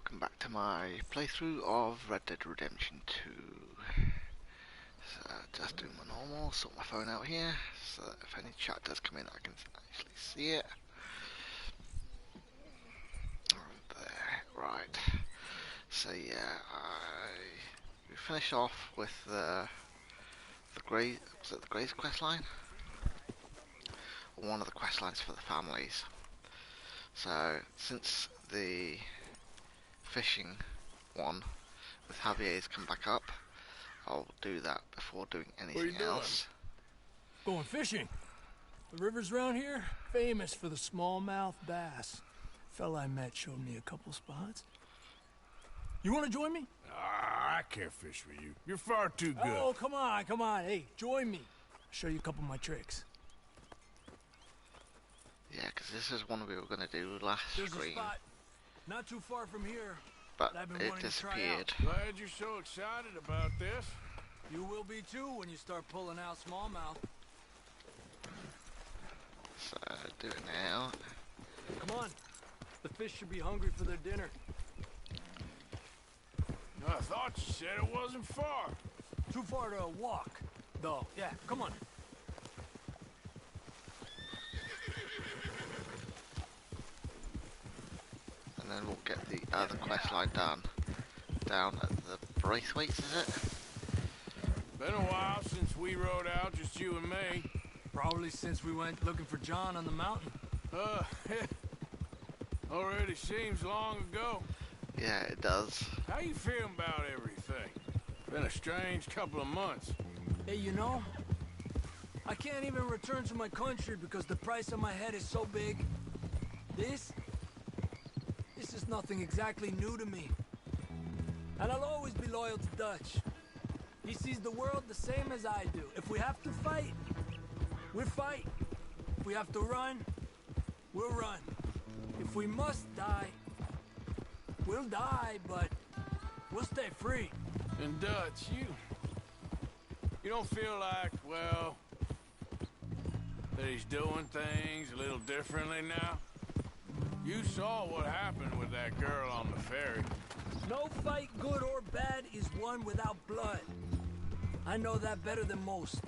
welcome back to my playthrough of Red Dead Redemption 2. So, just doing my normal, sort my phone out here, so that if any chat does come in I can actually see it. There, right. So yeah, we finish off with the Grey, was it the Grey's quest line? One of the quest lines for the families. So, since the fishing one with Javier's come back up, I'll do that before doing anything else. Going fishing. The rivers around here, famous for the smallmouth bass. Fella I met showed me a couple spots. You want to join me? I can't fish with you. You're far too good. Oh, come on, come on. Hey, join me. I'll show you a couple of my tricks. Yeah, because this is one we were going to do last There's stream, a spot not too far from here. but I've been it wanting to try disappeared. Glad you're so excited about this. You will be too when you start pulling out smallmouth. So, do it now. Come on. The fish should be hungry for their dinner. I thought you said it wasn't far. Too far to walk, though. Yeah, come on. And then we'll get the other quest line done. Down at the Braithwaites, is it? Been a while since we rode out, just you and me. Probably since we went looking for John on the mountain. Already seems long ago. Yeah, it does. How you feeling about everything? Been a strange couple of months. Hey, you know, I can't even return to my country because the price on my head is so big. This is nothing exactly new to me. And I'll always be loyal to Dutch. He sees the world the same as I do. If we have to fight, we'll fight. If we have to run, we'll run. If we must die, we'll die, but we'll stay free. And Dutch, you don't feel like, well, that he's doing things a little differently now? You saw what happened with that girl on the ferry. No fight, good or bad, is won without blood. I know that better than most.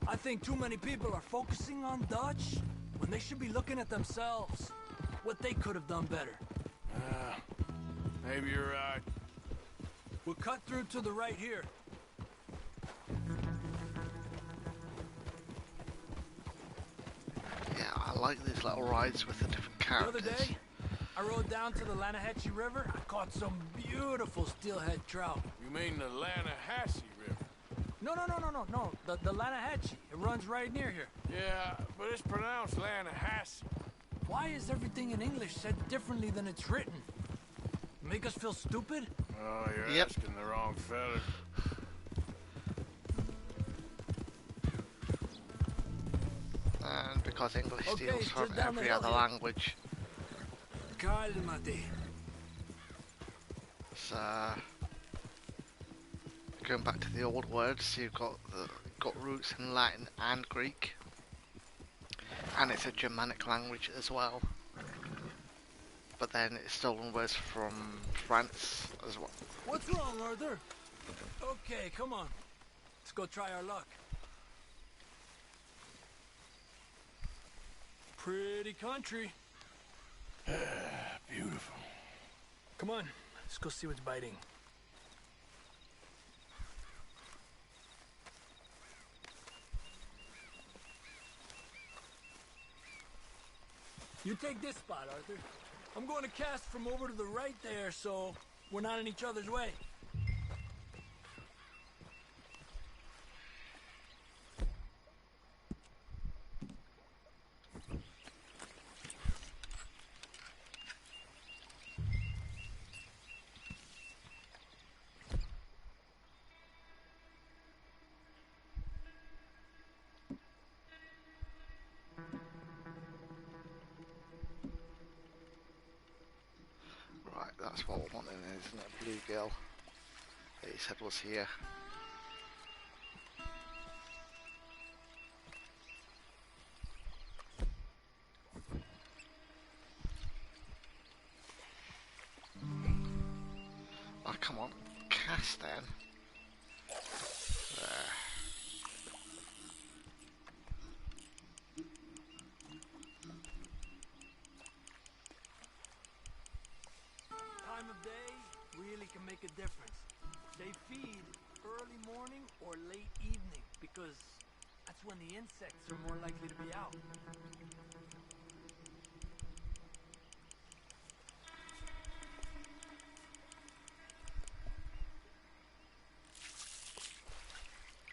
I think too many people are focusing on Dutch when they should be looking at themselves. What they could have done better. Maybe you're right. We'll cut through to the right here. Yeah, I like these little rides with the different The characters. other day, I rode down to the Lanahatchee River. I caught some beautiful steelhead trout. You mean the Lanahassee River? No. The Lanahatchee. It runs right near here. Yeah, but it's pronounced Lanahassee. Why is everything in English said differently than it's written? Make us feel stupid? Oh, you're Yep. asking the wrong fella. And because English Okay, steals from just down the every hill other here. language, Cálmate. so going back to the old words, you've got roots in Latin and Greek, and it's a Germanic language as well. But then it's stolen words from France as well. What's wrong, Arthur? Okay, come on. Let's go try our luck. Pretty country. Beautiful. Come on, let's go see what's biting. You take this spot, Arthur. I'm going to cast from over to the right there, so we're not in each other's way. Right, that's what we're wanting, isn't it? Bluegill. That he said was here. come on. Cast then. There. Time of day really can make a difference. They feed early morning or late evening because that's when the insects are more likely to be out.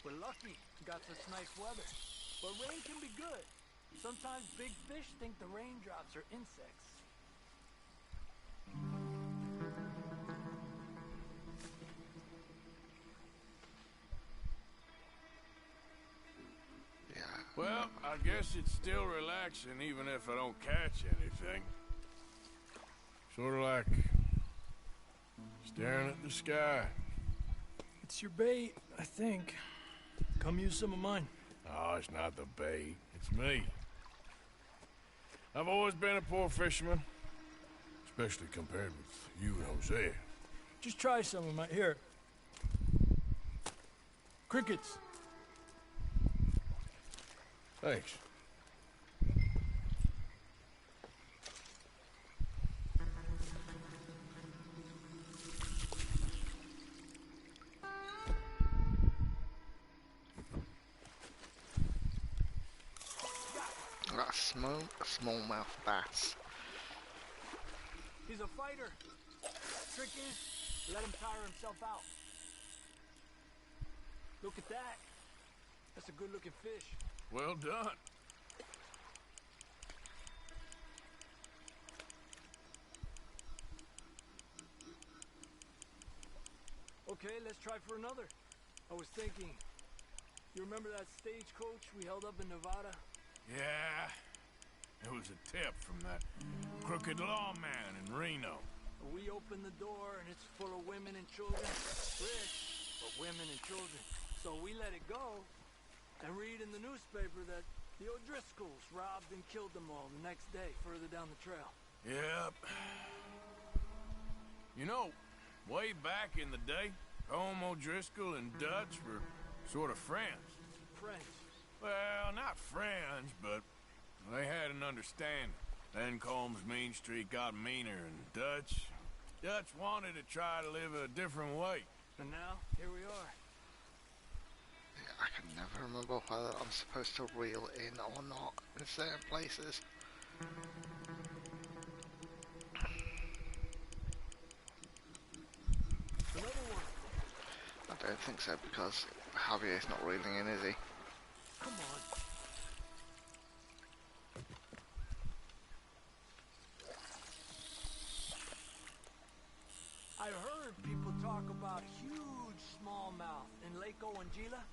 We're lucky we got such nice weather, but rain can be good. Sometimes big fish think the raindrops are insects. Yeah. Well, I guess it's still relaxing even if I don't catch anything. Sort of like staring at the sky. It's your bait, I think. Come use some of mine. Oh, it's not the bait. It's me. I've always been a poor fisherman. Especially compared with you and Hosea. Just try some of my... Here. Crickets. Thanks. That's smallmouth bass. He's a fighter. Trick is, let him tire himself out. Look at that. That's a good-looking fish. Well done. Okay, let's try for another. I was thinking, you remember that stagecoach we held up in Nevada? Yeah. It was a tip from that crooked lawman in Reno. We opened the door and it's full of women and children. Rich, but women and children. So we let it go and read in the newspaper that the O'Driscolls robbed and killed them all the next day further down the trail. Yep. You know, way back in the day, Colm O'Driscoll and Dutch were sort of friends. Friends. Well, not friends, but they had an understanding. Then Colm's mean streak got meaner, and Dutch wanted to try to live a different way. And now, here we are. Yeah, I can never remember whether I'm supposed to reel in or not in certain places. Another one. I don't think so because Javier's not reeling in, is he? Come on. I heard people talk about huge smallmouth in Lake Owanjila,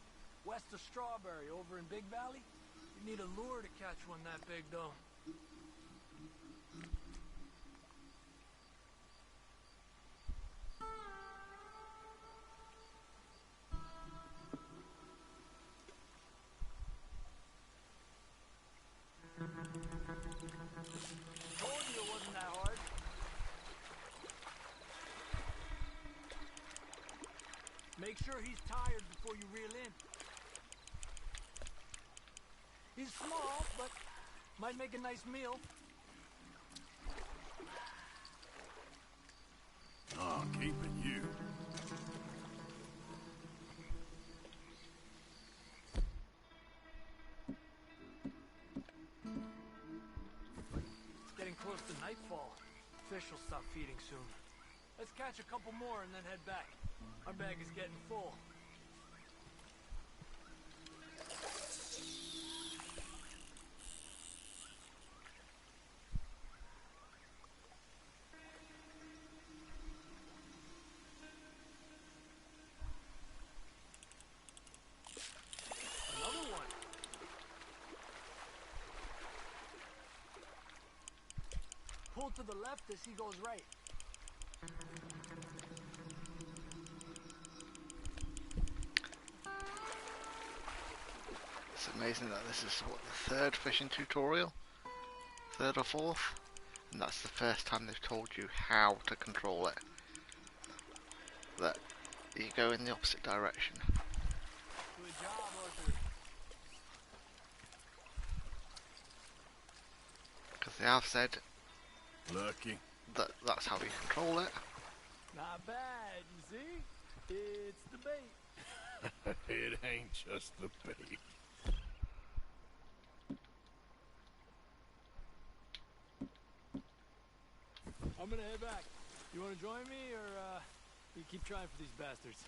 west of Strawberry, over in Big Valley. You need a lure to catch one that big, though. Told you it wasn't that hard. Make sure he's tired before you reel in. He's small, but might make a nice meal. Oh, keeping you. It's getting close to nightfall. Fish will stop feeding soon. Let's catch a couple more and then head back. Our bag is getting full. Another one. Pull to the left as he goes right. It's amazing that this is what, the third fishing tutorial? Third or fourth? And that's the first time they've told you how to control it. that you go in the opposite direction. Good job, Arthur. Because they have said Lucky. that that's how you control it. Not bad, you see? It's the bait. It ain't just the bait. I'm gonna head back. You wanna join me, or, you keep trying for these bastards?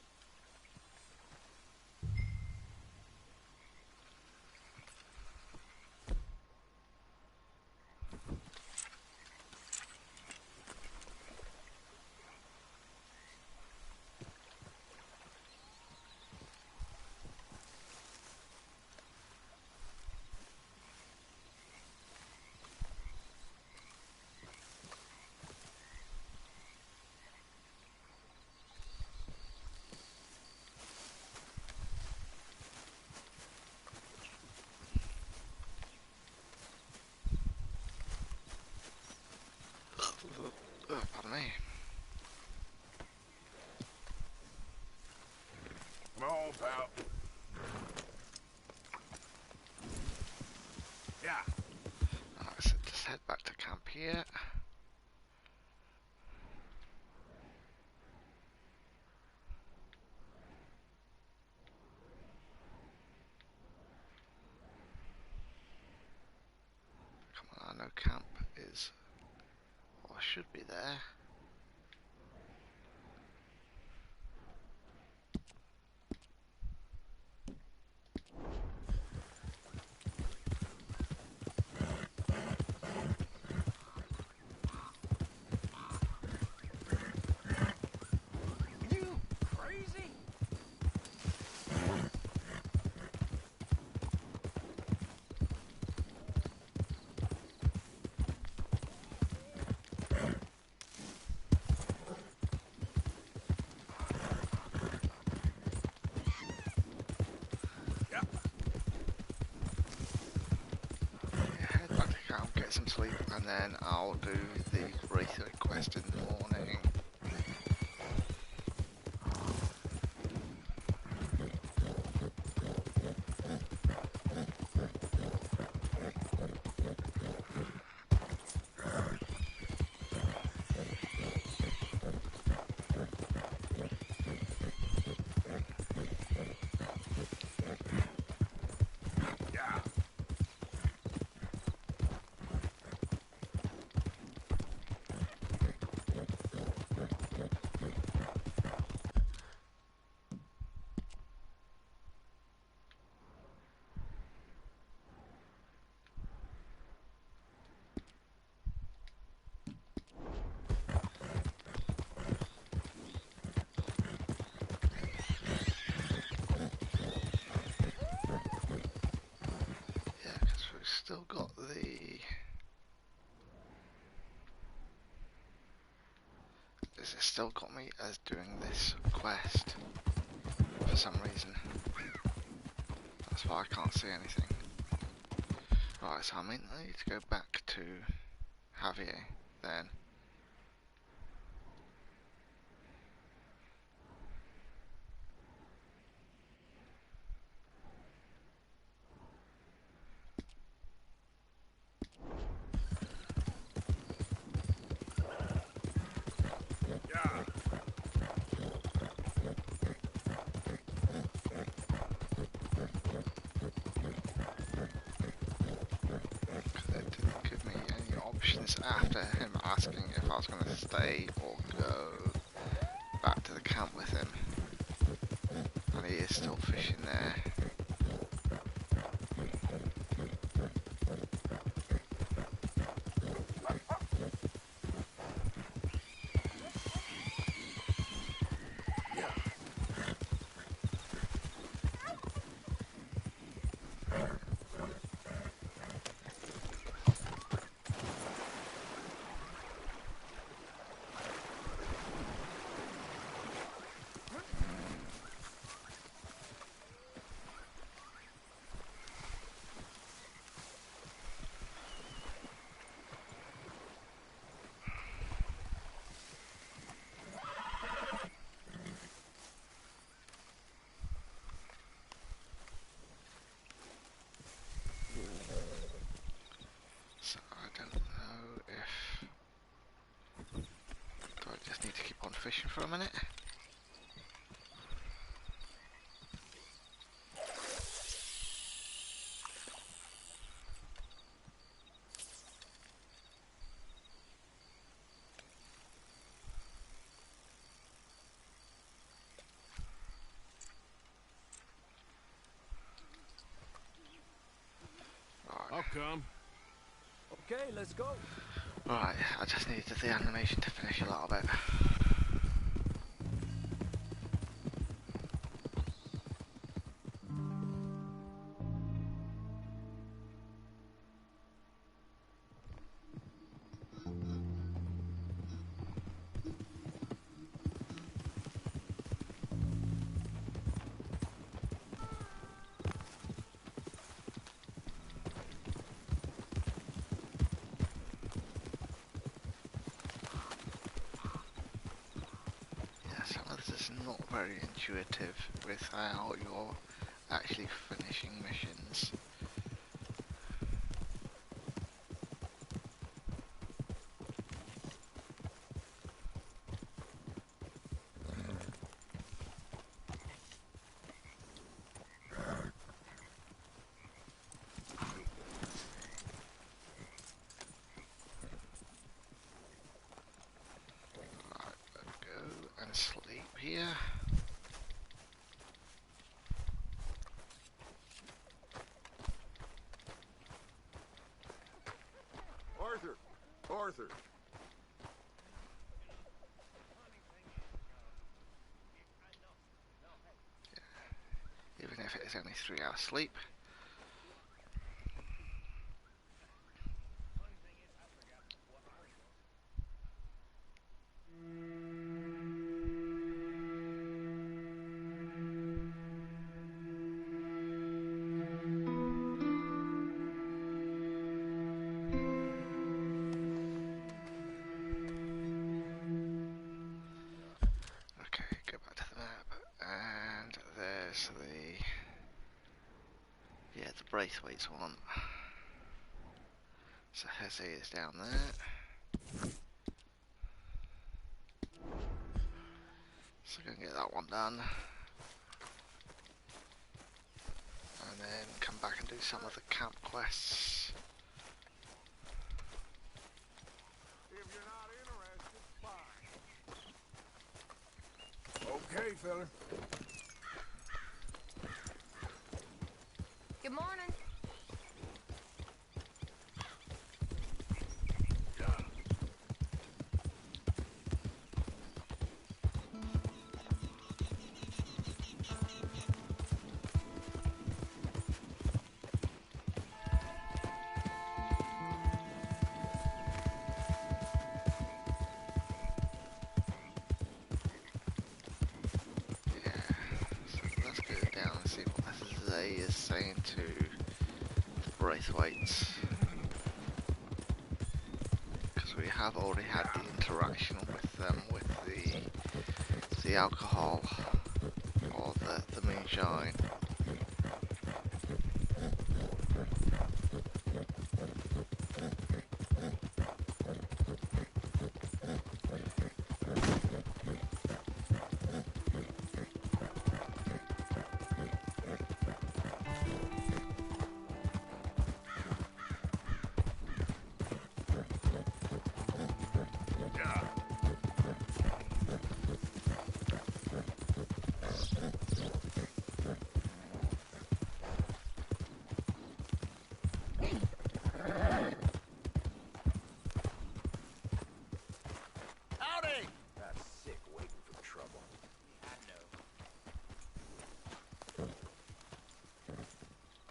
Pardon me. Come on, pal. Yeah. Alright, so just head back to camp here. Come on, I know camp is, or should be there. You crazy? Yeah. Yeah, head back to camp, get some sleep, and then I'll do the Wraithwood quest in the morning. Yeah. Yeah, because we've still got the... It's still got me as doing this quest for some reason. That's why I can't see anything. Right, so I need to go back to Javier then. Yeah. It didn't give me any options after him asking if I was going to stay or go back to the camp with him. And he is still fishing there. fishing for a minute. I'll come. Okay, let's go. Right, I just needed the animation to finish a little bit. Some of this is not very intuitive with how you're actually finishing missions. Right, let's go and sleep here. Arthur! Arthur! Even if it is only 3 hours sleep. Okay, go back to the map, and there's the the Braithwaite's one. So Hesse is down there. So go and get that one done. And then come back and do some of the camp quests. If you're not interested, fine. Okay, fella. Good morning. Let's go down and see what Zay is saying to the Braithwaites. Because we have already had the interaction with them with the alcohol or the moonshine. Howdy! That's sick waiting for trouble.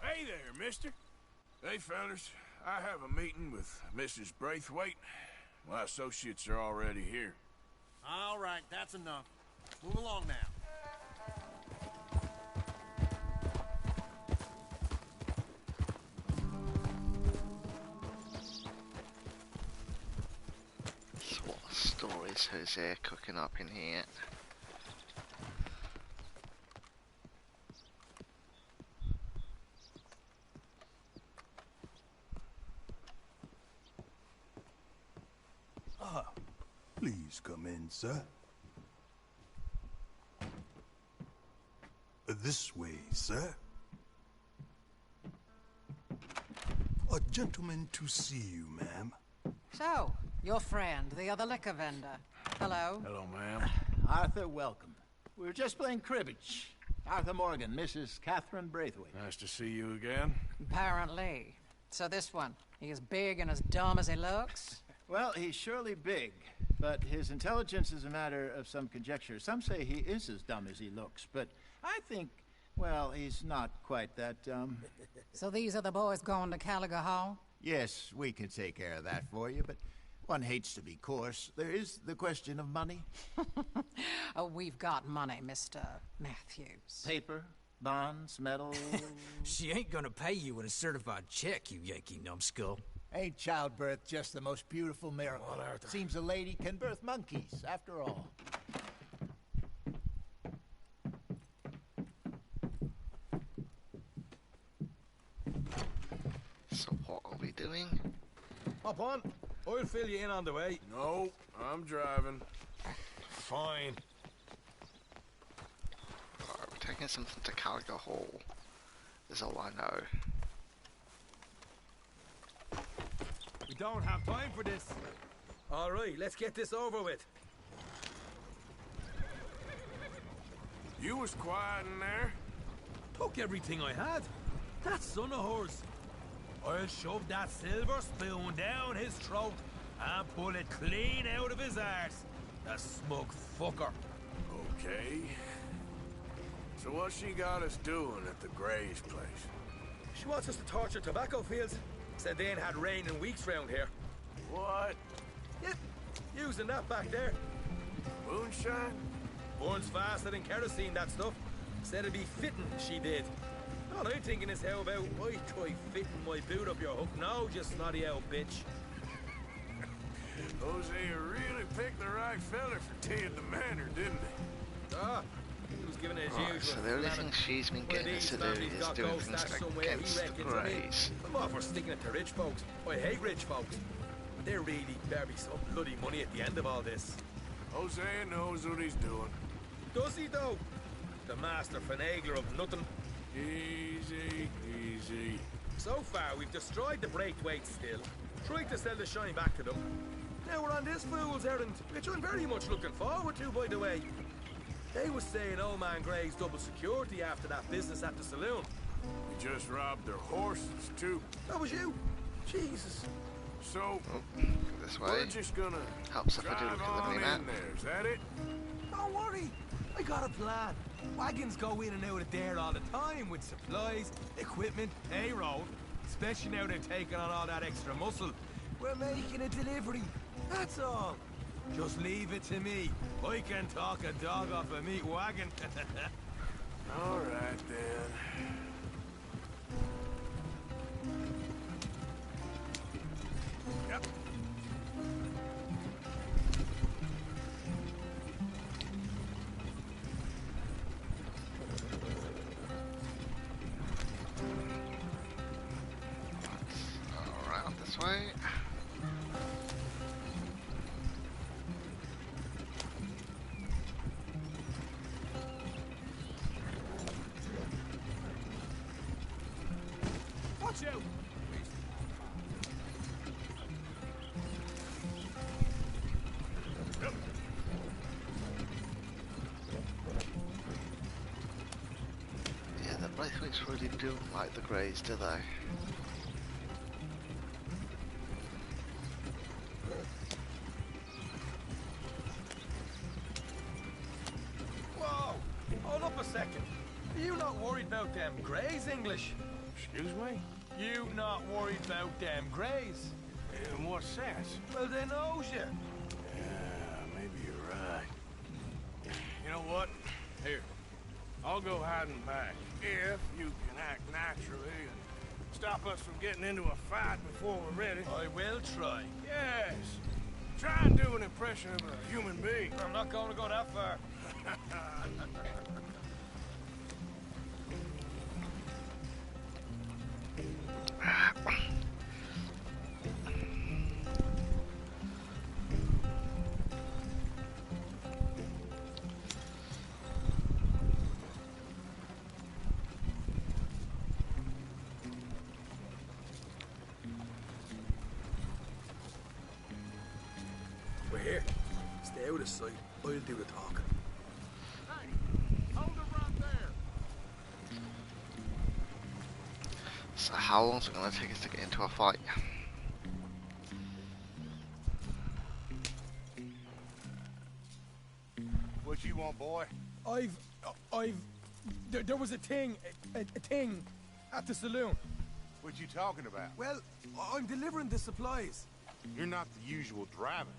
Hey there, mister. Hey, fellas. I have a meeting with Mrs. Braithwaite. My associates are already here. All right, that's enough. Move along now. So what stories Hosea cooking up in here? Please come in, sir. This way, sir. A gentleman to see you, ma'am. So, your friend, the other liquor vendor. Hello. Hello, ma'am. Arthur, welcome. We were just playing cribbage. Arthur Morgan, Mrs. Catherine Braithwaite. Nice to see you again. Apparently. So this one, he is big and as dumb as he looks? Well, he's surely big, but his intelligence is a matter of some conjecture. Some say he is as dumb as he looks, but I think, well, he's not quite that dumb. So these are the boys going to Caliga Hall? Yes, we can take care of that for you, but one hates to be coarse. There is the question of money. Oh, we've got money, Mr. Matthews. Paper, bonds, metal. She ain't gonna pay you with a certified check, you Yankee numbskull. Ain't childbirth just the most beautiful miracle? Seems a lady can birth monkeys, after all. So what are we doing? Hop on. I'll fill you in on the way. No, I'm driving. Fine. Alright, we're taking something to Caliga Hall. Is all I know. We don't have time for this. All right, let's get this over with. You was quiet in there. Took everything I had. That son of hers. I'll shove that silver spoon down his throat and pull it clean out of his arse. The smug fucker. Okay. So what she got us doing at the Gray's place? She wants us to torture tobacco fields. Said they ain't had rain in weeks round here. What? Yep, using that back there. Moonshine? Burns faster than kerosene, that stuff. Said it'd be fitting, she did. All I'm thinking is how about I try fitting my boot up your hook now, you snotty old bitch. Hosea really picked the right fella for tea at the manor, didn't he? Ah, he was giving it his Right, usual. so the only slanner. thing she's been One of getting us these to do families is got doing gold things stashed somewhere, he against the reckons, and me. Greys. I'm all for sticking it to rich folks. I hate rich folks. But there really better be some bloody money at the end of all this. Hosea knows what he's doing. Does he, though? The master finagler of nothing. Easy, easy. So far, we've destroyed the Braithwaite still, tried to sell the shine back to them. Now we're on this fool's errand, which I'm very much looking forward to, by the way. They was saying old man Gray's double security after that business at the saloon. We just robbed their horses, too. That was you? Jesus. So, Oh, this way. we're just gonna Helps if I do drive look at the on mini-map. in there, is that it? Don't worry, I got a plan. Wagons go in and out of there all the time with supplies, equipment, payroll. Especially now they're taking on all that extra muscle. We're making a delivery, that's all. Just leave it to me. I can talk a dog off a meat wagon. All right, then. Yep. Around this way. Watch out! Yeah, the Braithwaites really do like the Greys, do they? Whoa! Hold up a second. Are you not worried about them Greys, English? Excuse me? You not worried about them Greys? In what sense? Well, they knows you. Yeah, maybe you're right. You know what? Here, I'll go hiding back. If you can act naturally and stop us from getting into a fight before we're ready. I will try. Yes. Try and do an impression of a human being. I'm not going to go that far. stay out of sight. I'll do the talking. Hey, hold it right there. So how long is it going to take us to get into a fight? What you want, boy? There was a thing at the saloon. What you talking about? Well, I'm delivering the supplies. You're not the usual driver.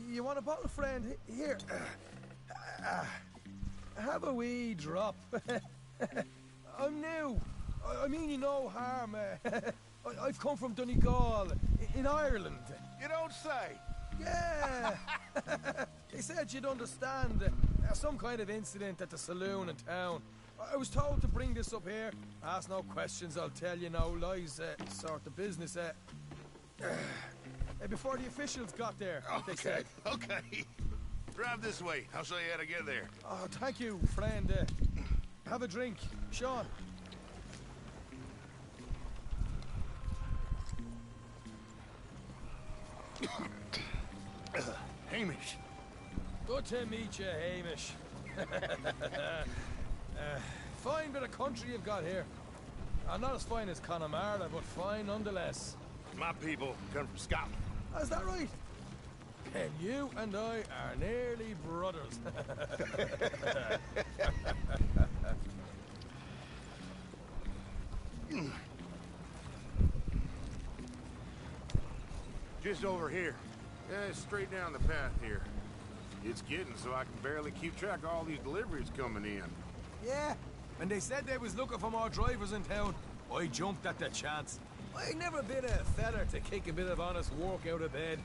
You want a bottle, friend? Here. Have a wee drop. I'm new. I mean you no harm. I've come from Donegal, in Ireland. You don't say. Yeah. They said you'd understand. Some kind of incident at the saloon in town. I was told to bring this up here. Ask no questions, I'll tell you no lies. Sort of business. Before the officials got there, they said. Okay. Drive this way. I'll show you how to get there. Oh, thank you, friend. Have a drink. Sean. Hamish. Good to meet you, Hamish. Fine bit of country you've got here. Not as fine as Connemara, but fine nonetheless. My people come from Scotland. Is that right? And you and I are nearly brothers. Just over here. Yeah, straight down the path here. It's getting so I can barely keep track of all these deliveries coming in. Yeah, and they said they was looking for more drivers in town. I jumped at the chance. I never been a feller to kick a bit of honest work out of bed.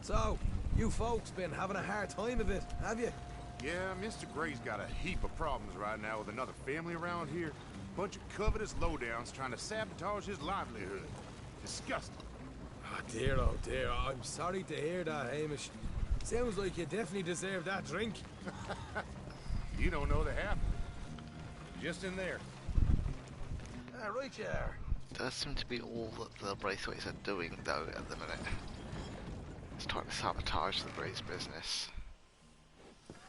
So, you folks been having a hard time of it, have you? Yeah, Mr. Gray's got a heap of problems right now with another family around here. Bunch of covetous lowdowns trying to sabotage his livelihood. Disgusting. Oh dear, I'm sorry to hear that, Hamish. Sounds like you definitely deserve that drink. You don't know the half. Just in there. Right you are. Does seem to be all that the Braithwaites are doing, though, at the minute. It's trying to sabotage the Gray's business.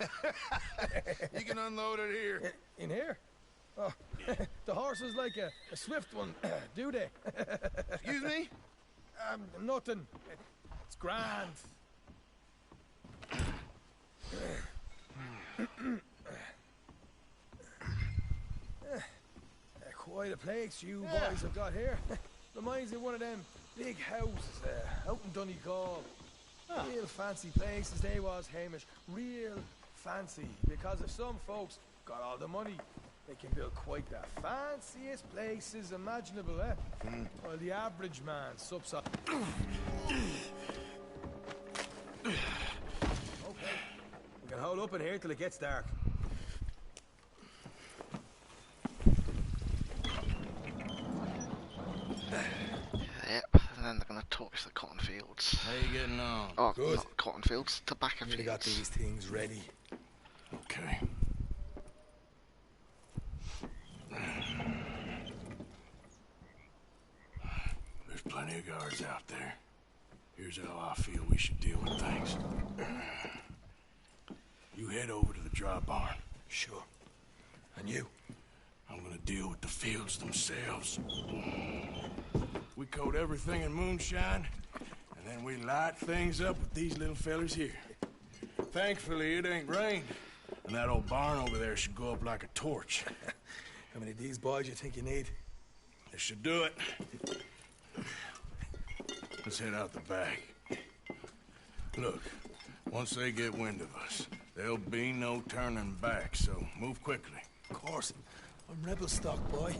You can unload it here. In here? Oh, the horse is like a swift one, do they? Excuse me? Nothing. It's grand. Quite a place you boys have got here. Reminds me of one of them big houses out in Donegal. Real fancy places they was, Hamish. Real fancy. Because if some folks got all the money, they can build quite the fanciest places imaginable, eh? While the average man sups up. Okay. We can hold up in here till it gets dark. Yep, and then they're going to torch the cotton fields. How you getting on? Oh, Good. not cotton fields, tobacco We fields. got these things ready. Okay. There's plenty of guards out there. Here's how I feel we should deal with things. You head over to the dry barn. Sure. And you? I'm gonna deal with the fields themselves. We coat everything in moonshine, and then we light things up with these little fellers here. Thankfully, it ain't rained, and that old barn over there should go up like a torch. How many of these boys you think you need? This should do it. Let's head out the back. Look, once they get wind of us, there'll be no turning back, so move quickly. Of course. I'm rebel stock, boy.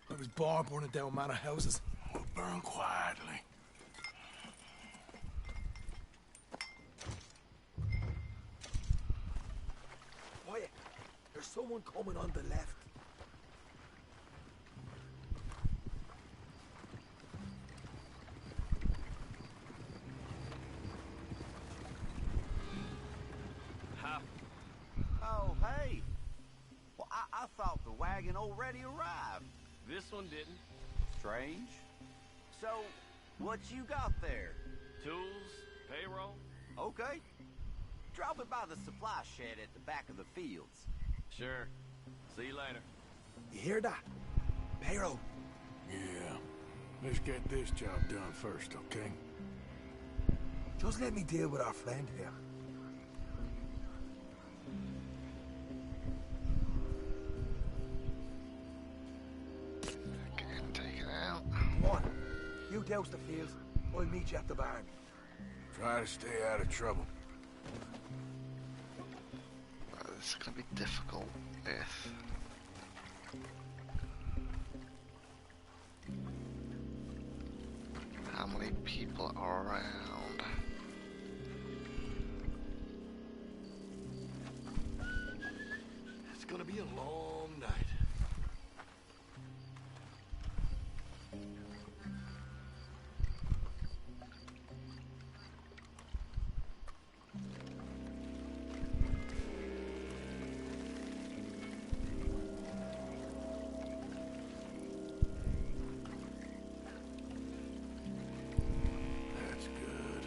I was born burning down manor houses. We'll burn quietly. Quiet. There's someone coming on the left. Oh, hey. Well, I thought the wagon already arrived. This one didn't. Strange. So, what you got there? Tools, payroll. Okay. dropping by the supply shed at the back of the fields. Sure. See you later. You hear that? Pharaoh. Yeah. Let's get this job done first, okay? Just let me deal with our friend here. Take it out. Come on. You douse the fields. I'll meet you at the barn. Try to stay out of trouble. This is going to be difficult if... How many people are around? It's gonna be a long night. That's good.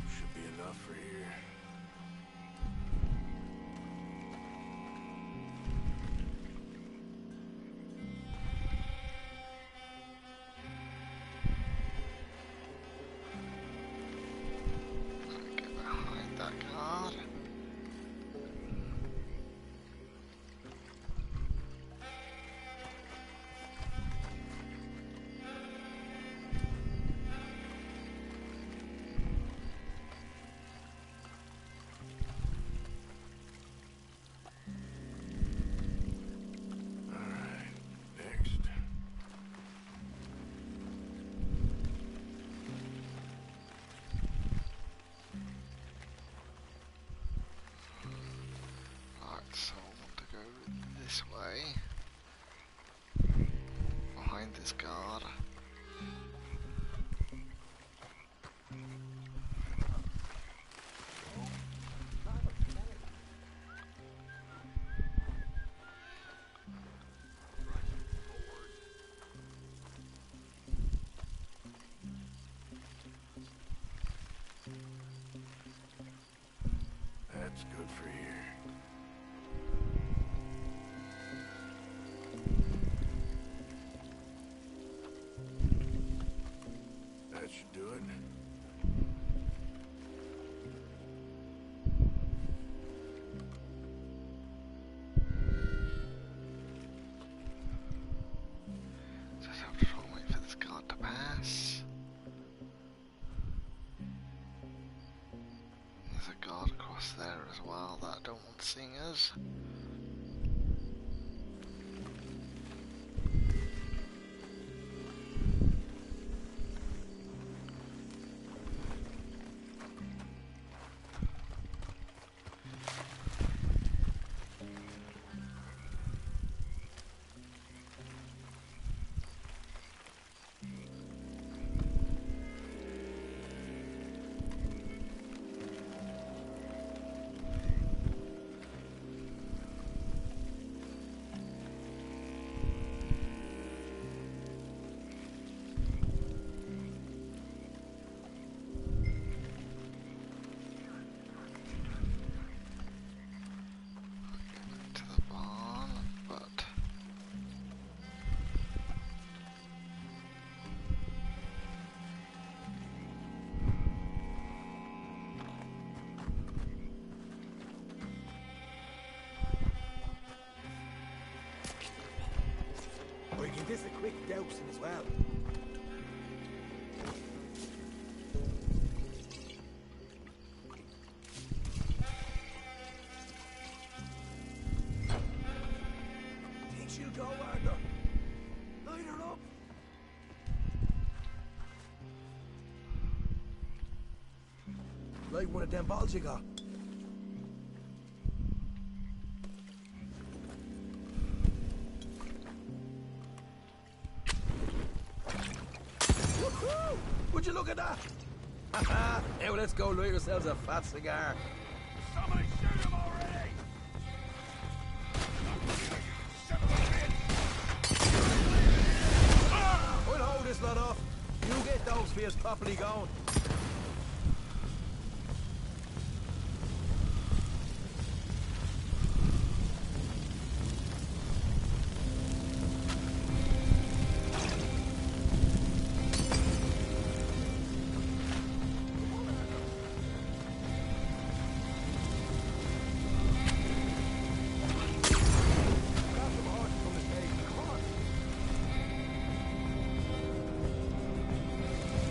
Should be enough for here. Get behind that guard. Alright, next. Alright, so I want to go this way. Behind this guard. That's good for here. That should do it. Just have to try and wait for this guard to pass. There's a guard across there as well that I don't want seeing us. To the barn, but Or give this a quick dousing as well. Think she'll go, Arthur? Light her up. Like one of them balls you got. Woohoo! Would you look at that? Haha, Now let's go light ourselves a fat cigar. Somebody shoot him already! We'll hold this lot off. You get those fears properly going.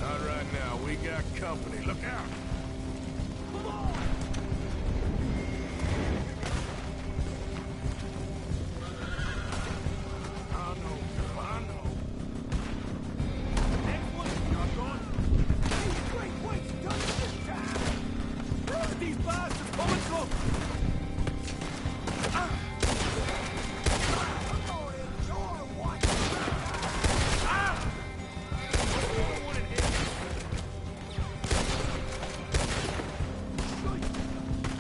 Not right now. We got company. Look out! These bastards coming from!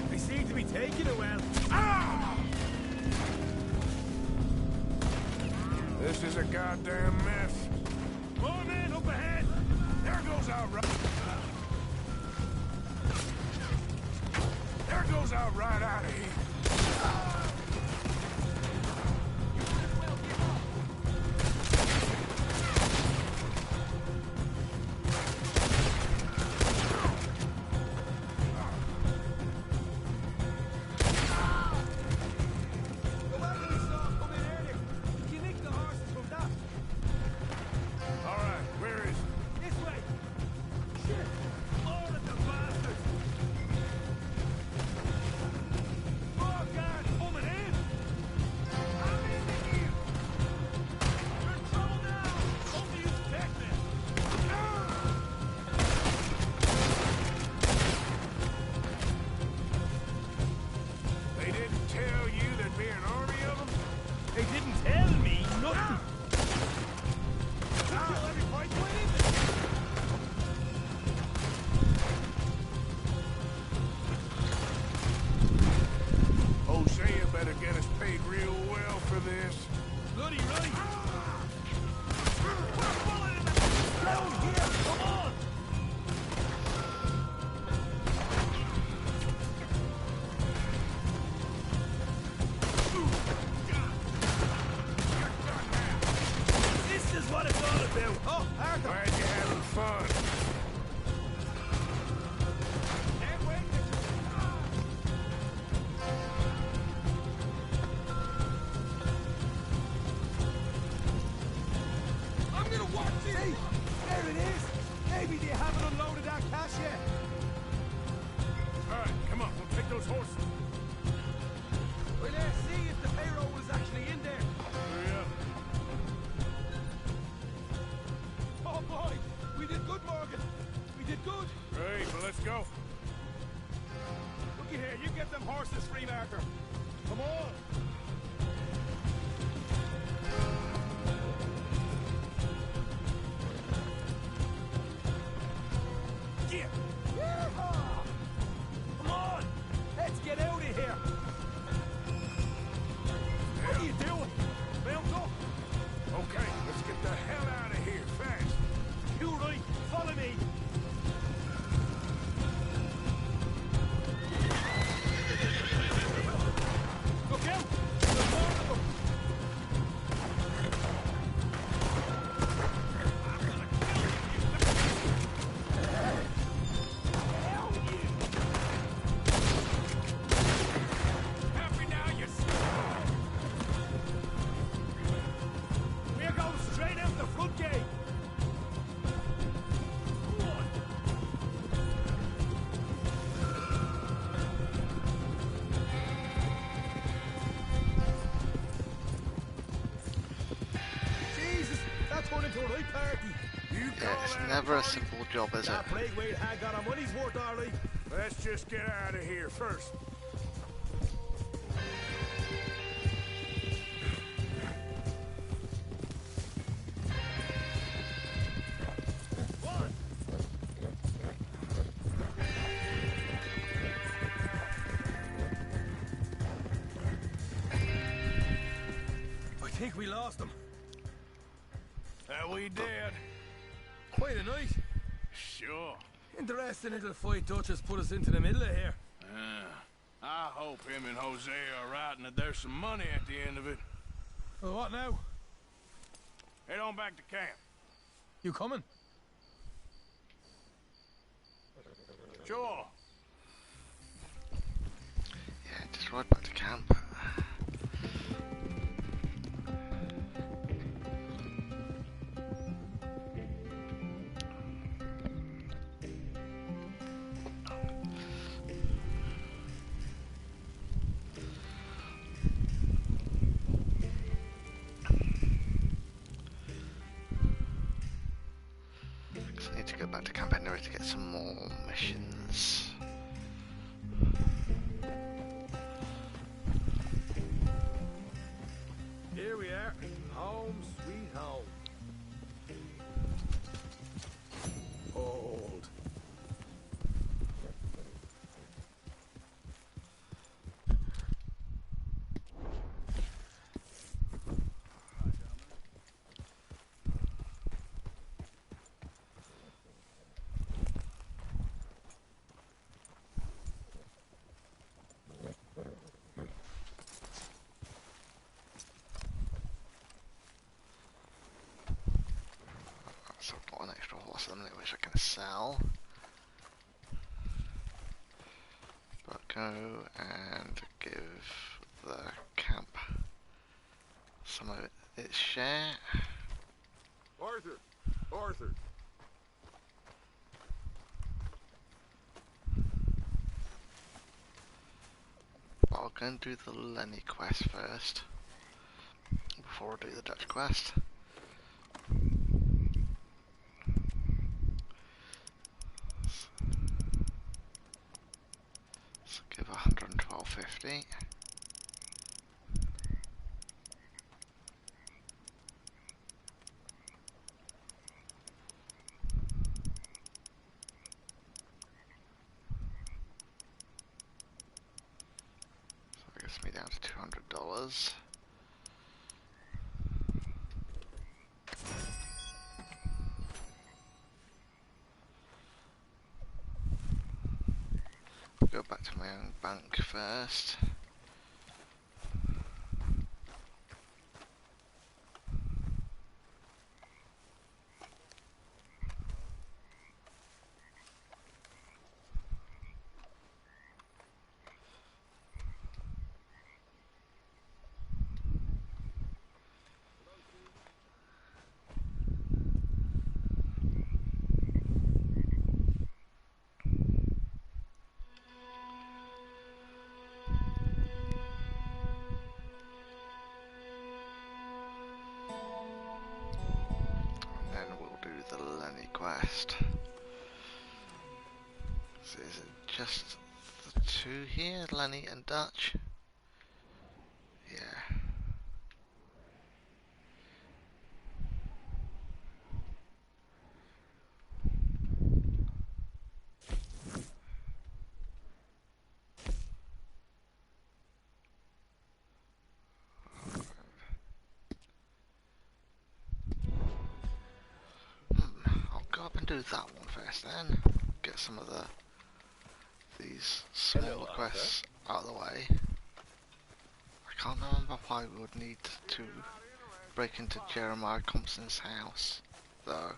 They seem to be taking it well. This is a goddamn mess. More men up ahead! There goes our right. There goes our right out of here. The wagon we saw come in earlier. You nicked the horses from that. All right, where is it? This way. Shit! More of the bastards! More guards coming in! I'm in here! You're in trouble now! Only you protect me! They didn't tell you there'd be an army of them? They didn't tell me nothing! Kill every fight went in there! Hosea better get us paid real well for this. Bloody right! We're pulling in the down here! Come on! This is what it's all about! Oh, Arthur! Glad you're having fun. Can't wait I'm gonna watch it! See? There it is! Maybe they haven't unloaded that cash yet! All right, come on, we'll take those horses. Well, let's see if the payroll was actually in there. Hurry up. Oh boy! We did good, Morgan! We did good! Great, well, let's go. Looky here, you get them horses free, Marker. Come on! Yeah! Yeehaw! Come on! Let's get out of here! What are you doing? Mount up! Okay, let's get the hell out of here, fast. You right! Follow me! Look out! There's more of them! Happy now, you We're going straight out the front gate! Come on! Jesus! That turned into a right party! You Yeah, call it's that never a party? simple job, is it? That plague weight had got our money's worth, all right. Let's just get out of here first. One! think we lost them. That we did. Quite a night. Sure. Interesting little fight Dutchess put us into the middle of here. I hope him and Jose are right and that there's some money at the end of it. Well, what now? Head on back to camp. You coming? Sure. Yeah, just right back to camp. I need to go back to camp anyway to get some more missions. Here we are. Home sweet home. Old. So I've got an extra horse at the minute which I can sell. But go and give the camp some of its share. Arthur! Arthur! But I'll go and do the Lenny quest first before I do the Dutch quest. So give 112.50. So that gets me down to $200. Go back to my own bank first. Quest. So is it just the two here, Lenny and Dutch? Yeah. Do that one first then. Get some of these smaller quests out of the way. I can't remember why we would need to break into Jeremiah Compson's house though.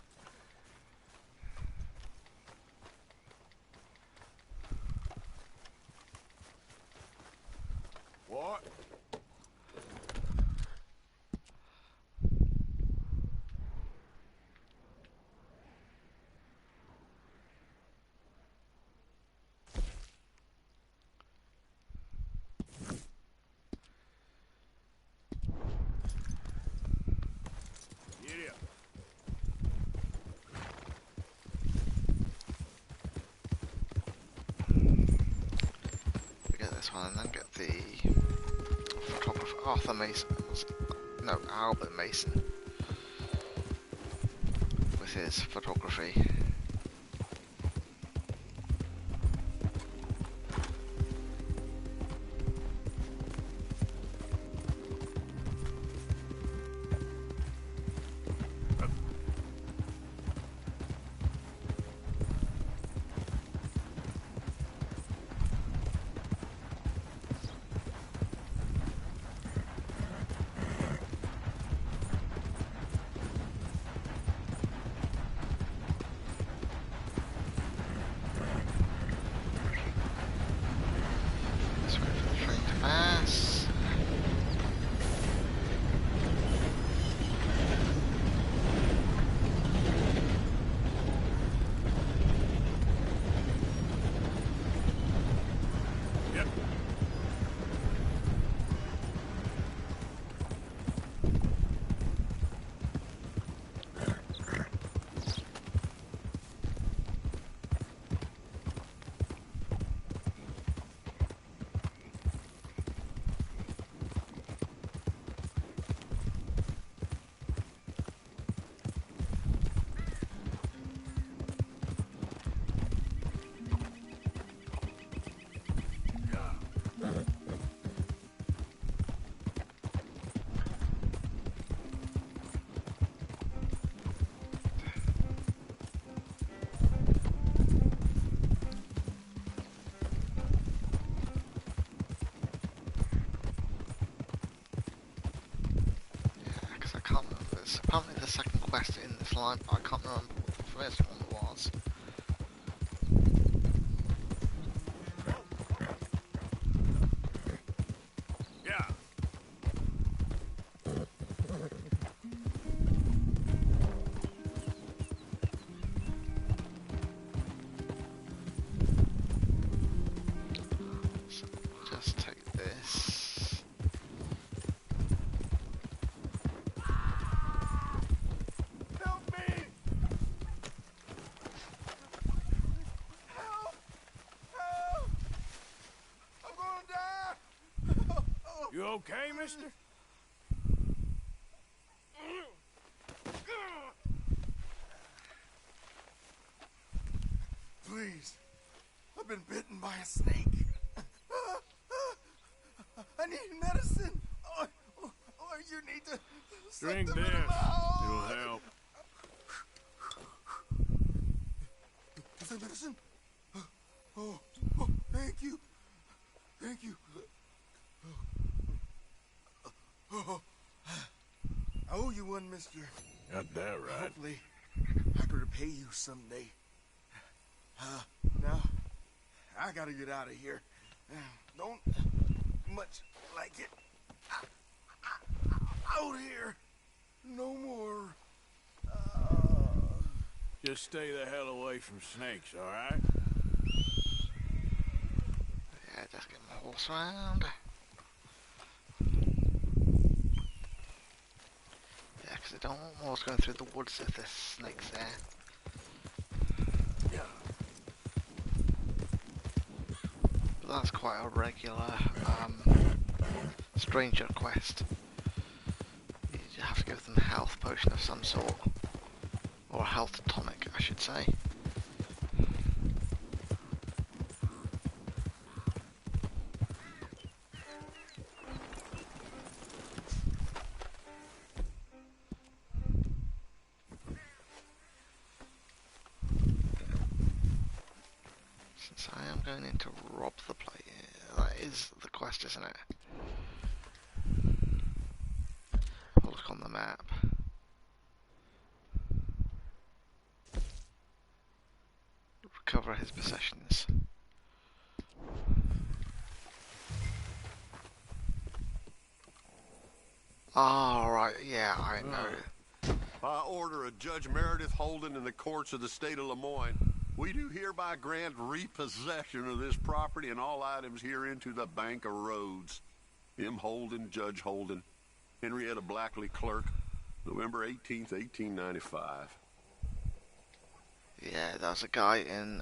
What? And then get the photographer Arthur Mason, no, Albert Mason, with his photography. There's apparently the second quest in this line, but I can't remember what the first one was. Yeah. So just take this. Help me! Help! Help! I'm gonna die! You okay, mister? Please. I've been bitten by a snake. I need medicine. Or you need to Drink something this. in my mouth. It'll help. Is that medicine? Oh, thank you. Thank you. Oh, I owe you one, mister. Got that right. Hopefully, I can repay you someday. Now, I gotta get out of here. Don't much like it. Out here. No more. Just stay the hell away from snakes, all right? Yeah, just get my horse around. Yeah, because I don't want horse going through the woods if there's snakes there. But that's quite a regular stranger quest. You have to give them a health potion of some sort. Or a health tonic, I should say. Since I am going in to rob the place, that is the quest, isn't it? I'll look on the map. Recover his possessions. Oh, right, yeah, I know. By order of Judge Meredith Holden in the courts of the state of Lemoyne, we do hereby grant repossession of this property and all items herein to the Bank of Rhodes. M. Holden, Judge Holden, Henrietta Blackley, clerk, November 18th, 1895. Yeah, there was a guy in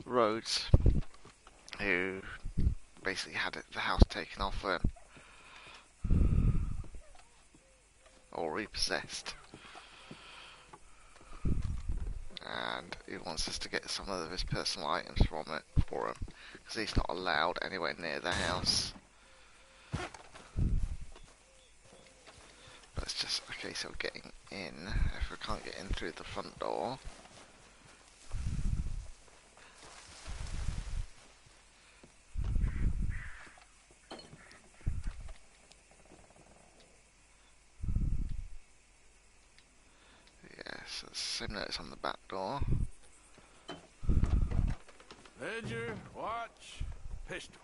Rhodes who basically had the house taken off him. Or repossessed. And he wants us to get some of his personal items from it for him, because he's not allowed anywhere near the house. But it's just a case of getting in. If we can't get in through the front door, yes, same notice on the back door. Ledger, watch, pistol.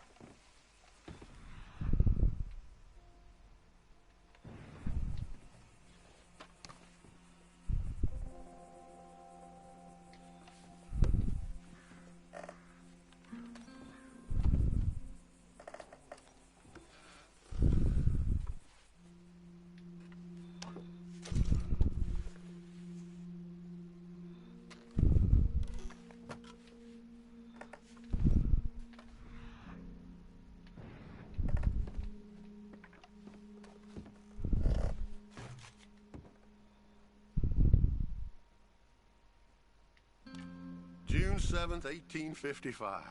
June 7th, 1855.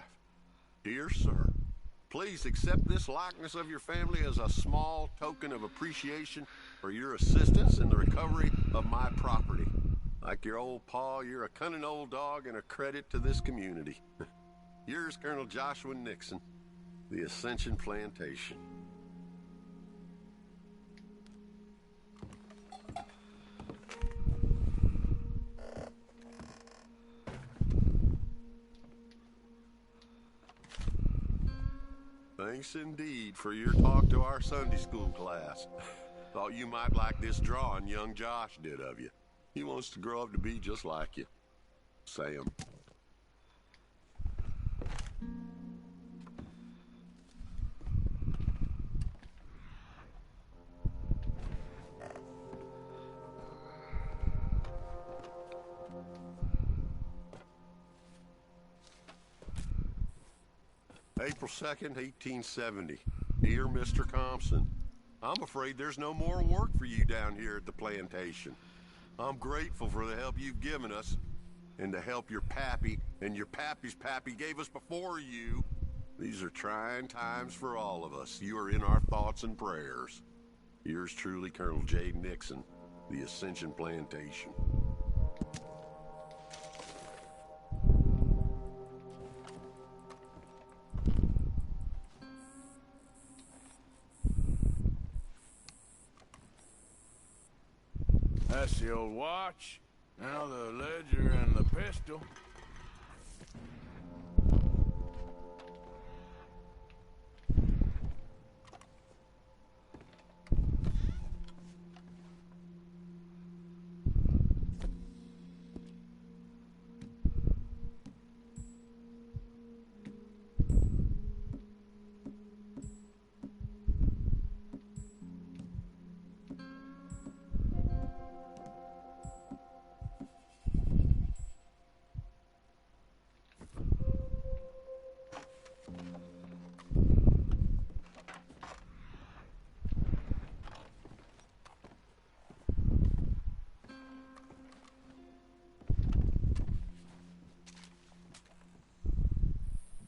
Dear sir, please accept this likeness of your family as a small token of appreciation for your assistance in the recovery of my property. Like your old pa, you're a cunning old dog and a credit to this community. Yours, Colonel Joshua Nixon, the Ascension Plantation. Thanks indeed for your talk to our Sunday school class. Thought you might like this drawing young Josh did of you. He wants to grow up to be just like you. Sam. April 2nd, 1870. Dear Mr. Thompson, I'm afraid there's no more work for you down here at the plantation. I'm grateful for the help you've given us, and the help your pappy and your pappy's pappy gave us before you. These are trying times for all of us. You are in our thoughts and prayers. Yours truly, Colonel J. Nixon, the Ascension Plantation. That's the old watch. Now the ledger and the pistol.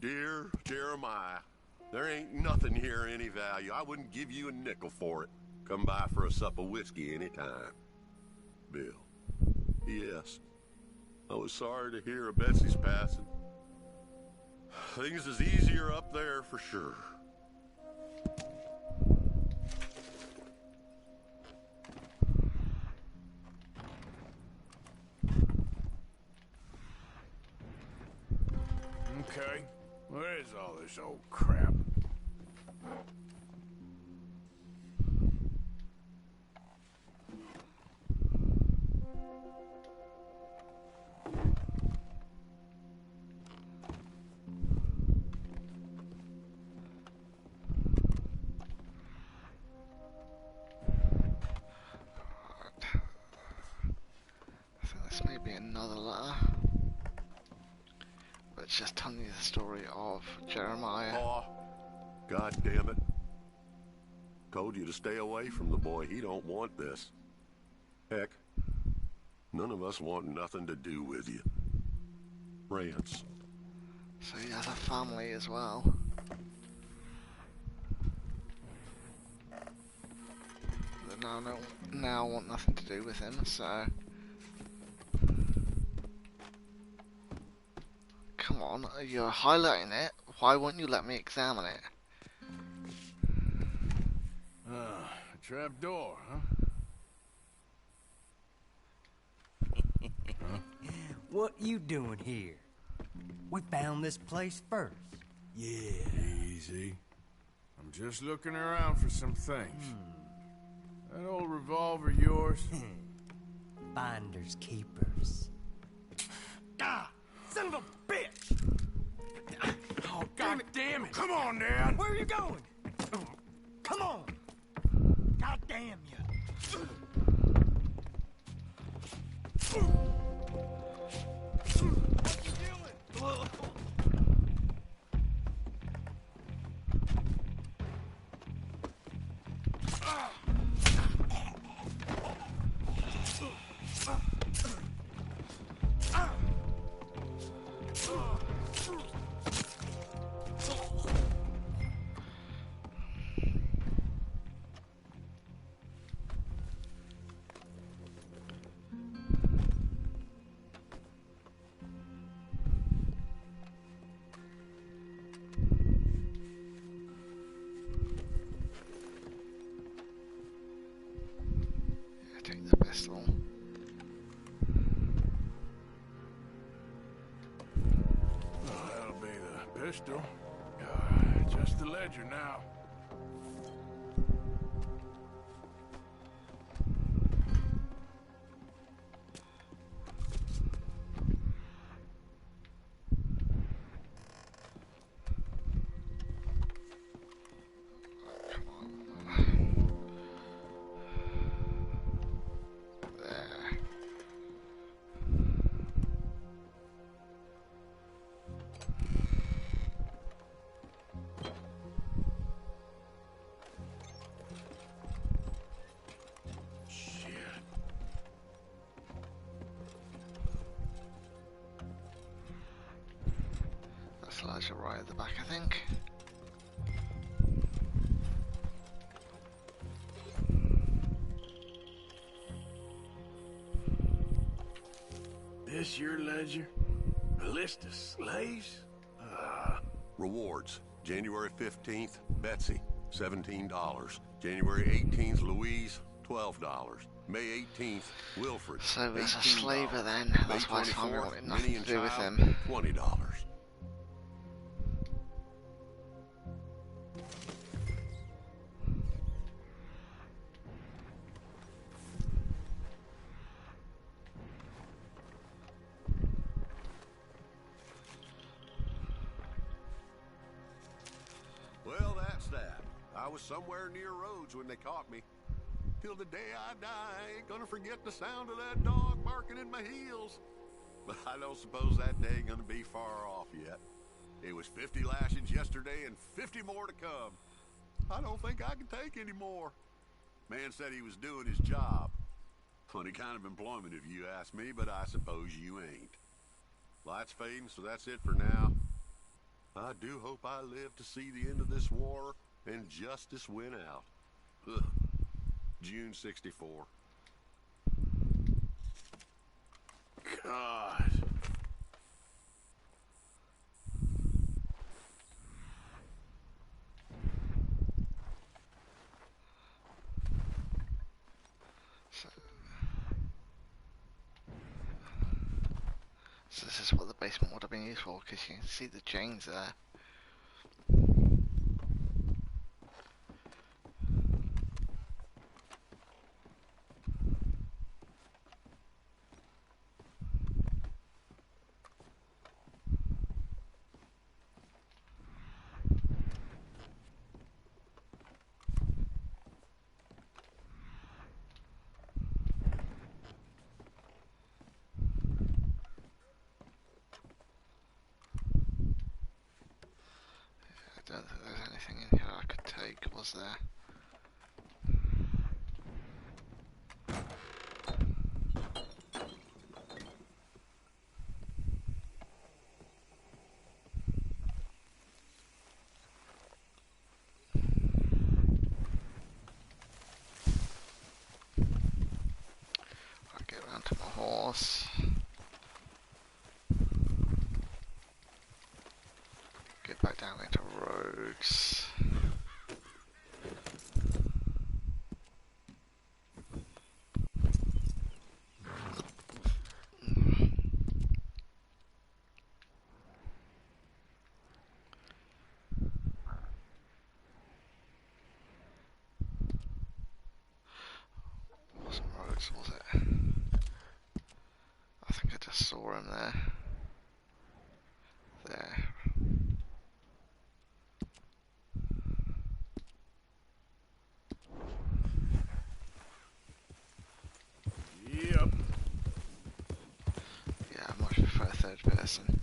Dear Jeremiah, there ain't nothing here any value. I wouldn't give you a nickel for it. Come by for a sup of whiskey anytime. Bill. Yes. I was sorry to hear of Betsy's passing. Things is easier up there for sure. Okay. Where is all this old crap? I think this may be another letter. But it's just telling you the story of Jeremiah. Oh, God damn it. Told you to stay away from the boy. He don't want this. Heck, none of us want nothing to do with you. Rance. So he has a family as well. That now want nothing to do with him, so... Come on, you're highlighting it. Why won't you let me examine it? A trap door, huh? What you doing here? We found this place first. Yeah. Easy. I'm just looking around for some things. That old revolver yours? Finders keepers. Ah! Son of a bitch! Oh, God damn it! Come on, Dad! Where are you going? Come on! God damn you! What you doing? ledger now. Ledger right at the back, I think. This your ledger? A list of slaves? Rewards. January 15th, Betsy, $17. January 18th, Louise, $12. May 18th, Wilfred, So there's a $18. slaver then. That's why it's May 24th, got nothing Minnie to and do with Child, him. $20. Well, that's that. I was somewhere near Rhodes when they caught me. Till the day I die, I ain't gonna forget the sound of that dog barking in my heels. But I don't suppose that day ain't gonna be far off yet. It was 50 lashings yesterday and 50 more to come. I don't think I can take any more. Man said he was doing his job. Funny kind of employment if you ask me, but I suppose you ain't. Light's fading, so that's it for now. I do hope I live to see the end of this war and justice win out. Ugh. June 64. God. So this is what the basement would have been used for, because you can see the chains there. I don't think there's anything in here I could take, was there? I'll get round to my horse. Get back down into Rhodes. Wasn't Rhodes, was it? I think I just saw him there. There. Yep. Yeah, I much prefer third person.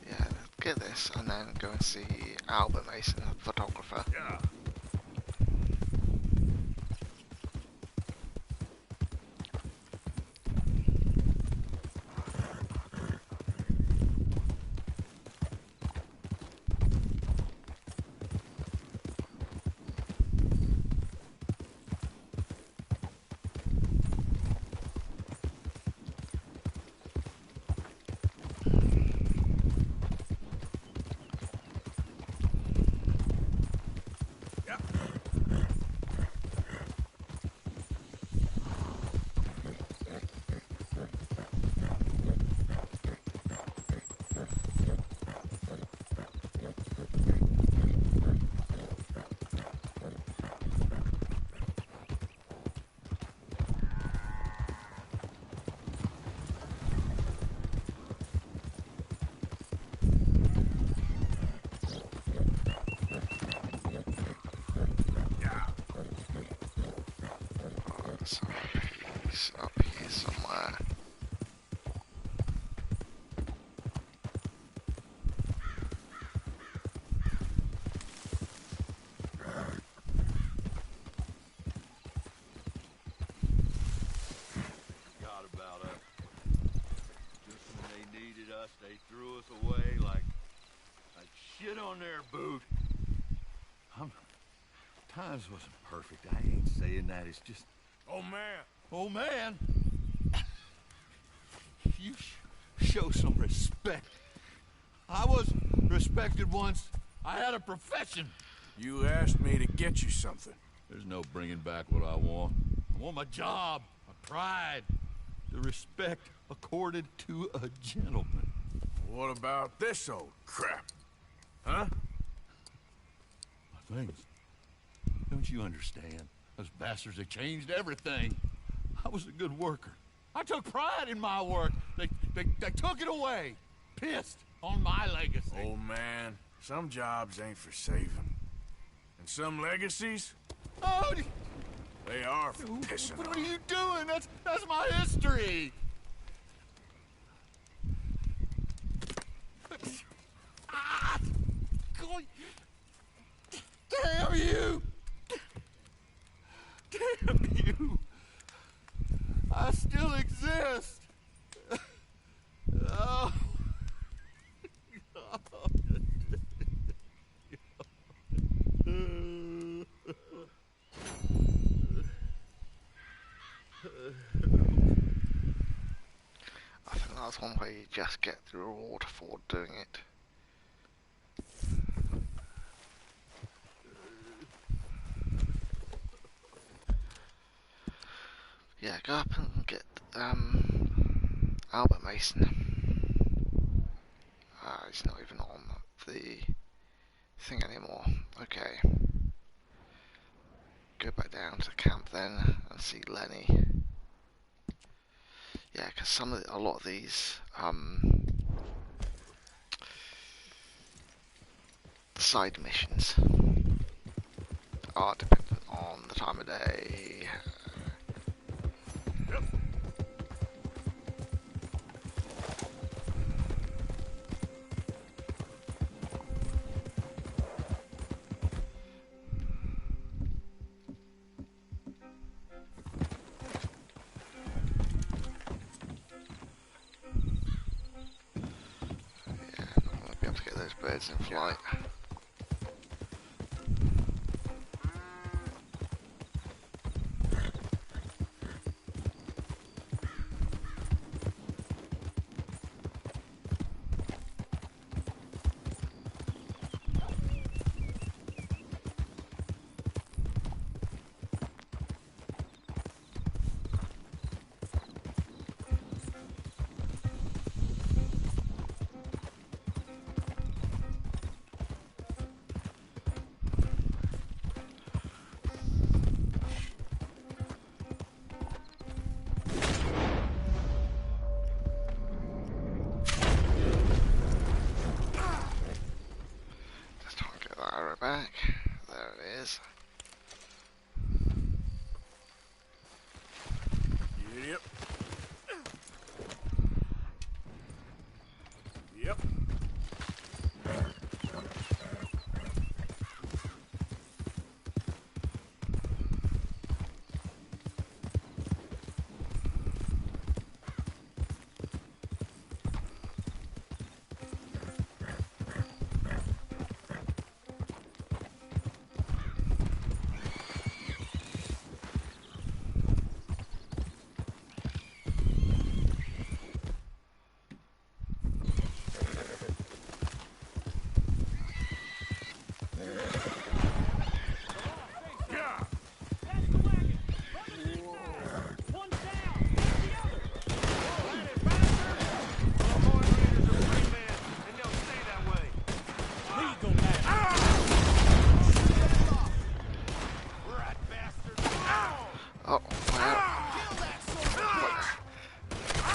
Yeah, get this and then go and see Albert Mason, the photographer. Yeah. dust, they threw us away like shit on their boot. Times wasn't perfect. I ain't saying that. It's just... Oh, man. Oh, man. You show some respect. I was respected once. I had a profession. You asked me to get you something. There's no bringing back what I want. I want my job, my pride, the respect accorded to a gentleman. What about this old crap? Huh? My things. Don't you understand? Those bastards, they changed everything. I was a good worker. I took pride in my work. They took it away. Pissed on my legacy. Oh, man. Some jobs ain't for saving. And some legacies... Oh, they are for pissing. What are you doing? That's my history. Ah! Damn you! Damn you! I still exist. Oh. I think that's one way you just get the reward for doing it. Yeah, go up and get Albert Mason. He's not even on the thing anymore. Okay. Go back down to the camp then and see Lenny. Yeah, because a lot of these side missions are dependent on the time of day. Birds in flight. Back. There it is. Yep. Yep.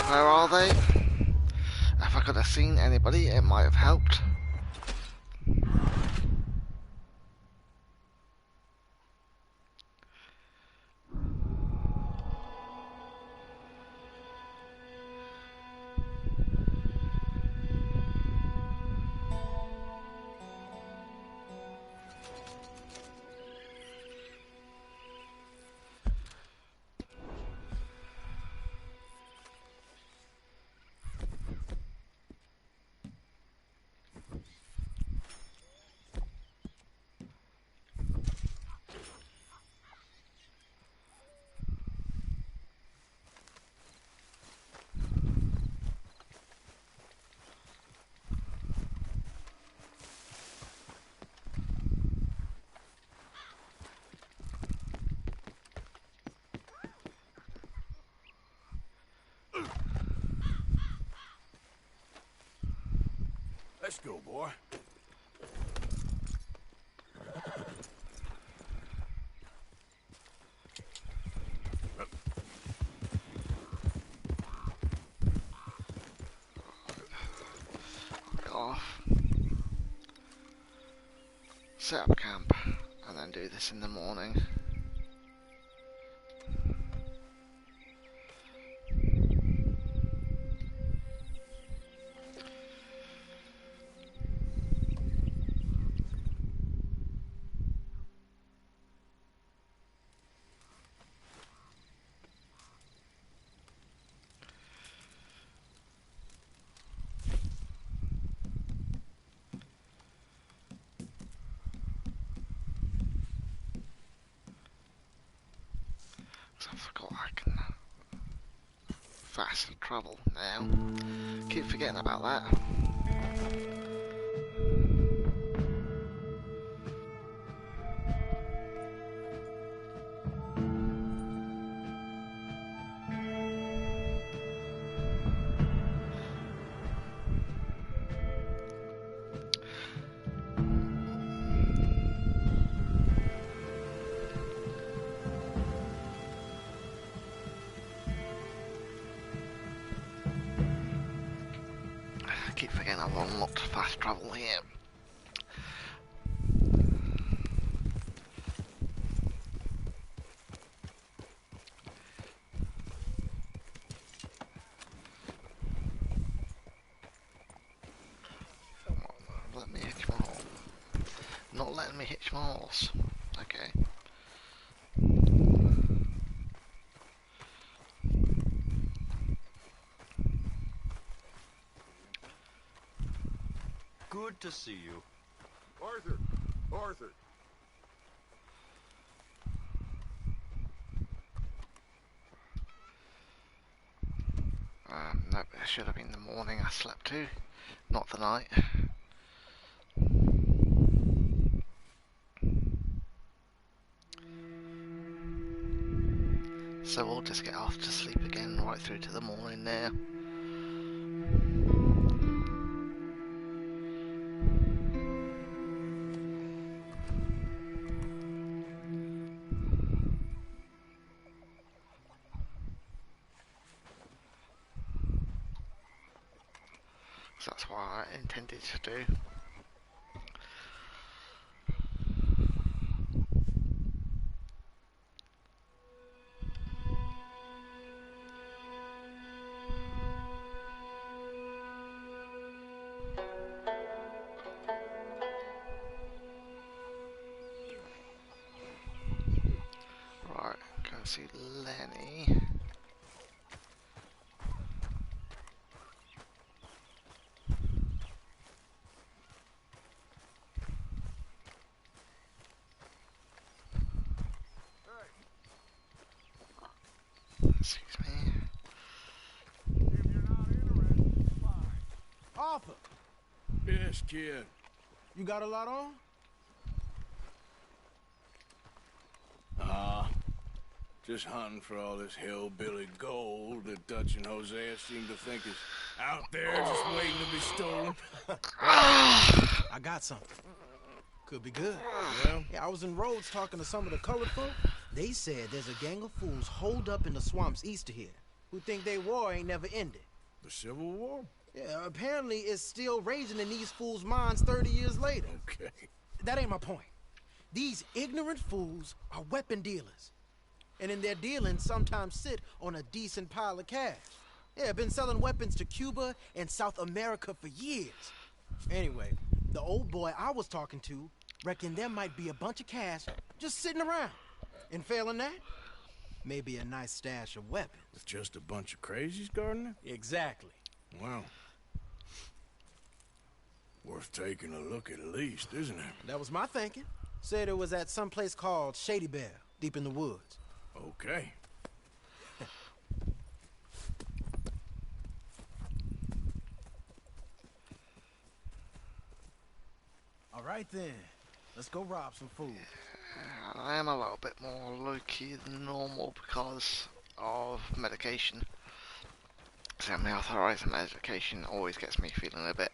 Where are they? If I could have seen anybody, it might have helped. Let's go, boy. Off. Set up camp and then do this in the morning. I forgot I can fast travel now. Keep forgetting about that. Keep forgetting I've unlocked fast travel here. Let me hitch my horse. Not letting me hitch my horse. Okay. Good to see you. Arthur! Arthur! Nope, it should have been the morning I slept to, not the night. So we'll just get off to sleep again right through to the morning now. So that's what I intended to do. Right, go see Lenny. Excuse me. Arthur, Yes, kid. you got a lot on? Just hunting for all this hillbilly gold that Dutch and Hosea seem to think is out there just waiting to be stolen. I got something. Could be good. Well? Yeah, I was in Rhodes talking to some of the colored folk. They said there's a gang of fools holed up in the swamps east of here who think their war ain't never ended. The Civil War? Yeah, apparently it's still raging in these fools' minds 30 years later. Okay. That ain't my point. These ignorant fools are weapon dealers. And in their dealing, sometimes sit on a decent pile of cash. Yeah, been selling weapons to Cuba and South America for years. Anyway, the old boy I was talking to reckoned there might be a bunch of cash just sitting around. And failing that, maybe a nice stash of weapons. With just a bunch of crazies, Gardner? Exactly. Well, worth taking a look at least, isn't it? That was my thinking. Said it was at some place called Shady Belle, deep in the woods. Okay. All right then, let's go rob some fools. I am a little bit more low-key than normal because of medication. Semi-authorized medication always gets me feeling a bit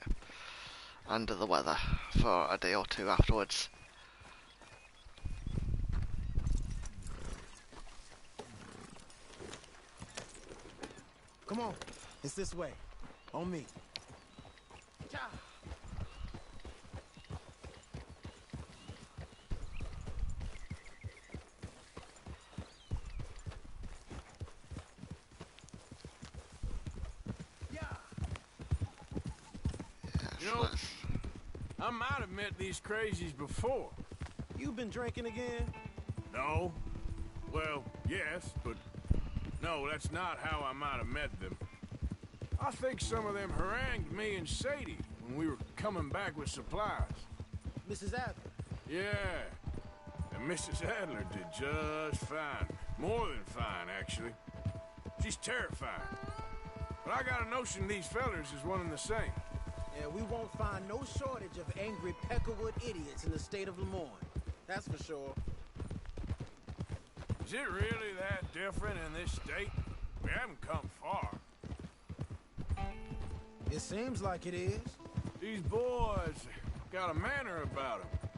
under the weather for a day or two afterwards. Come on, it's this way. On me. You know, I might have met these crazies before. You been drinking again? No. Well, yes, but no, that's not how I might have met them. I think some of them harangued me and Sadie when we were coming back with supplies. Mrs. Adler? Yeah. And Mrs. Adler did just fine. More than fine, actually. She's terrifying. But I got a notion these fellers is one and the same. Yeah, we won't find no shortage of angry Peckerwood idiots in the state of Lemoyne. That's for sure. Is it really that different in this state? We haven't come far. It seems like it is. These boys got a manner about them,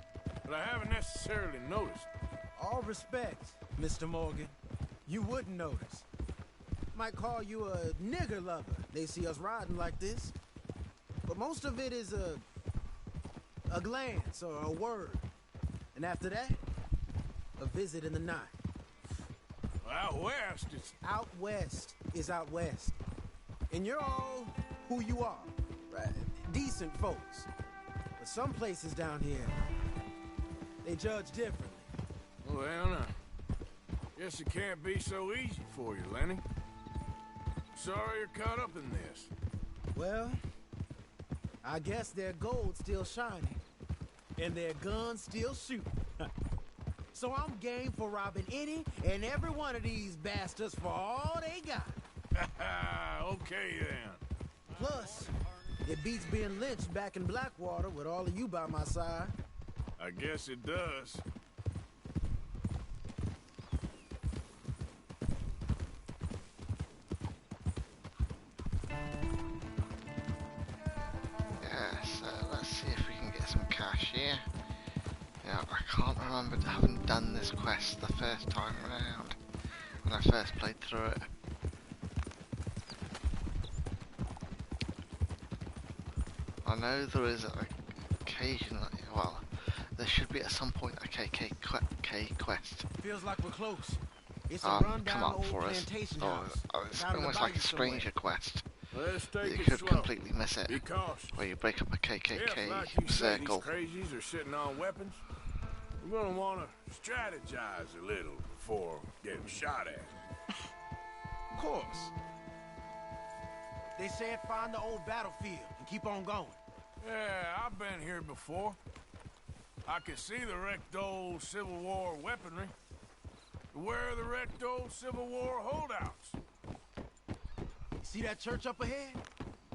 but I haven't necessarily noticed. All respect, Mr. Morgan. You wouldn't notice. Might call you a nigger lover. They see us riding like this. But most of it is a glance or a word. And after that, a visit in the night. Out west, it's... Out west is out west. And you're all who you are. Right? Decent folks. But some places down here, they judge differently. Well, now, guess it can't be so easy for you, Lenny. Sorry you're caught up in this. Well, I guess their gold's still shining. And their guns still shoot. So I'm game for robbing any and every one of these bastards for all they got. Okay, then. Plus, it beats being lynched back in Blackwater with all of you by my side. I guess it does. Yeah, so let's see if we can get some cash here. Yeah, I can't remember having done this quest the first time around when I first played through it. I know there is occasionally, well, there should be at some point a KK quest. Feels like we're close. It's a rundown come up old for us. plantation Or, house. it's Down in the almost like a bayou stranger somewhere. quest. Let's take You it could slow. completely miss it. Be cautious. Where you break up a KKK If, like you say, these circle. crazies are sitting on weapons, we're gonna want to strategize a little before getting shot at. Of course. They said find the old battlefield and keep on going. Yeah, I've been here before. I can see the wrecked old Civil War weaponry. Where are the wrecked old Civil War holdouts? See that church up ahead?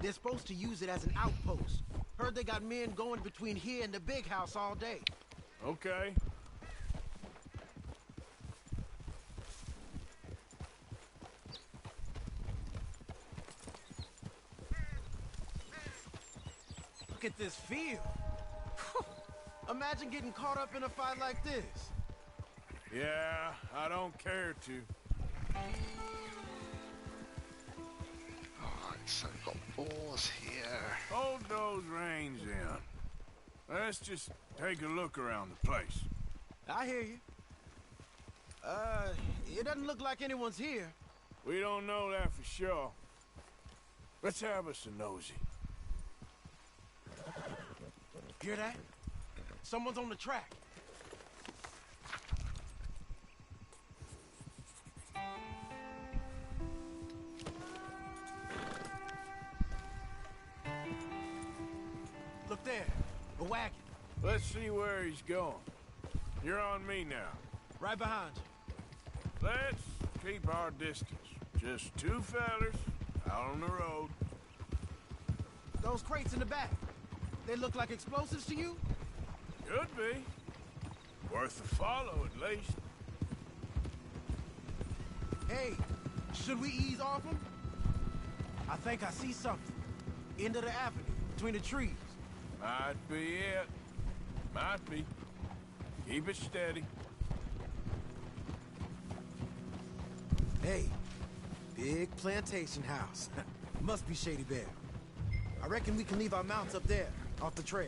They're supposed to use it as an outpost. Heard they got men going between here and the big house all day. Okay. Look at this field. Imagine getting caught up in a fight like this. Yeah, I don't care to. Alright, so we've got boars here. Hold those reins in. Let's just take a look around the place. I hear you. It doesn't look like anyone's here. We don't know that for sure. Let's have us a nosy. Hear that? Someone's on the track. Look there, a wagon. Let's see where he's going. You're on me now. Right behind you. Let's keep our distance. Just two fellers out on the road. Those crates in the back, they look like explosives to you? Could be. Worth a follow, at least. Hey, should we ease off them? I think I see something. End of the avenue, between the trees. Might be it. Might be. Keep it steady. Hey, big plantation house. Must be Shady Bear. I reckon we can leave our mounts up there, off the trail.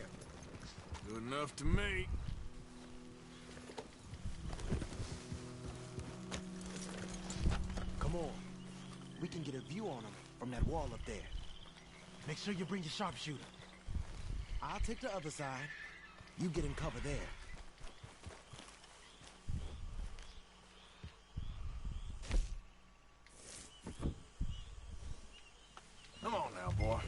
Good enough to me. Come on. We can get a view on them from that wall up there. Make sure you bring your sharpshooter. I'll take the other side. You get in cover there. Come on now, boy.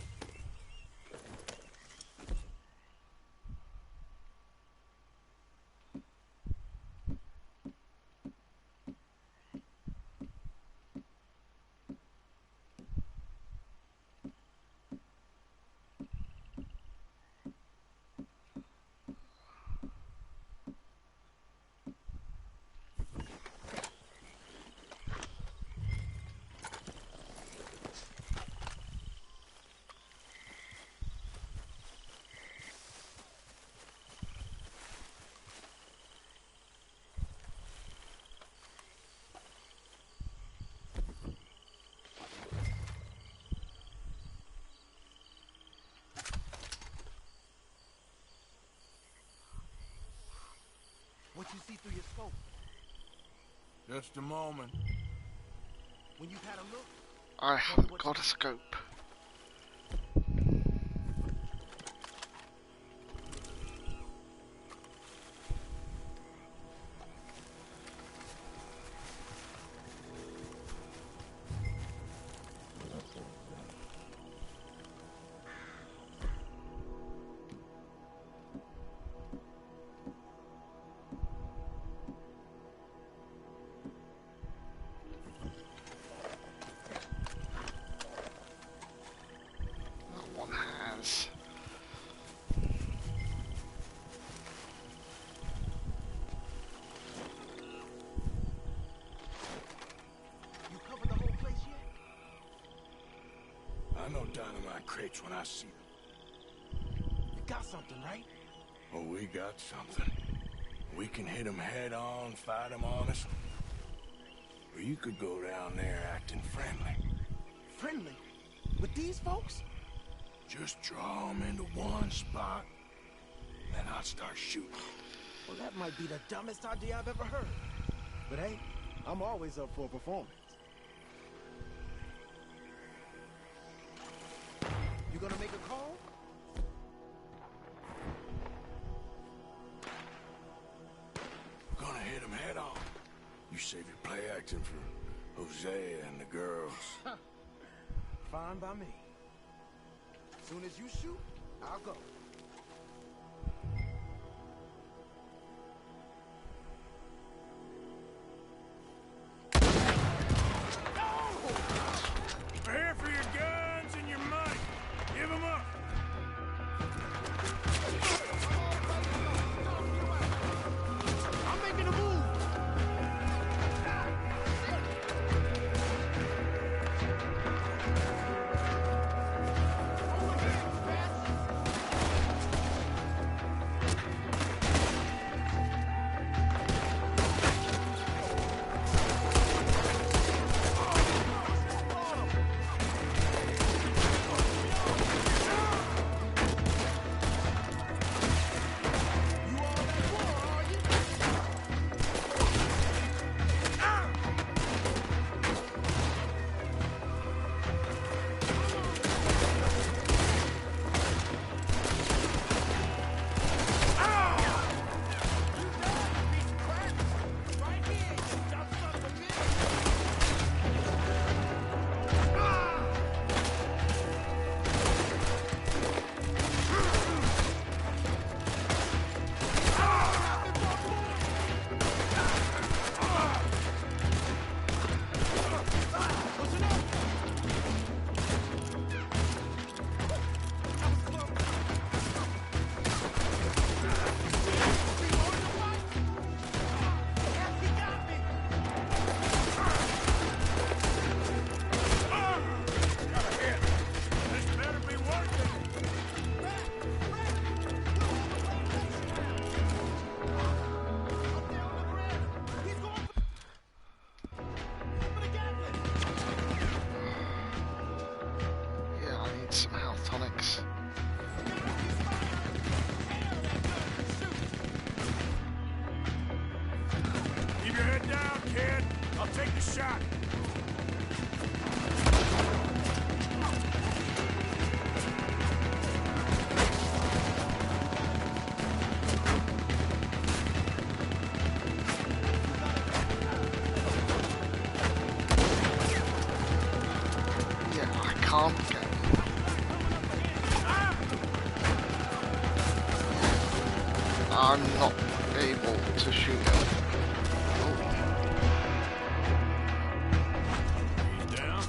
What you see through your scope? Just a moment. When you've had a look, I haven't got a scope. I know dynamite crates when I see them. you got something, right? Oh, we got something. We can hit them head on, fight them honest. Or you could go down there acting friendly. Friendly? With these folks? Just draw them into one spot, then I'll start shooting. Well, that might be the dumbest idea I've ever heard. But hey, I'm always up for a performance. You gonna make a call? Gonna hit them head on. You save your play acting for Hosea and the girls. Fine by me. Soon as you shoot, I'll go. We're here for your guns and your money. Give them up. I'm making a move. shot! Yeah, I can't get. I'm not able to shoot him. He's down.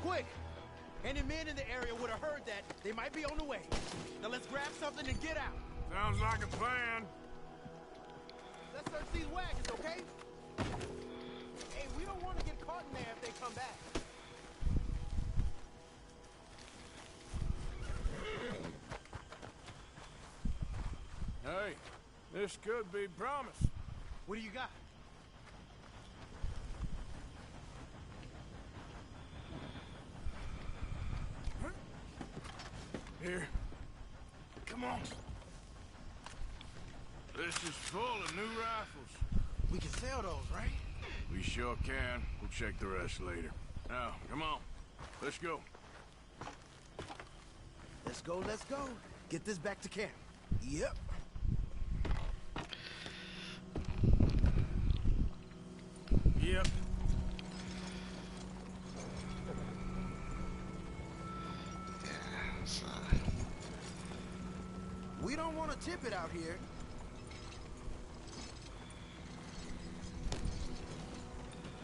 Quick! Any men in the area would have heard that. They might be on the way. Now let's grab something and get out. Sounds like a plan. Let's search these wagons, okay? Hey, we don't want to get caught in there if they come back. Hey, this could be promise. What do you got? Here. Come on. This is full of new rifles. We can sell those, right? We sure can. We'll check the rest later. Now, come on. Let's go. Let's go, let's go. Get this back to camp. Yep. Yep. We don't want to tip it out here.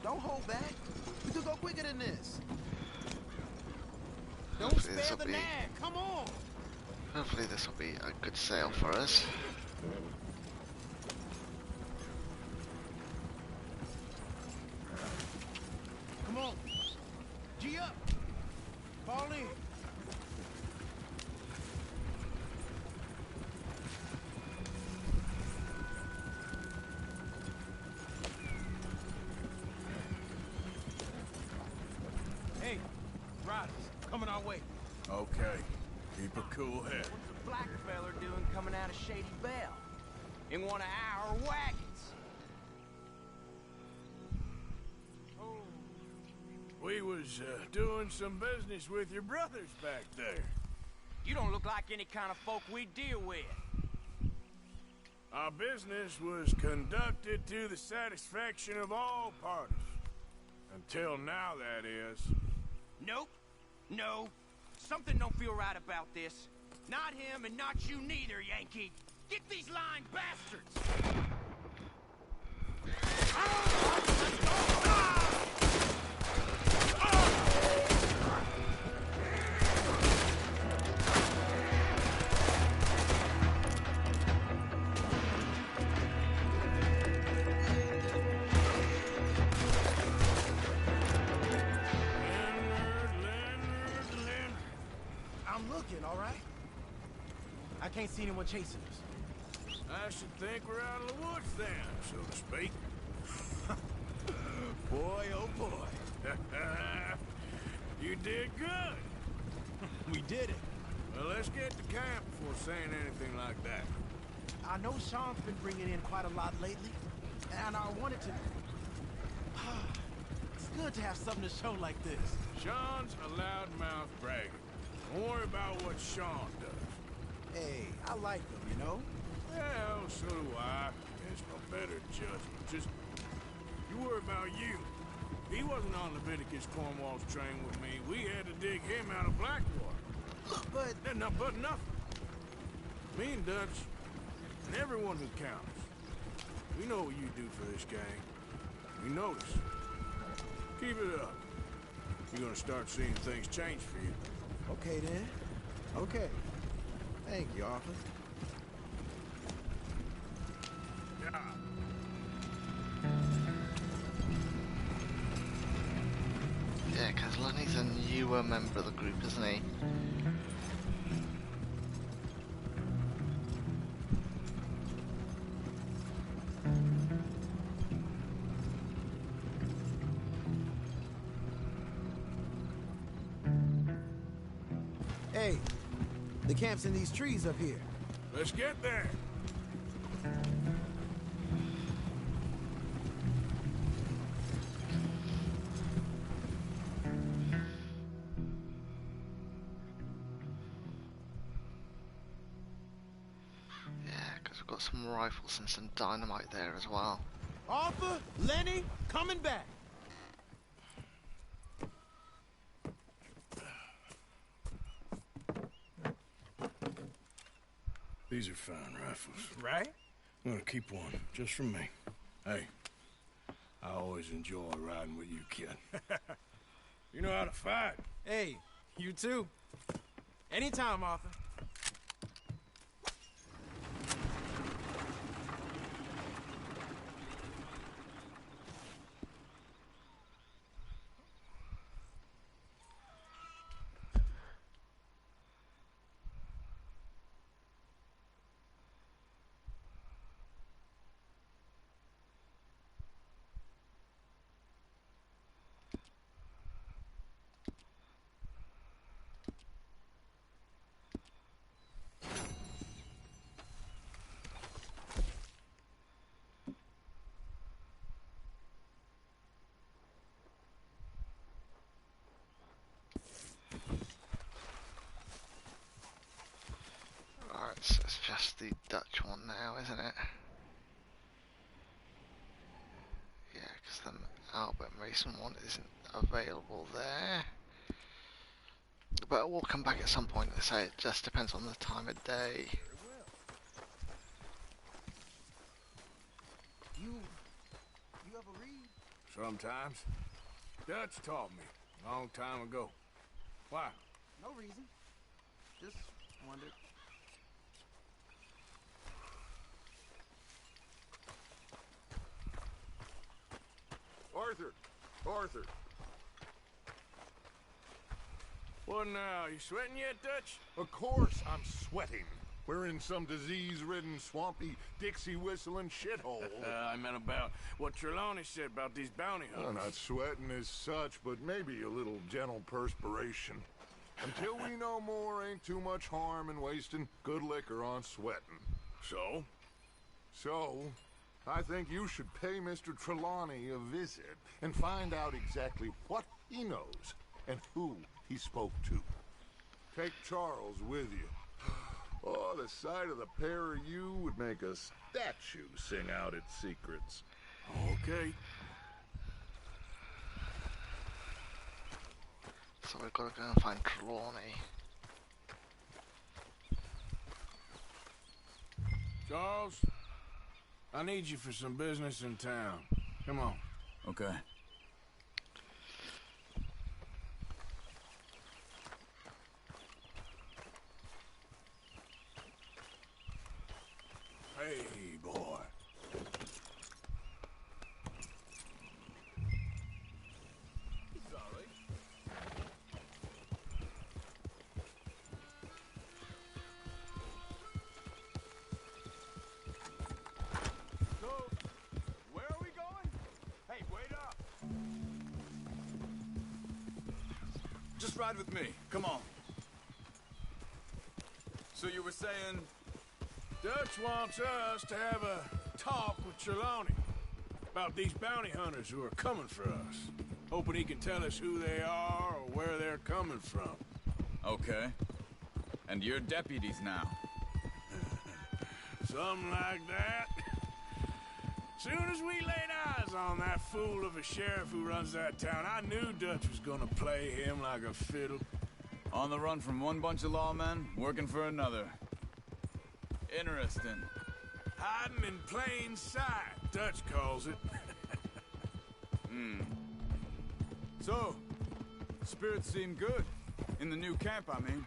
Don't hold back. We could go quicker than this. Don't spare the nag. Come on. Hopefully this will be a good sale for us. Come on. G up. Fall in. Hey, riders, coming our way. Okay. Keep a cool head. What's the black feller doing coming out of Shady Belle? In one of our wagons? We was doing some business with your brothers back there. You don't look like any kind of folk we deal with. Our business was conducted to the satisfaction of all parties. Until now, that is. Nope. No. Something don't feel right about this. Not him and not you neither, Yankee. Get these lying bastards! I'm looking, all right? I can't see anyone chasing us. I should think we're out of the woods then, so to speak. Boy, oh boy. You did good. We did it. Well, let's get to camp before saying anything like that. I know Sean's been bringing in quite a lot lately, and I wanted to... It's good to have something to show like this. Sean's a loudmouth bragger. Don't worry about what Sean does. Hey, I like him, you know? Well, so do I. It's no better judgment. Just, you worry about you. He wasn't on Leviticus Cornwall's train with me. We had to dig him out of Blackwater. But... But nothing. Me and Dutch, and everyone who counts, we know what you do for this gang. We notice. Keep it up. You're gonna start seeing things change for you. Okay, then. Okay. Thank you, Arthur. Yeah. Yeah, because Lenny's a newer member of the group, isn't he? Hey, the camp's in these trees up here. Let's get there. Yeah, because we've got some rifles and some dynamite there as well. Arthur, Lenny, coming back. These are fine rifles. Right? I'm gonna keep one, just for me. Hey, I always enjoy riding with you, kid. You know how to fight. Hey, you too. Anytime, Arthur. Alright, so it's just the Dutch one now, isn't it? Yeah, because the Albert Mason one isn't available there. But we'll come back at some point. I say it just depends on the time of day. You ever read? Sometimes. Dutch taught me, a long time ago. Why? No reason. Just wondered. Arthur. What now? You sweating yet, Dutch? Of course I'm sweating. We're in some disease-ridden, swampy, Dixie-whistling shithole. I meant about what Trelawney said about these bounty hunters. Well, not sweating as such, but maybe a little gentle perspiration. Until we know more, ain't too much harm in wasting good liquor on sweating. So? So, I think you should pay Mr. Trelawney a visit and find out exactly what he knows and who he spoke to. Take Charles with you. Oh, the sight of the pair of you would make a statue sing out its secrets. Okay. So we've got to go and find Trelawney. Charles, I need you for some business in town. Come on. Okay. Hey, boy. Sorry. So, where are we going? Hey, wait up. Just ride with me. Come on. So you were saying... Dutch wants us to have a talk with Trelawney about these bounty hunters who are coming for us. Hoping he can tell us who they are or where they're coming from. Okay. And you're deputies now. Something like that. Soon as we laid eyes on that fool of a sheriff who runs that town, I knew Dutch was gonna play him like a fiddle. On the run from one bunch of lawmen, working for another. Interesting. Hiding in plain sight, Dutch calls it. So, spirits seem good. In the new camp, I mean.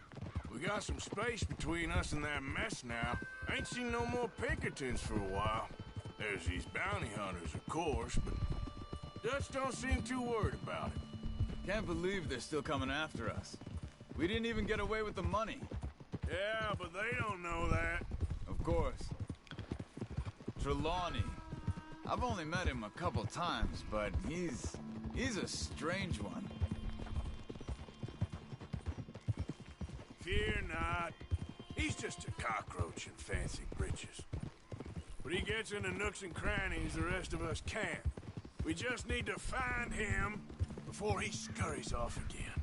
We got some space between us and that mess now. Ain't seen no more Pinkertons for a while. There's these bounty hunters, of course, but Dutch don't seem too worried about it. Can't believe they're still coming after us. We didn't even get away with the money. Yeah, but they don't know that. Of course. Trelawney. I've only met him a couple times, but he's a strange one. Fear not. He's just a cockroach in fancy breeches. But he gets into nooks and crannies the rest of us can't. We just need to find him before he scurries off again.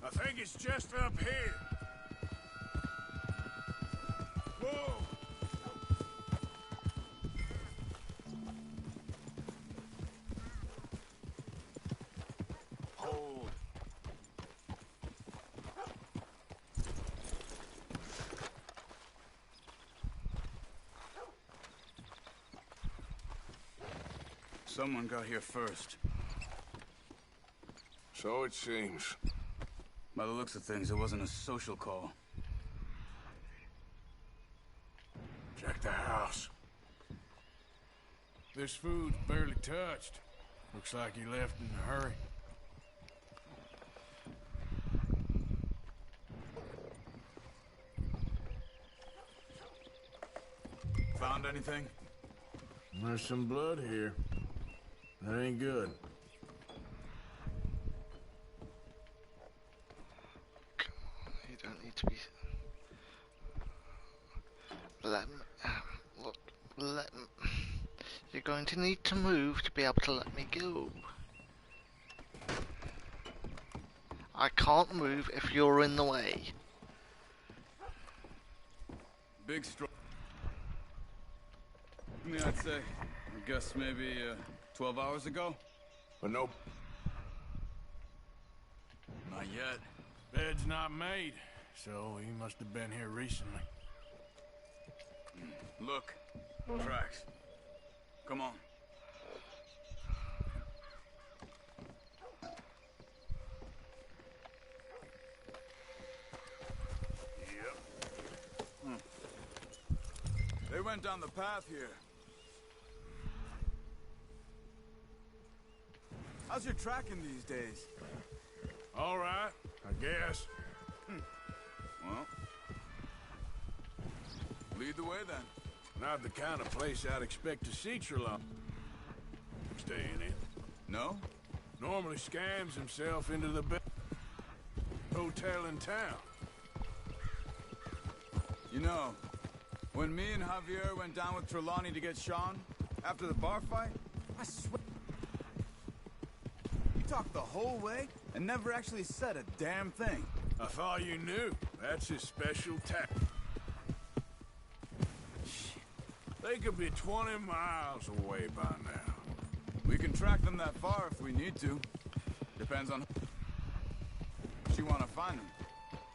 I think it's just up here. Whoa! Hold. Someone got here first. So it seems. By the looks of things, it wasn't a social call. Check the house. This food's barely touched. Looks like he left in a hurry. Found anything? There's some blood here. That ain't good. You don't need to be... Let me... look, let me... You're going to need to move to be able to let me go. I can't move if you're in the way. Big straw. I mean, I'd say, I guess maybe 12 hours ago? But nope. Not yet. Bed's not made, so he must have been here recently. Look. Tracks. Come on. Yep. They went down the path here. How's your tracking these days? All right, I guess. Well, lead the way then. Not the kind of place I'd expect to see Trelawney staying in. No? Normally scams himself into the best hotel in town. You know, when me and Javier went down with Trelawney to get Sean, after the bar fight, I swear... He talked the whole way and never actually said a damn thing. I thought you knew. That's his special tactic. They could be 20 miles away by now. We can track them that far if we need to. Depends on who you want to find them.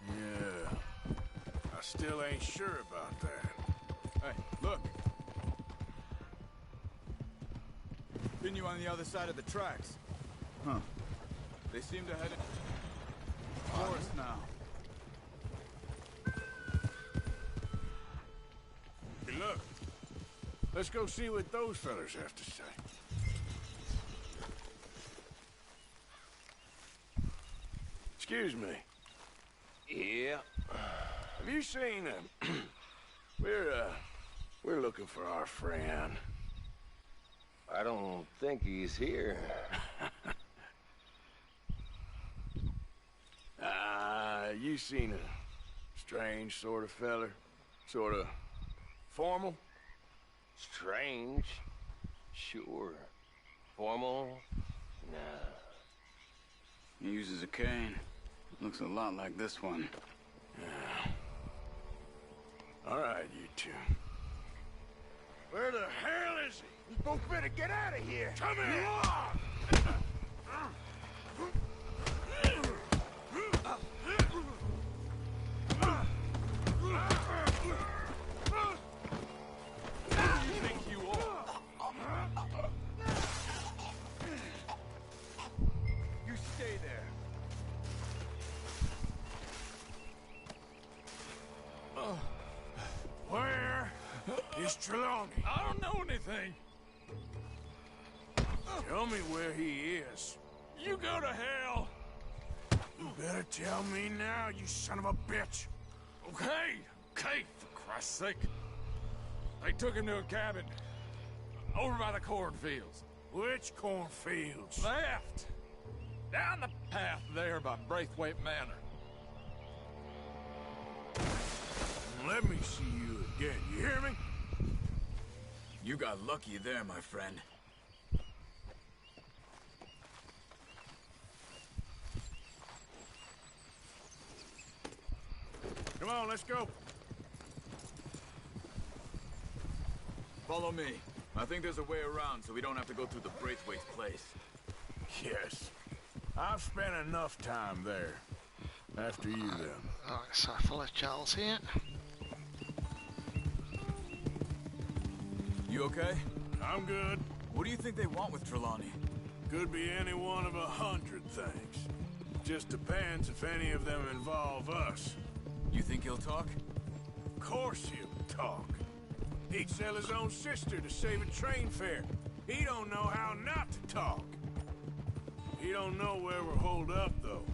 Yeah. I still ain't sure about that. Hey, look. Continue on the other side of the tracks. Huh. They seem to head in the forest now. Hey, look. Let's go see what those fellas have to say. Excuse me. Yeah. Have you seen him? We're looking for our friend. I don't think he's here. You seen a strange sort of feller? Sort of formal? Strange? Sure. Formal? Nah. He uses a cane. Looks a lot like this one. Yeah. All right, you two. Where the hell is he? You both better get out of here. Come here! Who do you think you are? You stay there. Where is Trelawney? I don't know anything. Tell me where he is. You go to hell. You better tell me now, you son of a bitch. Okay, for Christ's sake. They took him to a cabin over by the cornfields. Which cornfields? Left. Down the path there by Braithwaite Manor. Let me see you again, you hear me? You got lucky there, my friend. Come on, let's go. Follow me. I think there's a way around so we don't have to go through the Braithwaite's place. Yes. I've spent enough time there. After you, then. Alright, so I follow Charles here. You okay? I'm good. What do you think they want with Trelawney? Could be any one of 100 things. Just depends if any of them involve us. You think he'll talk? Of course he'll talk. He'd sell his own sister to save a train fare. He don't know how not to talk. He don't know where we're holed up, though.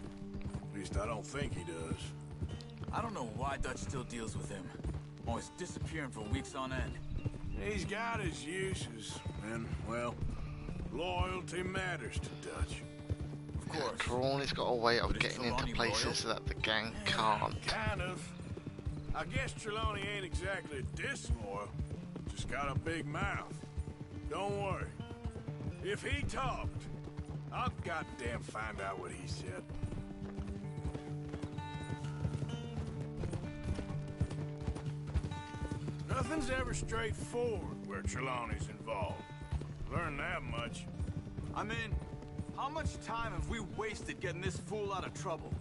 At least I don't think he does. I don't know why Dutch still deals with him. Always disappearing for weeks on end. He's got his uses, and, well, loyalty matters to Dutch. Of course. Trelawney's got a way of getting into places that the gang can't. Kind of. I guess Trelawney ain't exactly disloyal. Just got a big mouth. Don't worry. If he talked, I'll goddamn find out what he said. Nothing's ever straightforward where Trelawney's involved. Learned that much. I mean, how much time have we wasted getting this fool out of trouble?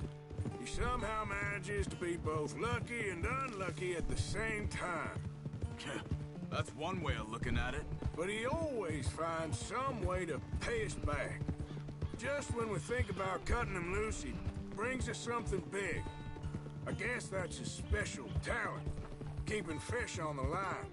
He somehow manages to be both lucky and unlucky at the same time. That's one way of looking at it. But he always finds some way to pay us back. Just when we think about cutting him loose, he brings us something big. I guess that's his special talent, keeping fish on the line.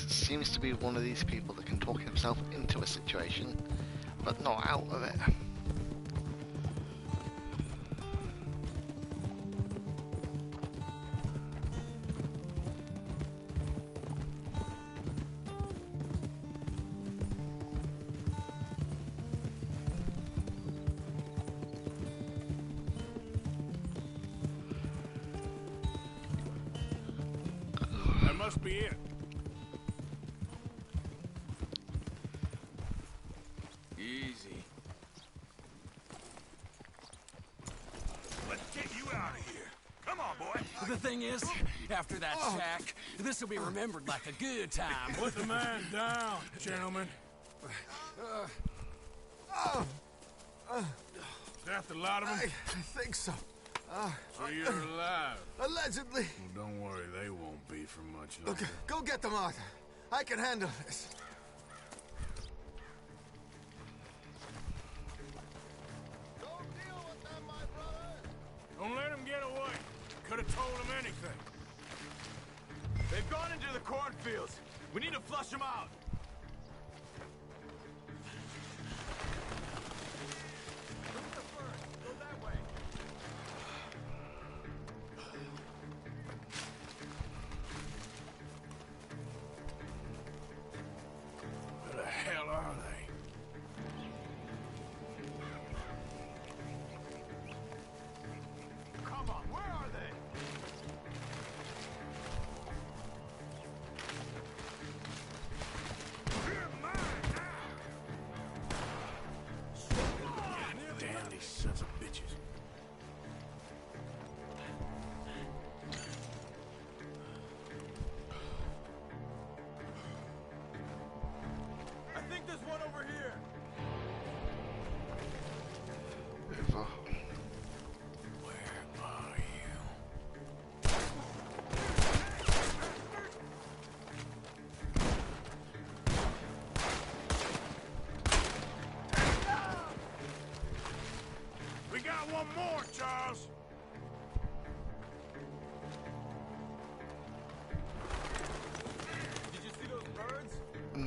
Seems to be one of these people that can talk himself into a situation, but not out of it. That must be it. Easy. Let's get you out of here. Come on, boy. The thing is, after that shack, this will be remembered like a good time. Put the man down, gentlemen. Is that the lot of them? I think so. So you're alive? Allegedly. Well, don't worry, they won't be for much longer. Look, go get them, Arthur. I can handle this. Don't let him get away. Could have told him anything. They've gone into the cornfields. We need to flush them out. Where the hell are they? Come on, where are they?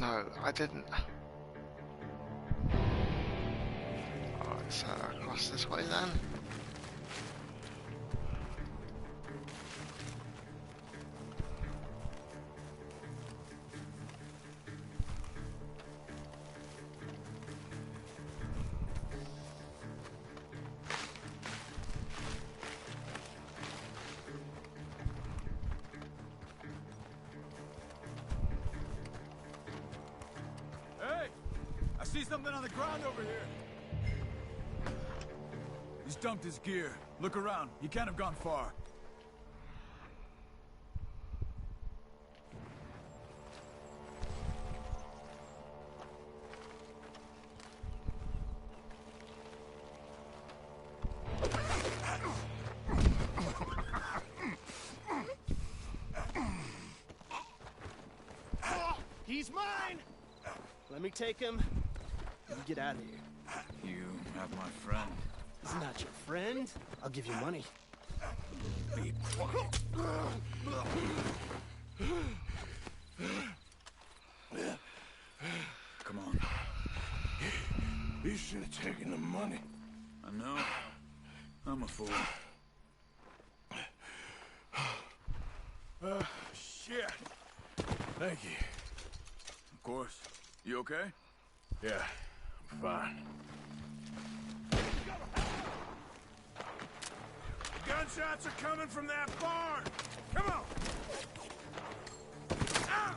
No, I didn't. Alright, so across this way then. I see something on the ground over here. He's dumped his gear. Look around. You can't have gone far. He's mine! Let me take him. You get out of here. You have my friend. He's not your friend. I'll give you money. Be quiet. Come on. You should have taken the money. I know. I'm a fool. Shit. Thank you. Of course. You okay? Yeah, I'm fine. Gunshots are coming from that barn! Come on! Ah!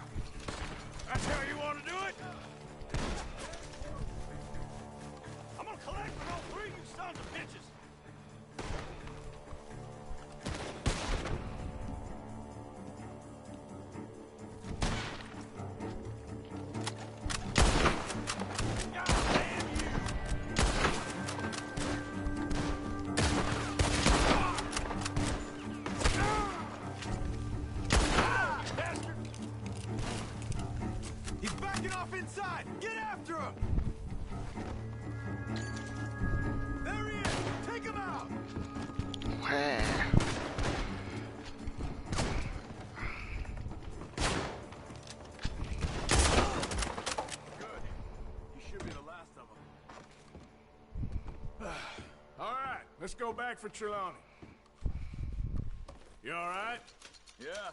That's how you want to do it? I'm gonna collect with all three of you sons of bitches! Inside! Get after him! There he is! Take him out! Where? Good. You should be the last of them. All right, let's go back for Trelawney. You all right? Yeah.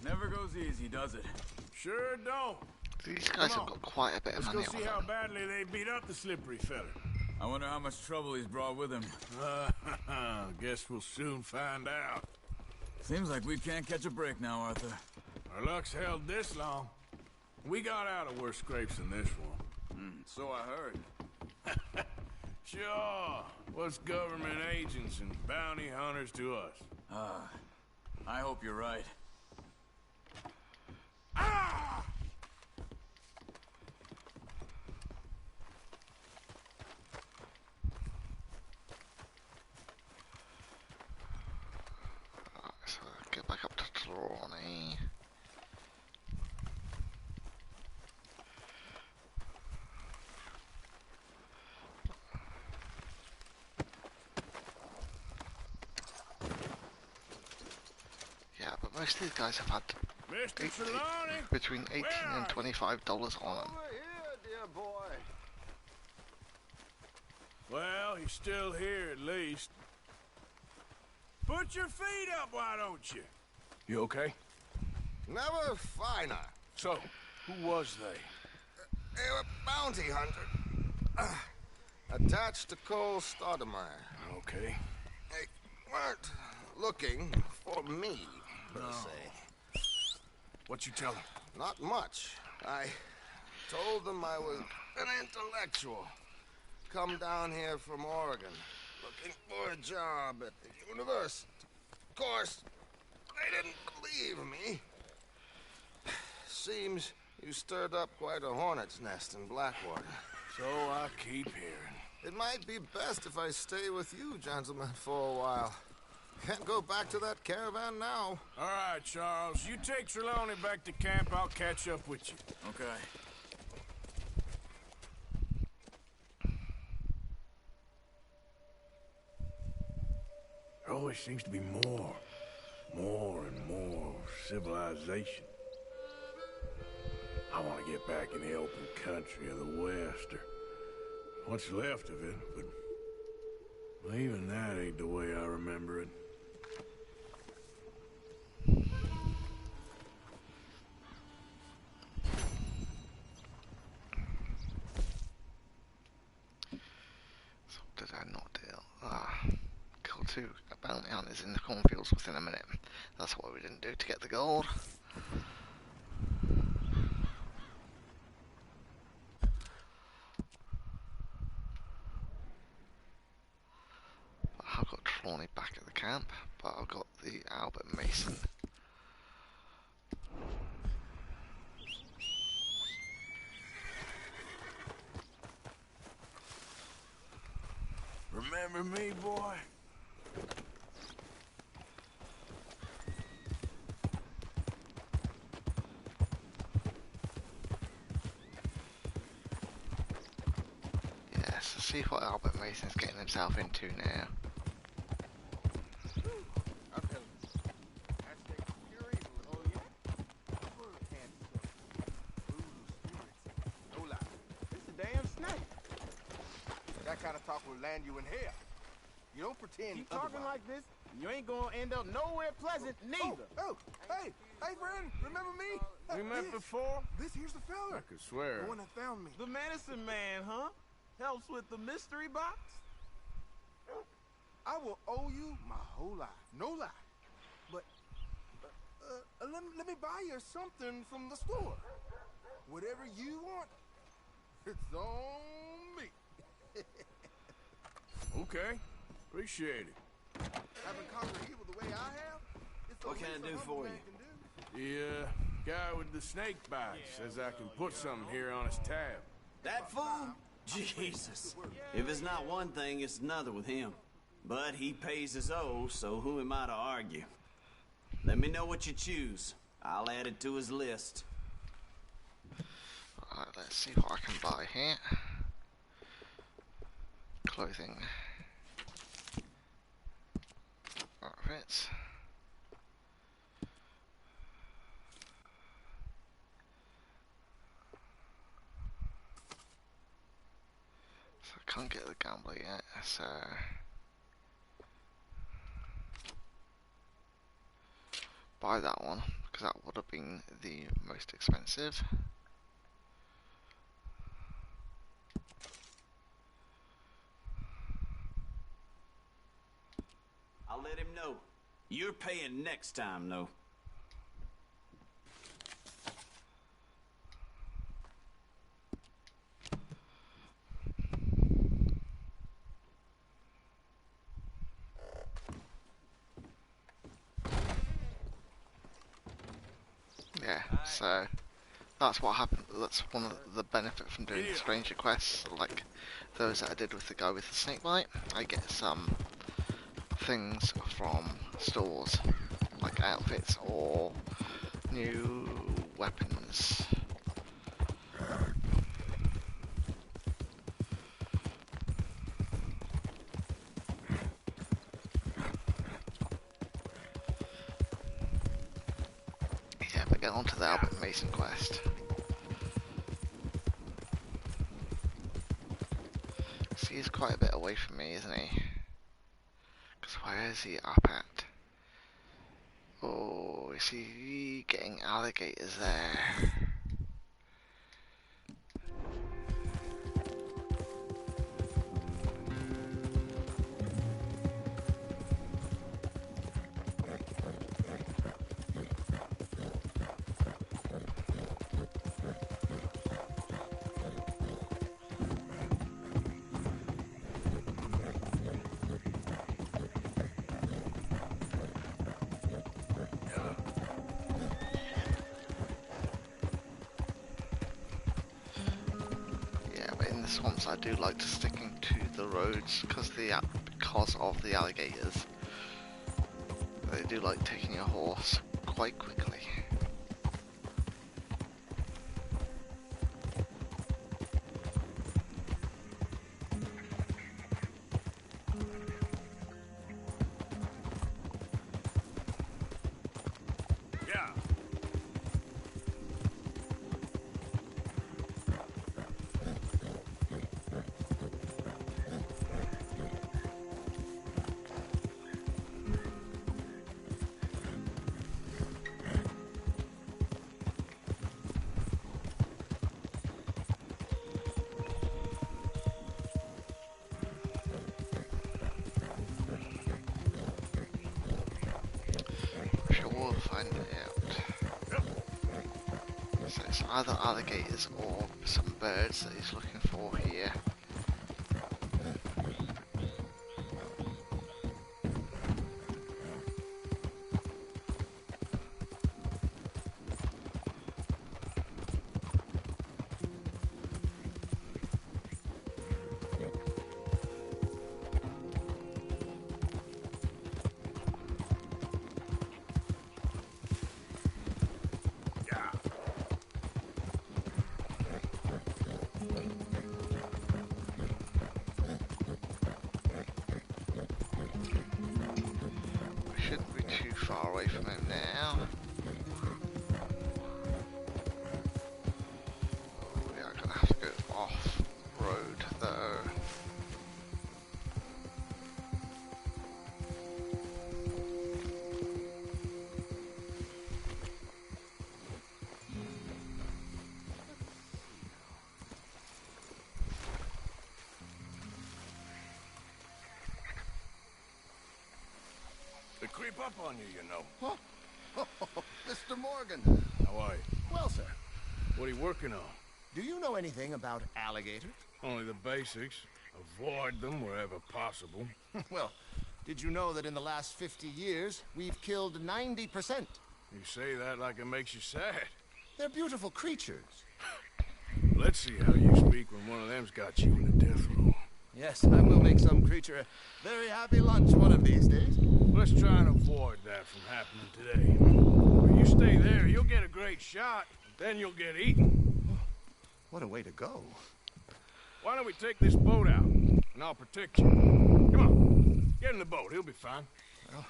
Never goes easy, does it? Sure don't. These guys have got quite a bit of money Let's go see on how them. badly they beat up the slippery fella. I wonder how much trouble he's brought with him. Guess we'll soon find out. Seems like we can't catch a break now, Arthur. Our luck's held this long. We got out of worse scrapes than this one. So I heard. Sure. What's government agents and bounty hunters to us? I hope you're right. Ah! So get back up to Trelawney. Yeah, but most of these guys have had Mr. Trelawney, between $18 and $25 on them. Over here, dear boy. Well, he's still here at least. Put your feet up, why don't you? You okay? Never finer. So, who was they? They were bounty hunter. Attached to Cole Stoudemire. Okay. They weren't looking for me, per se. What you tell them? Not much. I told them I was an intellectual. Come down here from Oregon, looking for a job at the university. Of course, they didn't believe me. Seems you stirred up quite a hornet's nest in Blackwater. So I keep hearing. It might be best if I stay with you, gentlemen, for a while. Can't go back to that caravan now. All right, Charles. You take Trelawney back to camp. I'll catch up with you. Okay. There always seems to be more and more civilization. I want to get back in the open country of the West, or what's left of it, but even that ain't the way I remember it. So what did I not do? Kill 2 bounty hunters in the cornfields within a minute. That's what we didn't do to get the gold. I've got Trelawney back at the camp, but I've got the Albert Mason. Remember me, boy? Yes, let's see what Albert Mason's getting himself into now. Land you in here. You don't pretend. Keep talking like this, you ain't gonna end up nowhere pleasant, neither. Hey, friend, remember me? We met before? This here's the fella. I could swear. The one that found me. The medicine man, huh? Helps with the mystery box? I will owe you my whole life. No lie. But, let me buy you something from the store. Whatever you want, it's on me. Okay, appreciate it. Having conquered evil the way I have, it's what can I do for you? The guy with the snake bite says I can put something here on his tab. That fool? Jesus. If it's not one thing, it's another with him. But he pays his owe, so who am I to argue? Let me know what you choose. I'll add it to his list. Alright, let's see what I can buy here. Clothing. Outfits. So I can't get the gambler yet, so buy that one, because that would have been the most expensive. I'll let him know. You're paying next time, though. Yeah, so that's what happened. That's one of the benefit from doing the stranger quests, like those that I did with the guy with the snake bite. I get some things from stores, like outfits or new weapons. Yeah, but get on to the Albert Mason quest. See, he's quite a bit away from me, isn't he? Because where is he up at? Oh, is he getting alligators there? Swamps, I do like to sticking to the roads because of the alligators. They do like taking a horse quite quickly. I'm sure we'll find out. So it's either alligators or some birds that he's looking for here. Shouldn't be too far away from him now. We are gonna have to go off road though. They creep up on you, you know. Oh, Mr. Morgan. How are you? Well, sir, What are you working on? do you know anything about alligators? Only the basics. Avoid them wherever possible. Well, did you know that in the last 50 years, we've killed 90%? You say that like it makes you sad. They're beautiful creatures. Let's see how you speak when one of them's got you in a death row. Yes, I will make some creature a very happy lunch one of these days. Let's try and avoid that from happening today. If you stay there, you'll get a great shot, then you'll get eaten. What a way to go. Why don't we take this boat out, and I'll protect you. Come on, get in the boat, he'll be fine. Well,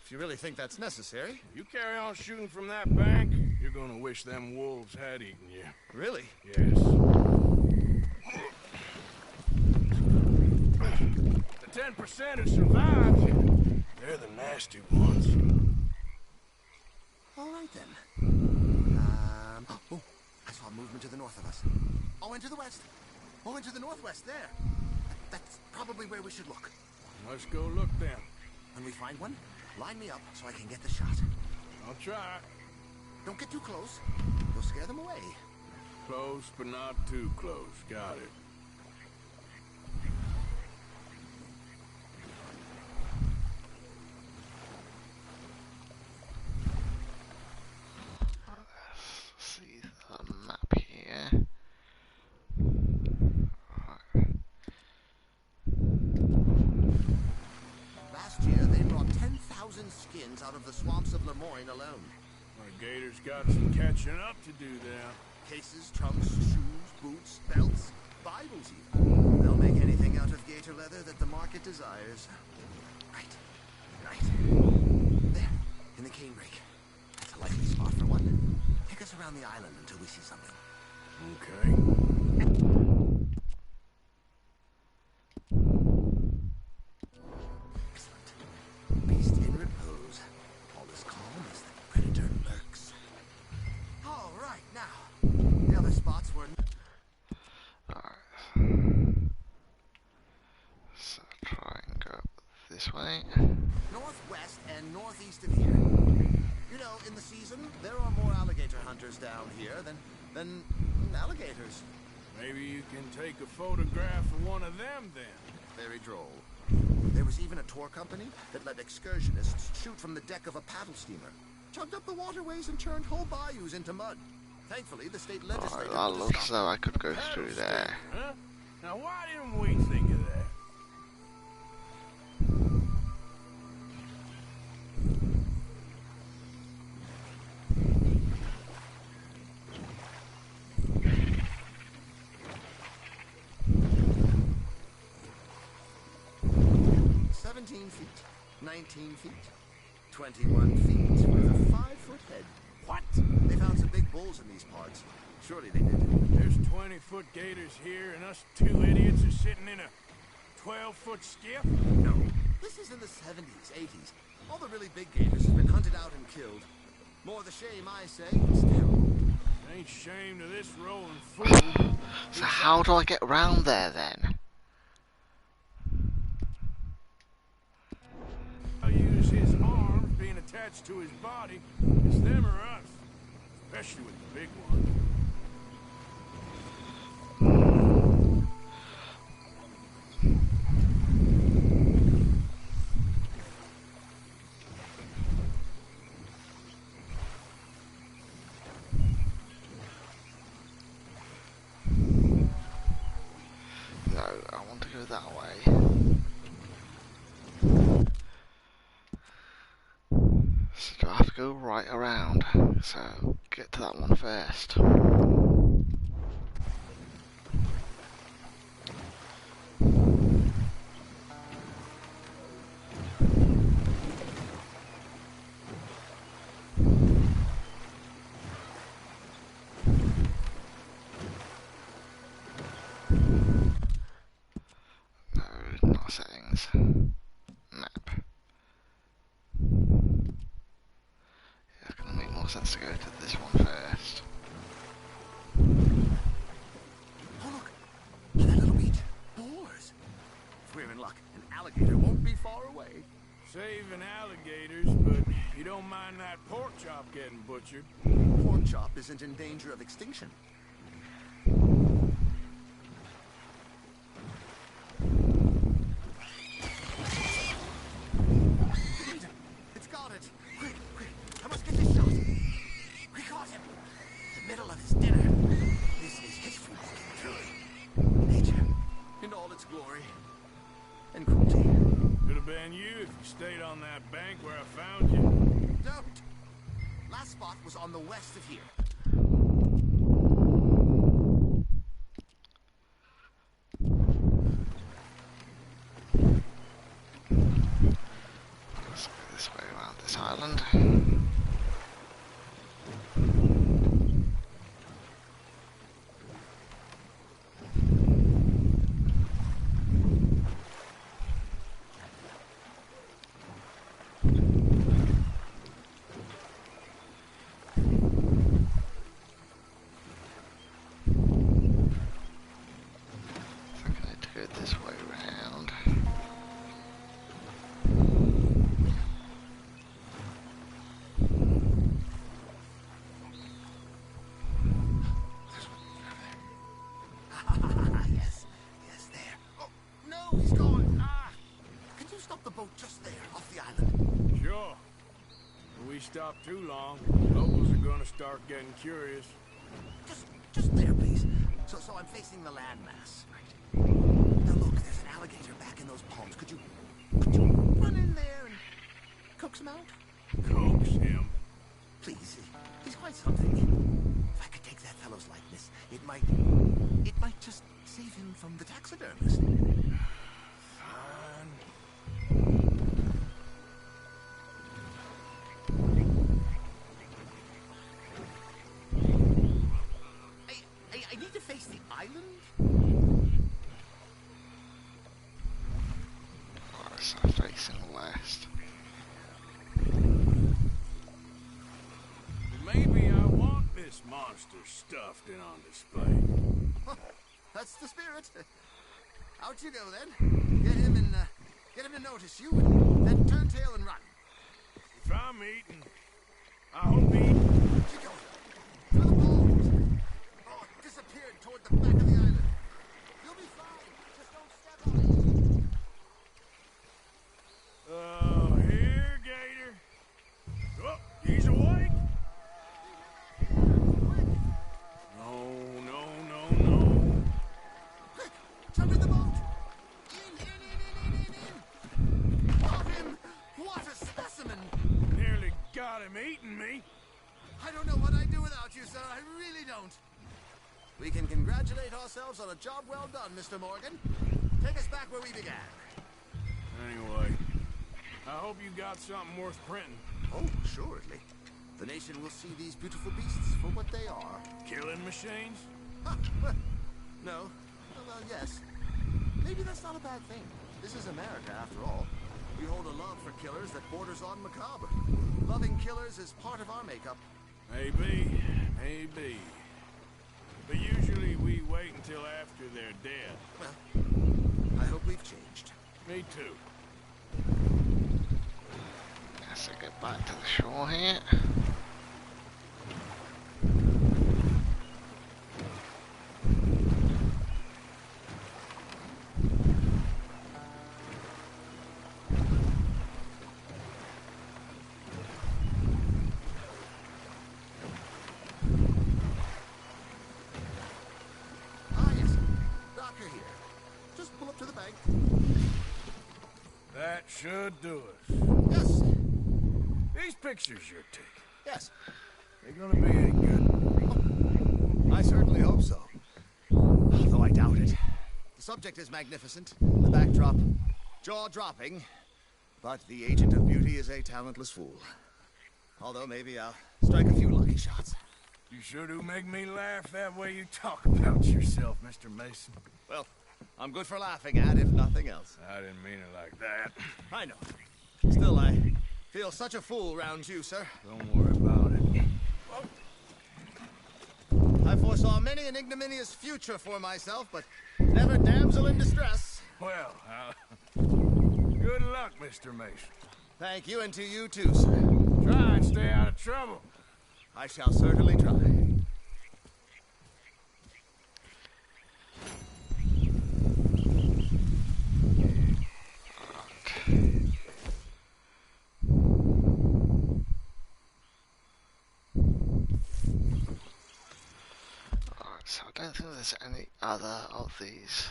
if you really think that's necessary. If you carry on shooting from that bank, you're gonna wish them wolves had eaten you. Really? Yes. The 10% who survived, they're the nasty ones. All right, then. Oh, I saw movement to the north of us. Oh, and to the west. Oh, and to the northwest, there. That's probably where we should look. Let's go look then. When we find one, line me up so I can get the shot. I'll try. Don't get too close. You'll scare them away. Close, but not too close. Got it. See the map here. Last year, they brought 10,000 skins out of the swamps of Lemoyne alone. Our gators got some catching up to do there. Cases, trunks, shoes, boots, belts, Bibles even. They'll make anything out of gator leather that the market desires. Right. There, in the cane brake. That's a likely spot for one. Take us around the island until we see something. Okay. Excellent. Beast in repose. All as calm as the predator lurks. All right, now. The other spots were... So try and go this way. northwest and northeast of here. You know, in the season, there are more alligator hunters down here than alligators. Maybe you can take a photograph of one of them then. Very droll. There was even a tour company that let excursionists shoot from the deck of a paddle steamer. Chugged up the waterways and turned whole bayous into mud. Thankfully, the state legislature... That looks as though I could go through there. Huh? Now why didn't we think of that? feet, 19 feet, 21 feet with a 5-foot head. What? They found some big bulls in these parts. Surely they did. There's 20-foot gators here, and us two idiots are sitting in a 12-foot skiff? No. This is in the 70s, 80s. All the really big gators have been hunted out and killed. More the shame, I say. Still. Ain't shame to this rolling fool. So how do I get around there then? I'll use his arms being attached attached to his body, it's them or us. Especially with the big one. That way. So do I have to go right around? So get to that one first. Settings. Map. Yeah, it's gonna make more sense to go to this one first. Oh look! On that little beach. Boars! If we're in luck, an alligator won't be far away. Saving alligators, but you don't mind that pork chop getting butchered. Pork chop isn't in danger of extinction. Was on the west of here. Let's go this way around this island. This way around. Yes, there. Oh, no, he's gone. Can you stop the boat just there, off the island? Sure. If we stop too long, locals are gonna start getting curious. Just there, please. So I'm facing the landmass. Now look, there's an alligator back in those palms. Could you run in there and coax him out? Coax him? Please, he's quite something. If I could take that fellow's likeness, it might just save him from the taxidermist. Fine. I need to face the island? So facing west. Maybe I want this monster stuffed and on display. That's the spirit. Out you go then. Get him to notice you, and then turn tail and run. If I'm eating, I hope he... Where'd you go? Through the palms. Oh, it disappeared toward the back of the island. You'll be fine. Just don't step on it. Oh, here, Gator. Oh, he's awake. No. Quick, jump in the boat. In. Got him. What a specimen. Nearly got him eating me. I don't know what I'd do without you, sir. I really don't. We can congratulate ourselves on a job well done, Mr. Morgan. Take us back where we began. Anyway, I hope you got something worth printing. Oh, assuredly. The nation will see these beautiful beasts for what they are. Killing machines? No. Well, yes. Maybe that's not a bad thing. This is America, after all. We hold a love for killers that borders on macabre. Loving killers is part of our makeup. Maybe. But usually we wait until after they're dead. Well, I hope we've changed. Me too. Let's get back to the shore here. That should do us. Yes. These pictures you're taking. Yes. They're gonna be any good. I certainly hope so. Though I doubt it. The subject is magnificent, the backdrop jaw-dropping, but the agent of beauty is a talentless fool. Although maybe I'll strike a few lucky shots. You sure do make me laugh that way you talk about yourself, Mr. Mason. Well, I'm good for laughing at, if nothing else. I didn't mean it like that. I know. Still, I feel such a fool round you, sir. Don't worry about it. I foresaw many an ignominious future for myself, but never damsel in distress. Well, good luck, Mr. Mason. Thank you, and to you too, sir. Try and stay out of trouble. I shall certainly try. So I don't think there's any other of these.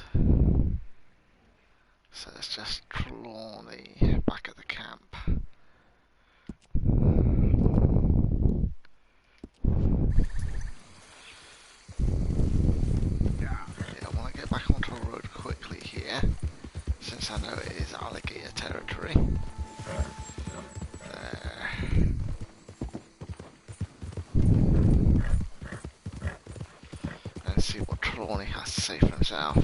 So it's just Trelawney back at the camp. Yeah, I want to get back onto the road quickly here, since I know it is alligator territory. Let's see what Trelawney has to say for himself.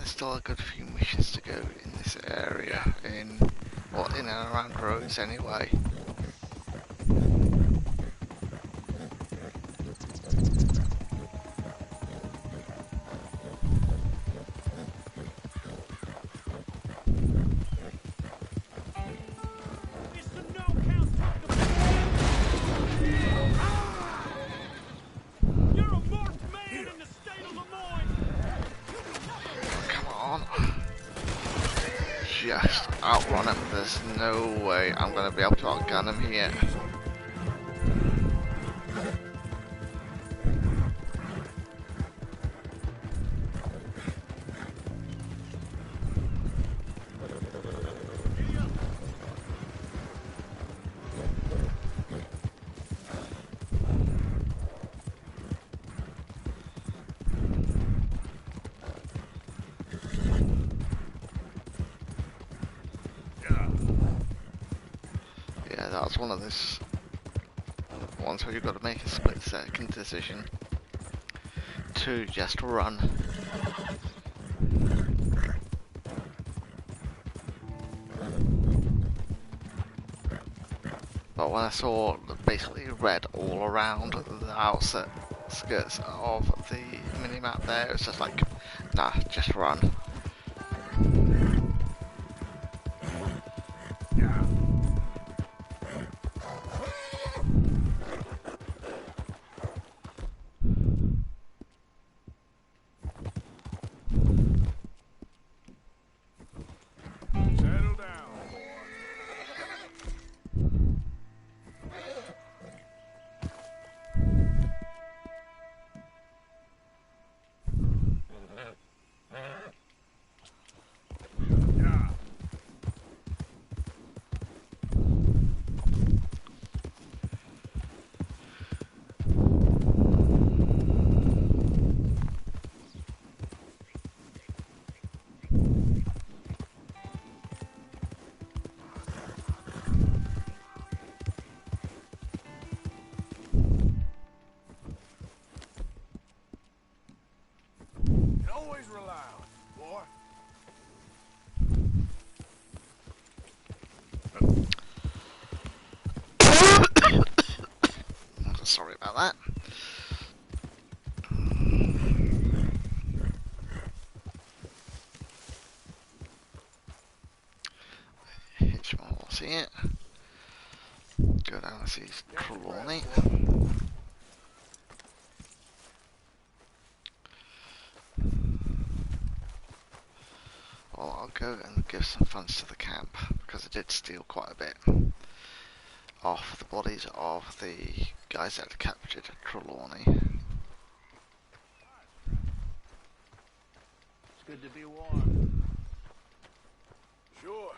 Still a good few missions to go in this area, in and around roads anyway. Just outrun him. There's no way I'm going to be able to outgun him here. That's one of those ones where you've got to make a split-second decision to just run. But when I saw basically red all around the outskirts of the minimap there, it's just like, nah, just run. Always rely on you, boy. Sorry about that. Hitchmore will see it. Go down and see Trelawney. Well, I'll go and give some funds to the camp because I did steal quite a bit off the bodies of the guys that had captured Trelawney. It's good to be warm. Sure.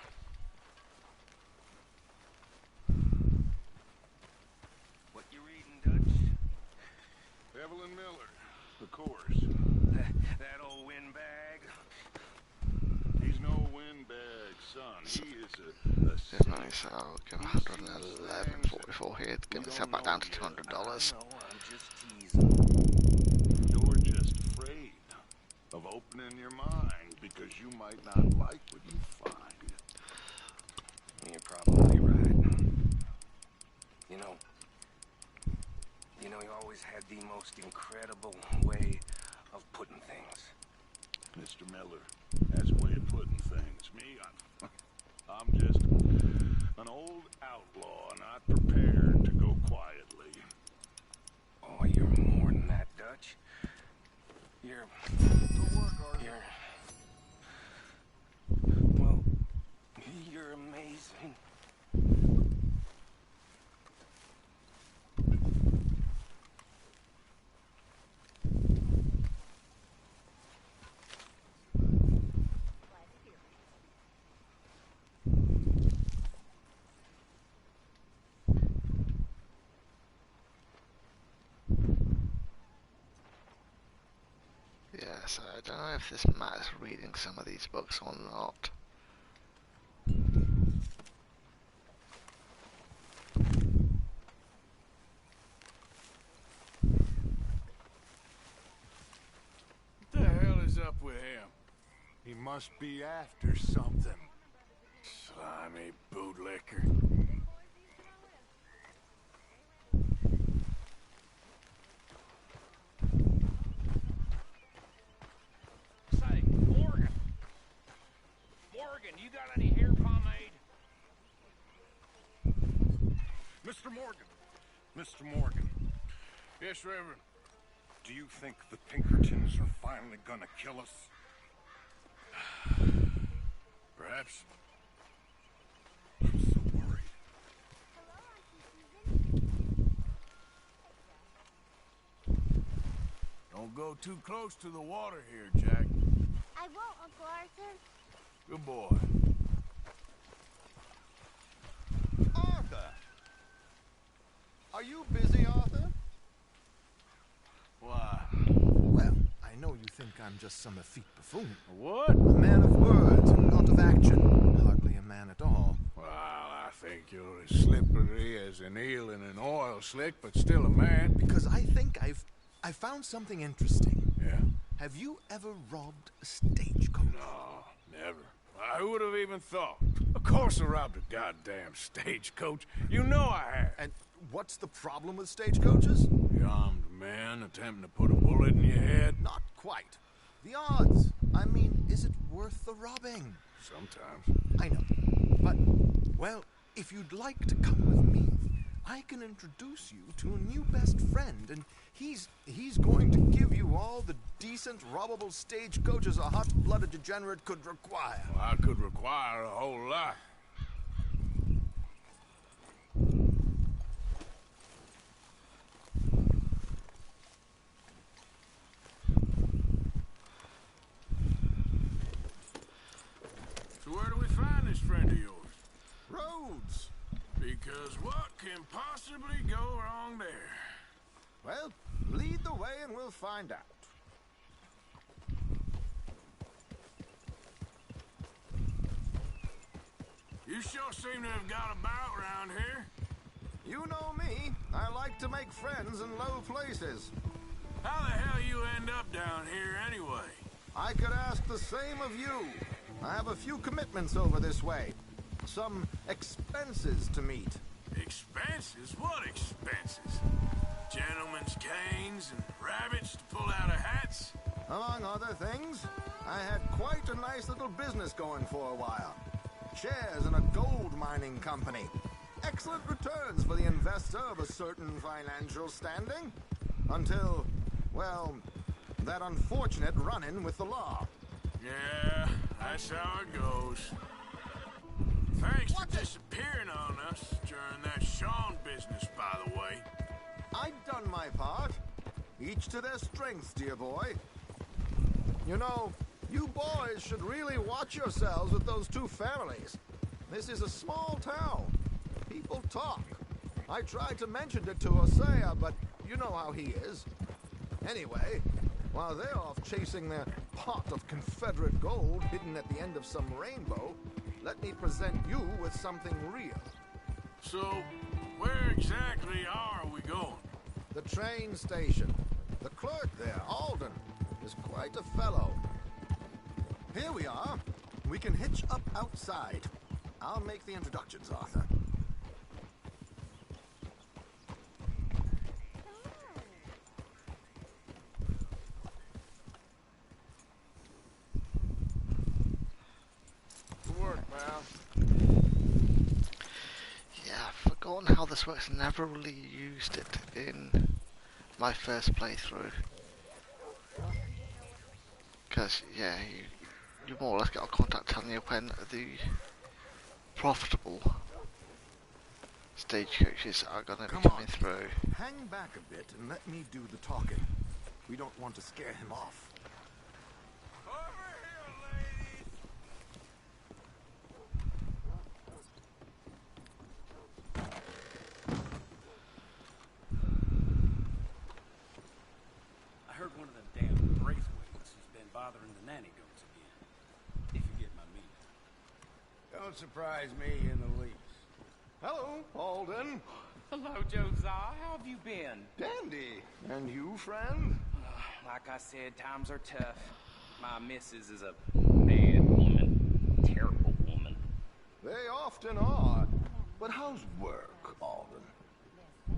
What you reading, Dutch? Evelyn Miller, of course. That old windbag? He's no windbag, son. He is a Definitely, so I'll give 111.44 here to get myself back down to $200. I'm just teasing. You're just afraid of opening your mind because you might not like what you find. You're probably right. You know, you always had the most incredible way of putting things. Mr. Miller, that's a way of putting things. Me, I'm just an old outlaw, not prepared to go quietly. Oh, you're more than that, Dutch. You're... Well, you're amazing. Yes, I don't know if this Matt's reading some of these books or not. What the hell is up with him? He must be after something. Slimy bootlicker. Say, Morgan, you got any hair pomade? Mr. Morgan. Yes, Reverend. Do you think the Pinkertons are finally gonna kill us? Perhaps. I'm so worried. Don't go too close to the water here, Jack. I won't, Uncle Arthur. Good boy. Arthur! Are you busy, Arthur? Why? Well, I know you think I'm just some effete buffoon. What? A man of words and not of action. Hardly a man at all. Well, I think you're as slippery as an eel in an oil slick, but still a man. Because I think I found something interesting. Yeah? Have you ever robbed a stagecoach? No, never. Who would have even thought? Of course I robbed a goddamn stagecoach. You know I have. And what's the problem with stagecoaches? The armed man attempting to put a bullet in your head? Not quite. The odds. I mean, is it worth the robbing? Sometimes. I know. But, well, if you'd like to come with me, I can introduce you to a new best friend, and he's going to give you all the decent, robbable stagecoaches a hot-blooded degenerate could require. Well, I could require a whole lot. So where do we find this friend of yours? Roads. Because what can possibly go wrong there? Well, lead the way and we'll find out. You sure seem to have got about around here. You know me. I like to make friends in low places. How the hell you end up down here anyway? I could ask the same of you. I have a few commitments over this way. Some expenses to meet. Expenses? What expenses? Gentlemen's canes and rabbits to pull out of hats? Among other things, I had quite a nice little business going for a while. Shares in a gold mining company. Excellent returns for the investor of a certain financial standing. Until, well, that unfortunate run-in with the law. Yeah, that's how it goes. Thanks for disappearing on us during that Sean business, by the way. I've done my part. Each to their strengths, dear boy. You know, you boys should really watch yourselves with those two families. This is a small town. People talk. I tried to mention it to Hosea, but you know how he is. Anyway, while they're off chasing their pot of Confederate gold hidden at the end of some rainbow, let me present you with something real. So, where exactly are we going? The train station. The clerk there, Alden, is quite a fellow. Here we are. We can hitch up outside. I'll make the introductions, Arthur. Good work, pal. Yeah, I've forgotten how this works. Never really used it in my first playthrough. Because, yeah, you more or less get a contact telling you when the profitable stagecoaches are going to be coming through. Hang back a bit and let me do the talking. We don't want to scare him off. I heard one of them damn braithwaites has been bothering the nanny goats again. If you get my meaning. Don't surprise me in the least. Hello, Alden. Hello, Josiah. How have you been? Dandy. And you, friend? Like I said, times are tough. My missus is a bad woman. Terrible woman. They often are. But how's work, Alden?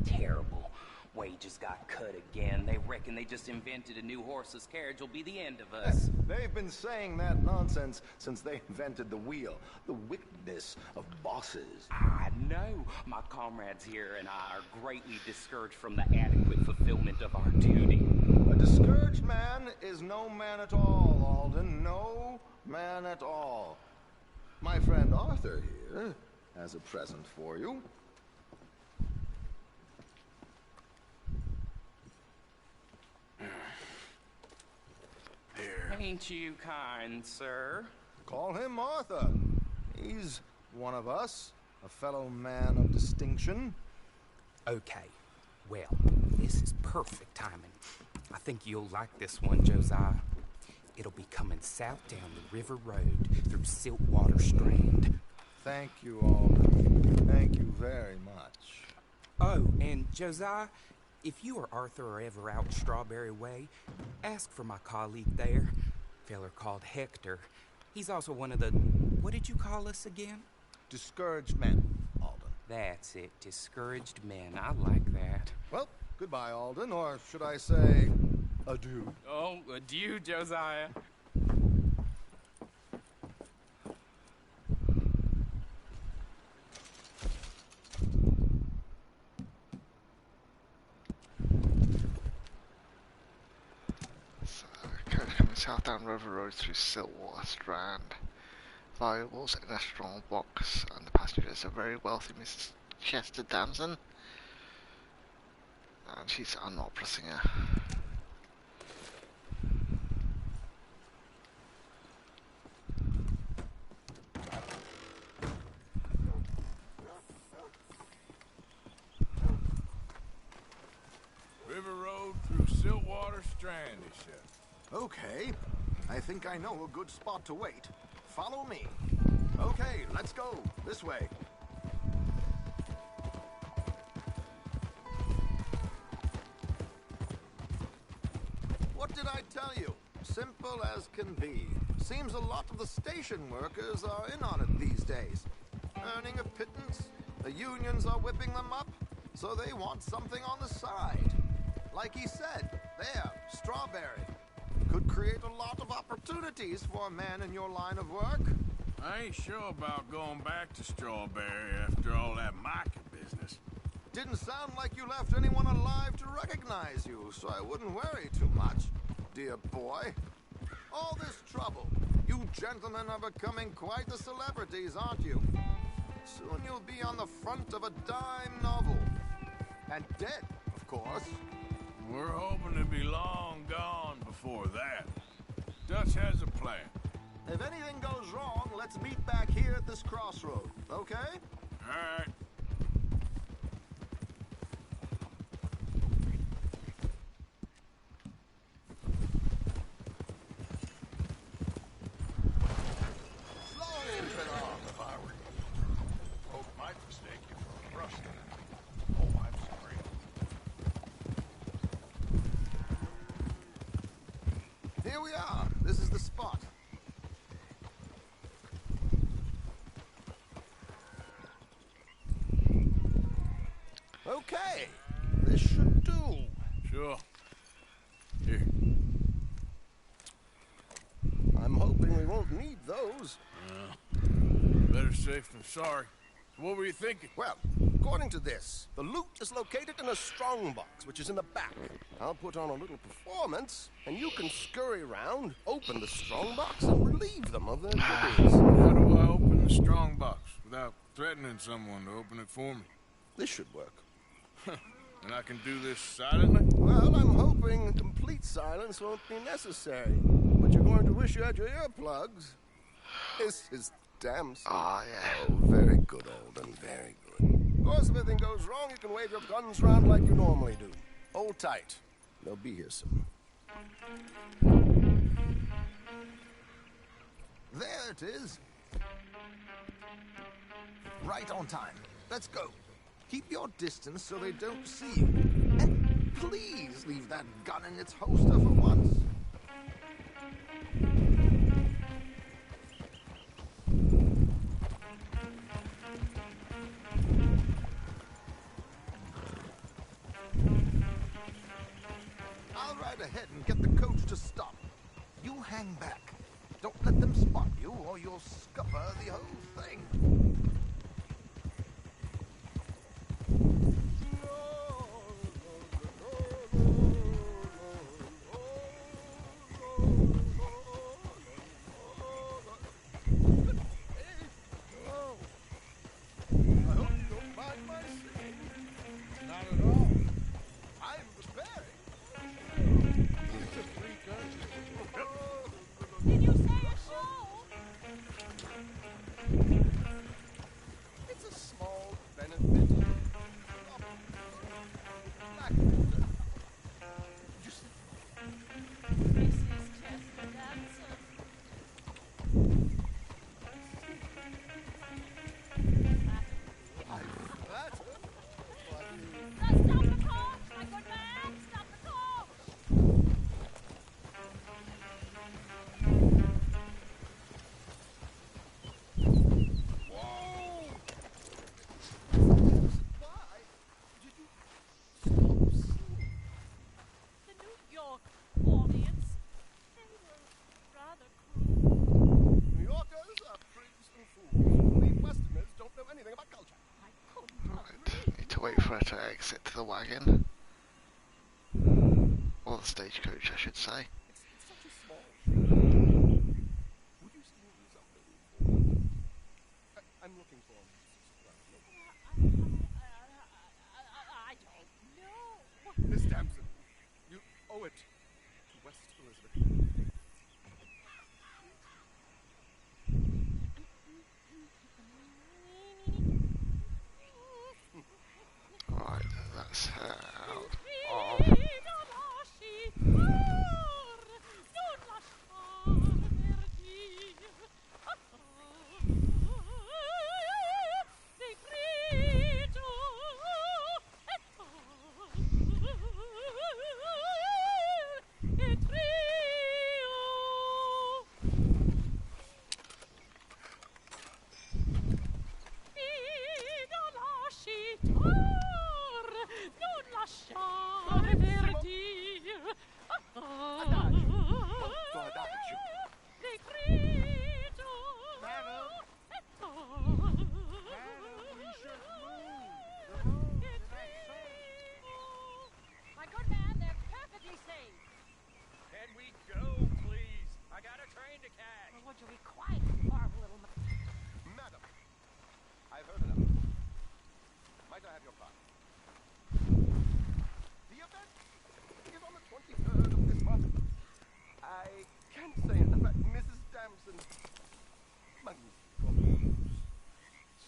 Terrible. Wages got cut again. They reckon they just invented a new horseless carriage will be the end of us. They've been saying that nonsense since they invented the wheel. The wickedness of bosses. I know. My comrades here and I are greatly discouraged from the adequate fulfillment of our duty. A discouraged man is no man at all, Alden. No man at all. My friend Arthur here has a present for you. Ain't you kind, sir? Call him Arthur. He's one of us, a fellow man of distinction. Okay, well, this is perfect timing. I think you'll like this one, Josiah. It'll be coming south down the river road through Siltwater Strand. Thank you, Alden. Thank you very much. Oh, and Josiah, if you or Arthur are ever out Strawberry Way, ask for my colleague there, a feller called Hector. He's also one of the What did you call us again? Discouraged men, Alden. That's it, discouraged men. I like that. Well, goodbye, Alden, or should I say, adieu? Oh, adieu, Josiah. South down River Road through Siltwater Strand. Valuables in a strong box, and the passengers are very wealthy Mrs. Chester Damson. And she's an opera singer. River Road through Siltwater Strand, he said. Okay, I think I know a good spot to wait. Follow me. Okay, let's go. This way. What did I tell you? Simple as can be. Seems a lot of the station workers are in on it these days. Earning a pittance, the unions are whipping them up, so they want something on the side. Like he said, there, Strawberry. Could create a lot of opportunities for a man in your line of work. I ain't sure about going back to Strawberry after all that Micah business. Didn't sound like you left anyone alive to recognize you, so I wouldn't worry too much, dear boy. All this trouble. You gentlemen are becoming quite the celebrities, aren't you? Soon you'll be on the front of a dime novel. And dead, of course. We're hoping to be long gone before that. Dutch has a plan. If anything goes wrong, let's meet back here at this crossroad, okay? All right. Here we are. This is the spot. Okay. This should do. Sure. Here. I'm hoping we won't need those. Better safe than sorry. So what were you thinking? Well, according to this, the loot is located in a strongbox, which is in the back. I'll put on a little performance, and you can scurry around, open the strongbox, and relieve them of their goodies. How do I open the strongbox without threatening someone to open it for me? This should work. And I can do this silently? Well, I'm hoping complete silence won't be necessary. But you're going to wish you had your earplugs. This is damn safe. Ah, yeah. Oh, very good, Alden, very good. Of course, if anything goes wrong, you can wave your guns around like you normally do. Hold tight. They'll be here soon. There it is. Right on time. Let's go. Keep your distance so they don't see you. And please leave that gun in its holster for once. I'll ride ahead and get the coach to stop. You hang back. Don't let them spot you or you'll scupper the whole thing. the wagon. Or the stagecoach, I should say. I'm looking for him. I don't know. Miss Damson, you owe it to West Elizabeth. Right, that's her out of. My good man, they're perfectly safe. Can we go, please? I got a train to catch. Well, would you be quiet, marvel little Madam, I've heard enough. Might I have your card? The event is on the 23rd of this month. I can't say enough about Mrs. Damson.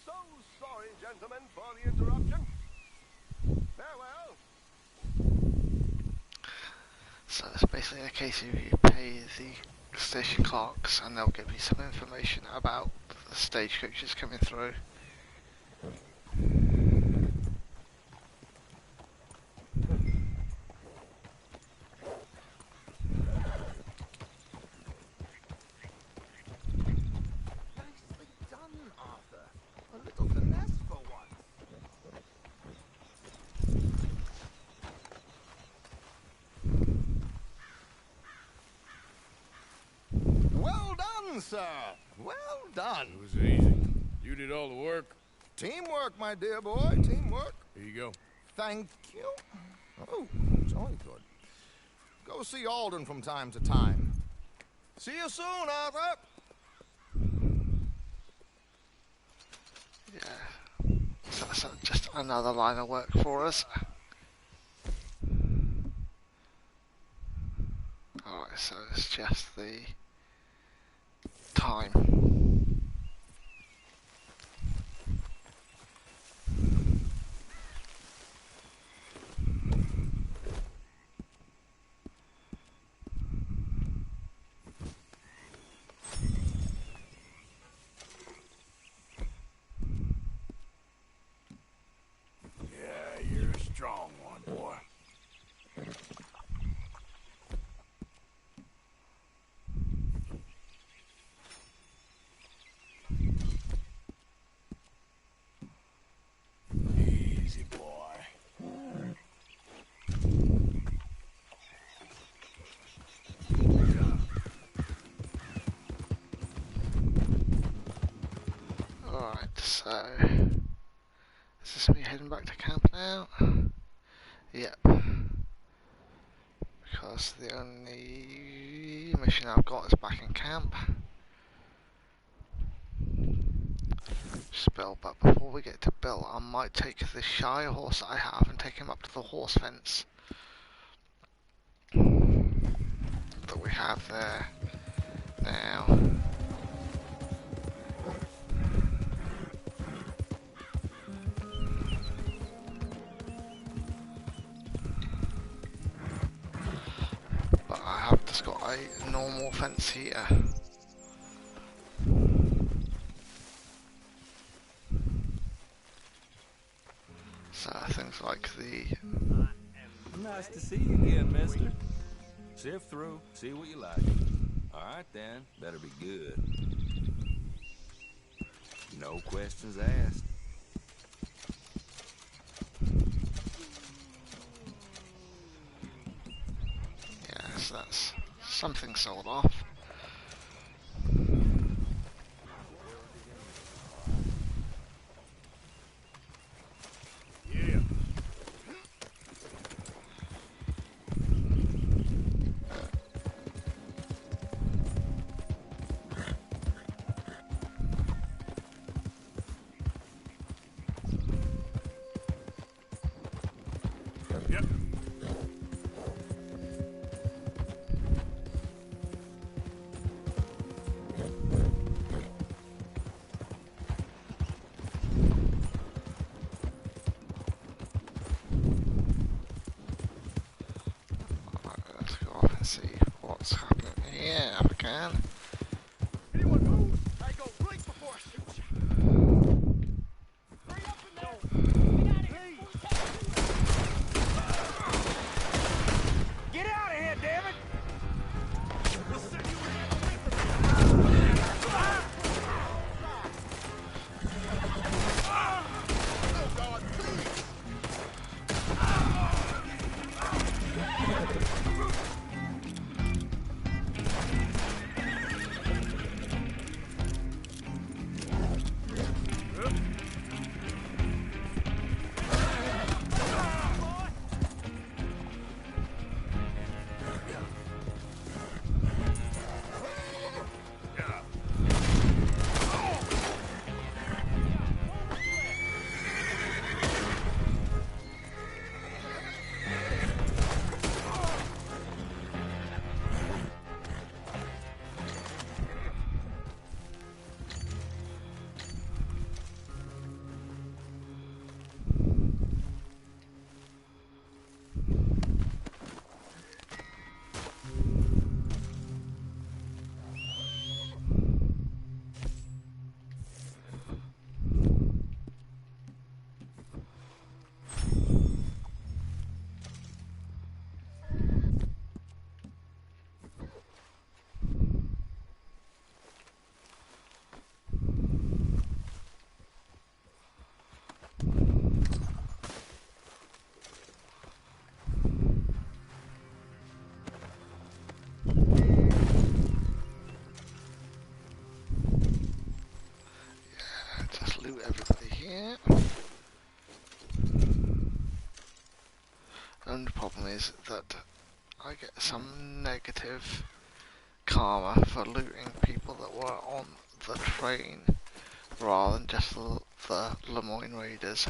So sorry, gentlemen, for the interruption. Farewell. So it's basically a case of you pay the station clerks and they'll give you some information about the stagecoaches coming through. Nicely done, Arthur. A little finesse for once. Well done, sir. Well done. It was easy. You did all the work. Teamwork, my dear boy. Teamwork. Here you go. Thank you. Oh, jolly good. Go see Alden from time to time. See you soon, Arthur. Yeah. So that's just another line of work for us. Alright, so it's just the time. Yeah, you're a strong one, boy. Easy, boy. Alright, so is this me heading back to camp now? Yep. Because the only mission I've got is back in camp. Just Bill, but before we get to Bill, I might take this Shire horse I have and take him up to the horse fence that we have there now. But I have just got a normal fence here. So things like the Nice to see you again, mister. Sift through, see what you like. All right, then. Better be good. No questions asked. yes, that's something sold off. Yeah. see what's happening here if I can. Anyone move? I go right before I shoot you. Hurry up in there! Get out of here, damn it! We'll send you oh God, please! Just loot everybody here. The only problem is that I get some negative karma for looting people that were on the train rather than just the Lemoyne Raiders.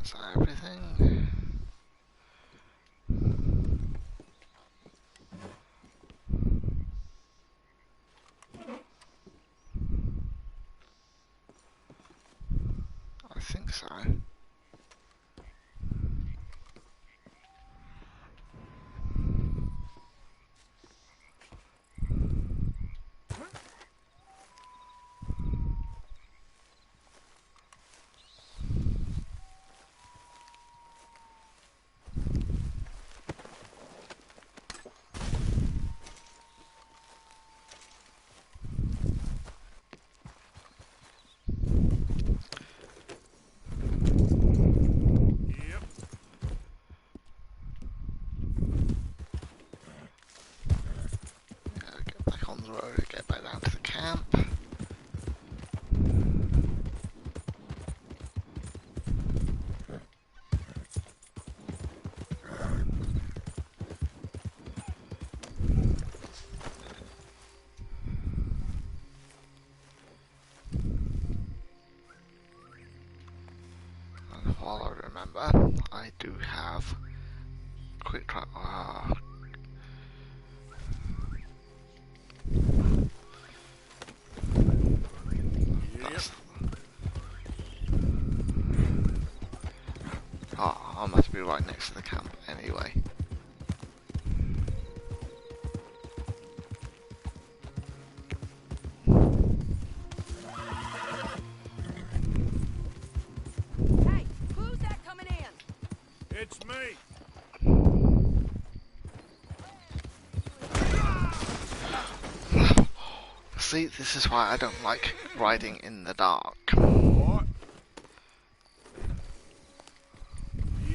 Is that everything? I think so. the road to get back down to the camp. And while I remember, I do have quick track. I must be right next to the camp anyway. Hey, who's that coming in? It's me. See, this is why I don't like riding in the dark. What?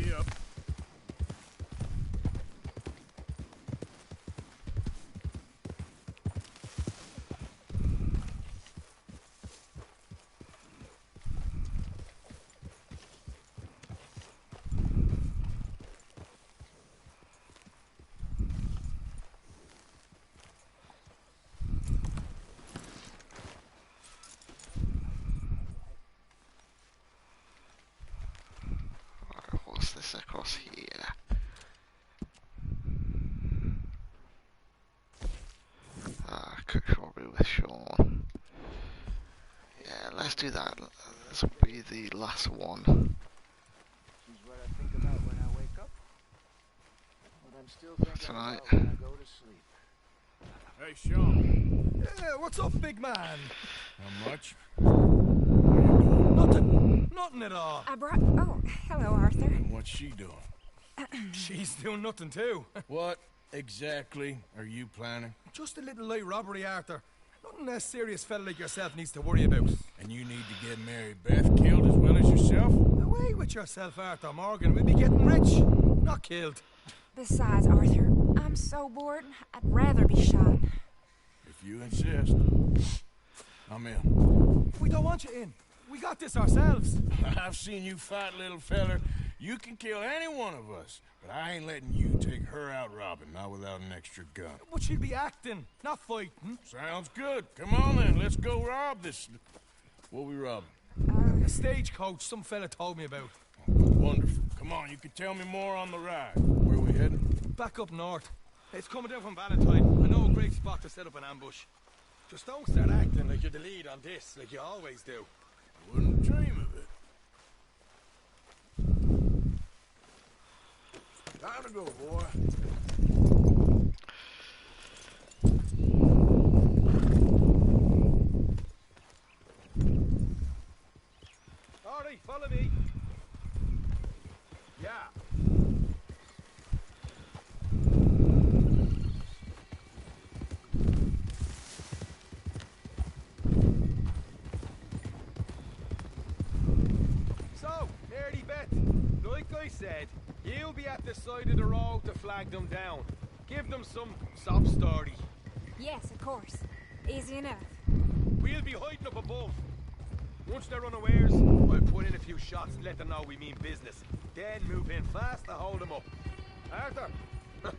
Yep. What's this across here? Cook robbery with Sean. Yeah, let's do that. This will be the last one. This is what I think about when I wake up. What I'm still thinking Tonight. about when I go to sleep. Hey, Sean. Yeah, what's up, big man? How much? Nothing at all. I brought... Oh, hello, Arthur. What's she doing? She's doing nothing too. What exactly are you planning? Just a little light robbery, Arthur. Nothing a serious fella like yourself needs to worry about. And you need to get Mary Beth killed as well as yourself? Away with yourself, Arthur Morgan. We'll be getting rich, not killed. Besides, Arthur, I'm so bored, I'd rather be shot. If you insist. I'm in. We don't want you in. We got this ourselves. I've seen you fight, little feller. You can kill any one of us, but I ain't letting you take her out robbing, not without an extra gun. But she'll be acting, not fighting. Sounds good. Come on then, let's go rob this. What we robbing? A stagecoach some fella told me about. Wonderful. Come on, you can tell me more on the ride. Where we heading? Back up north. It's coming down from Valentine. I know a great spot to set up an ambush. Just don't start acting like you're the lead on this, like you always do. Wouldn't dream of it. Time to go, boy. Alright, follow me. Yeah. So, Mary Beth, like I said, you'll be at the side of the road to flag them down. Give them some sob story. Yes, of course. Easy enough. We'll be hiding up above. Once they're unawares, I'll put in a few shots and let them know we mean business. Then move in fast to hold them up. Arthur, I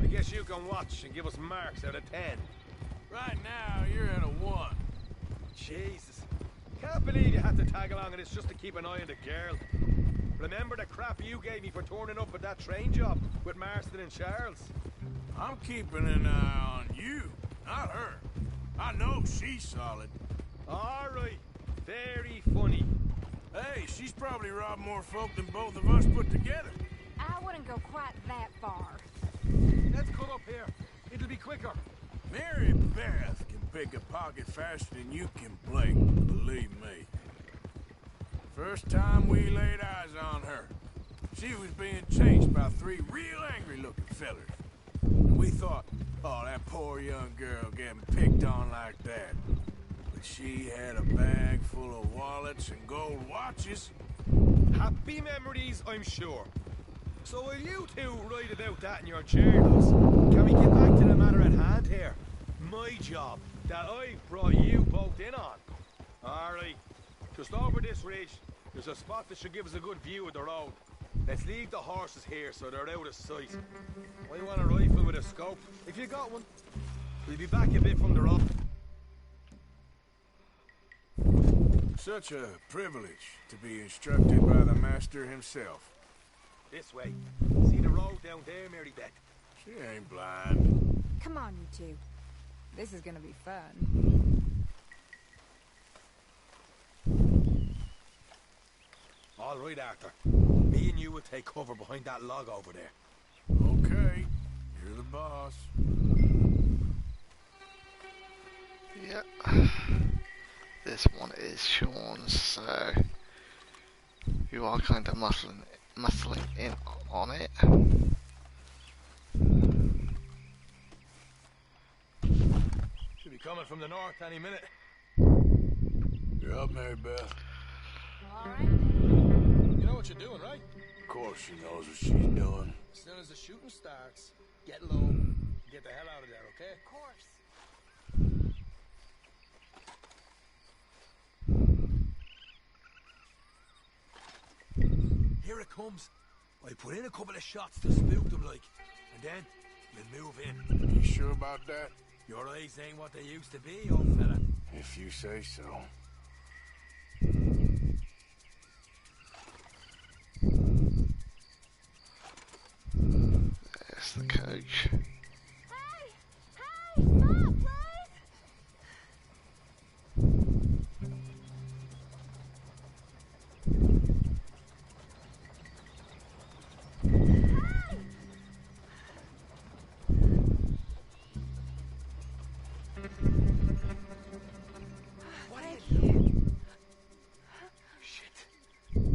guess you can watch and give us marks out of 10. Right now, you're at a 1. Jesus. Can't believe you had to tag along and it's just to keep an eye on the girl. Remember the crap you gave me for turning up at that train job with Marston and Charles? I'm keeping an eye on you, not her. I know she's solid. Alright. Very funny. Hey, she's probably robbed more folk than both of us put together. I wouldn't go quite that far. Let's cut up here. It'll be quicker. Mary Beth can pick a pocket faster than you can blink, believe me. First time we laid eyes on her, she was being chased by 3 real angry-looking fellers. And we thought, oh, that poor young girl getting picked on like that. But she had a bag full of wallets and gold watches. Happy memories, I'm sure. So while you two write about that in your journals, can we get back to the matter at hand here? My my job that I brought you both in on. Alright, just over this ridge, there's a spot that should give us a good view of the road. Let's leave the horses here so they're out of sight. I want a rifle with a scope. If you got one, we'll be back a bit from the road. Such a privilege to be instructed by the master himself. This way. See the road down there, Mary Beth? She ain't blind. Come on, you two. This is gonna be fun. All right, Arthur. Me and you will take cover behind that log over there. Okay, you're the boss. Yep. This one is Sean's, so you are kind of muscling in on it. Should be coming from the north any minute. You're up, Mary Beth. Alright. You know what you're doing, right? Of course she knows what she's doing. As soon as the shooting starts, get low, get the hell out of there, okay? Of course. Here it comes. I put in a couple of shots to spook them like, and then we'll move in. You sure about that? Your eyes ain't what they used to be, old fella. If you say so. There's the coach. Hey, stop, please!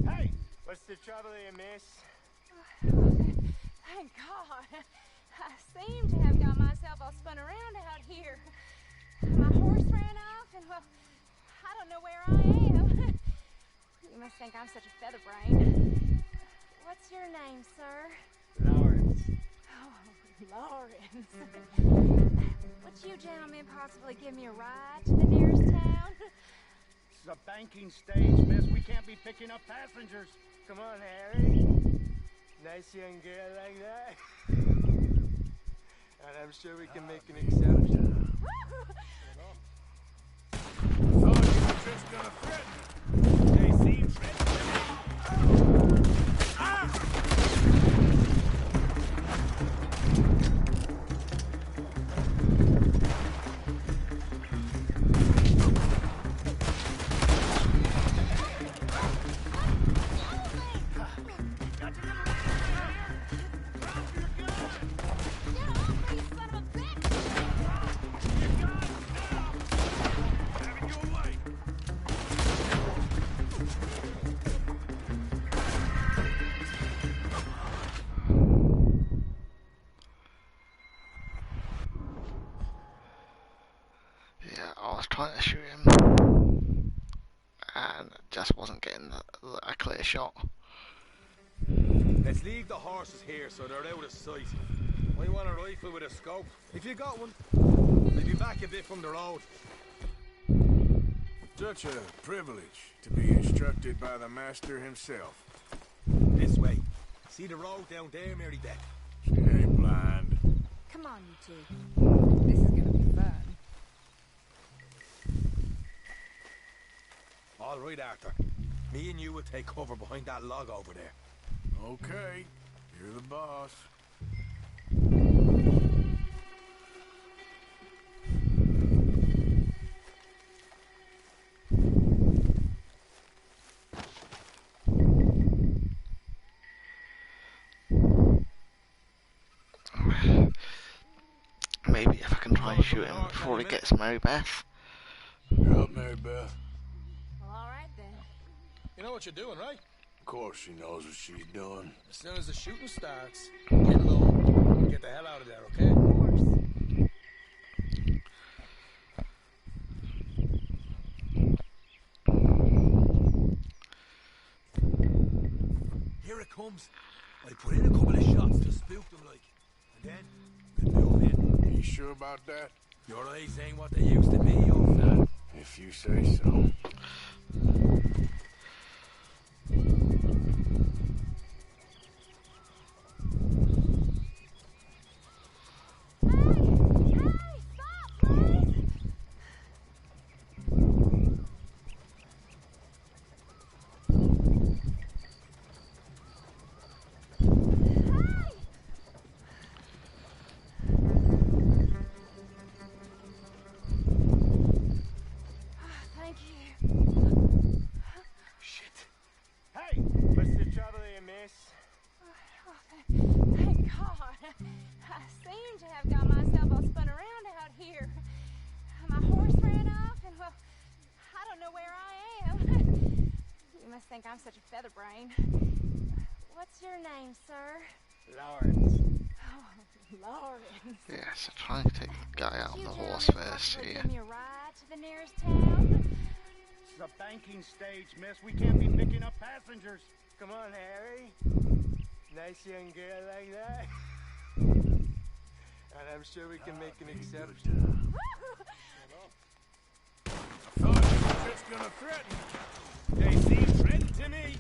Hey, what's the trouble here, miss? Thank God. I seem to have got myself all spun around out here. My horse ran off, and well, I don't know where I am. You must think I'm such a featherbrain. What's your name, sir? Lawrence. Oh, Lawrence. Would you gentlemen possibly give me a ride to the nearest town? This is a banking stage, miss. We can't be picking up passengers. Come on, Harry. Nice young girl like that. And I'm sure we can make an exception. Thought you were just gonna threaten. They seem threatening. Trying to shoot him and just wasn't getting a clear shot. Let's leave the horses here so they're out of sight. I want a rifle with a scope. If you got one, we'll be back a bit from the road. Such a privilege to be instructed by the master himself. This way. See the road down there, Mary Beth? She ain't blind. Come on, you two. This is gonna be fun. All right, Arthur. Me and you will take cover behind that log over there. Okay, you're the boss. Maybe if I can try and shoot him before he gets Mary Beth. You're up, Mary Beth. Alright then. You know what you're doing, right? Of course she knows what she's doing. As soon as the shooting starts, get low, get the hell out of there, okay? Of course. Here it comes. I put in a couple of shots to spook them like, and then we'll move in. You sure about that? Your legs ain't what they used to be, old son. If you say so. Thank God. I seem to have got myself all spun around out here. My horse ran off, and well, I don't know where I am. You must think I'm such a featherbrain. What's your name, sir? Lawrence. Oh, Lawrence. Yeah, so try and take the guy out on the horse first here. Give me a ride to the nearest town. This is a banking stage, miss. We can't be picking up passengers. Come on, Harry. Nice young girl like that. And I'm sure we can make an exception. I thought you were just gonna threaten. They seem threatened to me.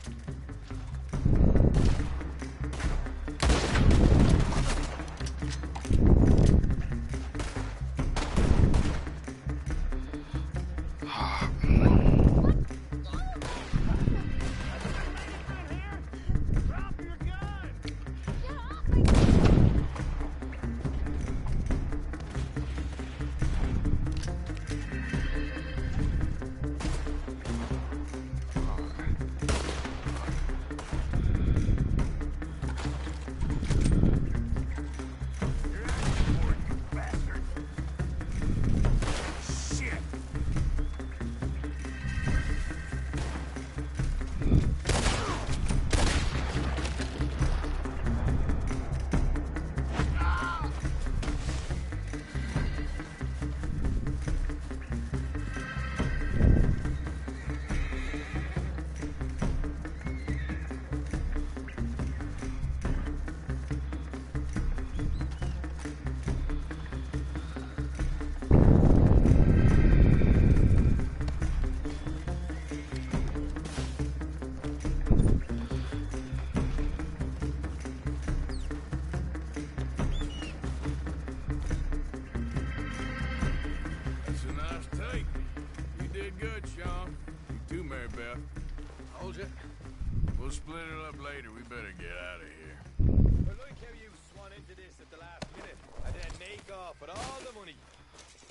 We'll split it up later. We better get out of here. I like how you swan into this at the last minute and then make off with all the money.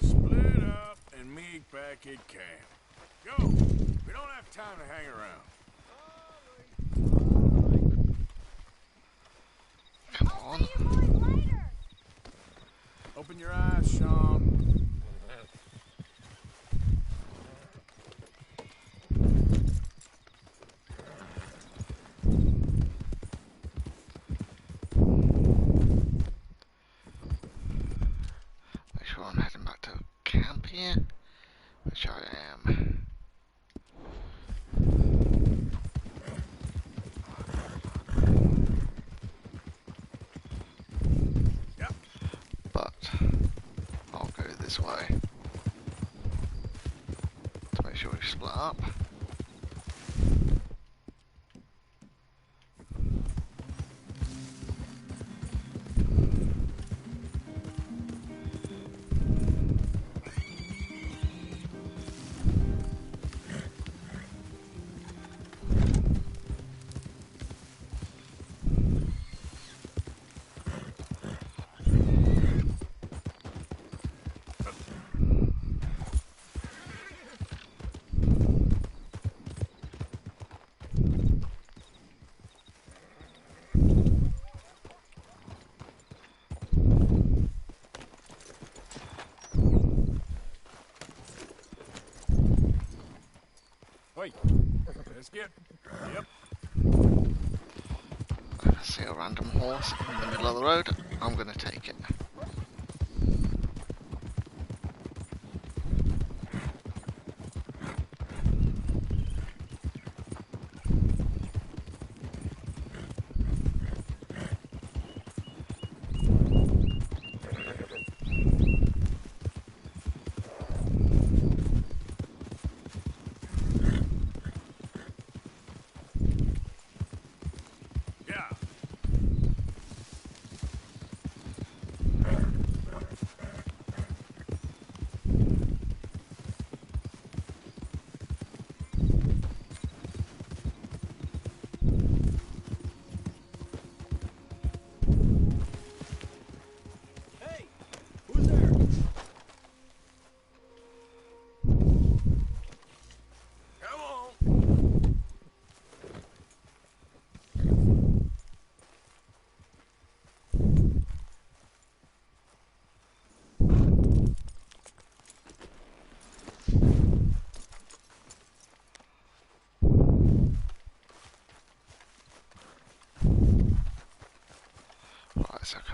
Split up and meet back at camp. Go! We don't have time to hang around. Come on. Open your eyes, Sean. Make sure I'm heading back to camp here, which I am. But I'll go this way to make sure we split up. Wait, let's get. Yep. If I see a random horse in the middle of the road, I'm gonna take it.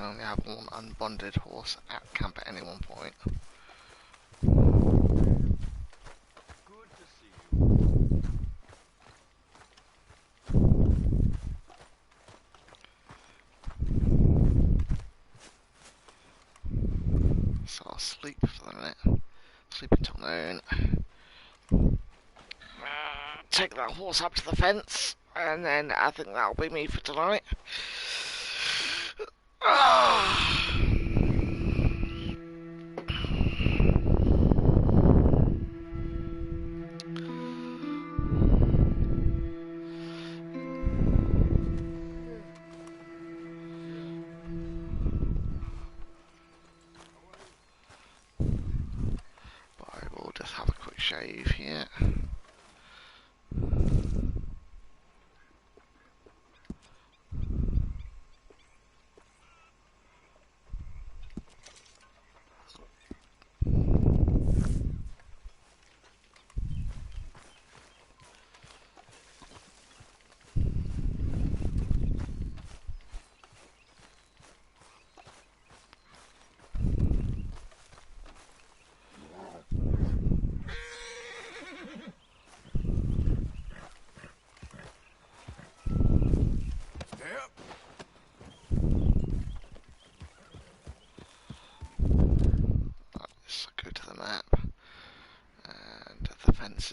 can only have one unbonded horse at camp at any one point. So I'll sleep for the minute. Sleep until noon. Take that horse up to the fence, and then I think that'll be me for tonight. But I will just have a quick shave here.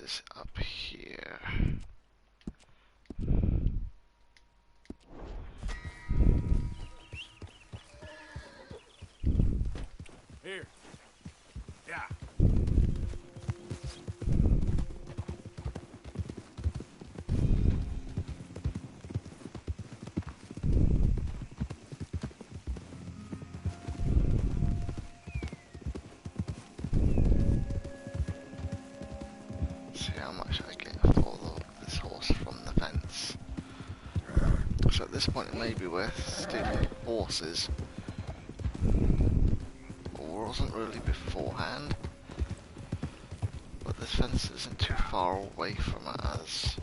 Is up here. Here. Yeah. See how much I get for this horse from the fence. So at this point it may be worth stealing horses. Or wasn't really beforehand. But this fence isn't too far away from us.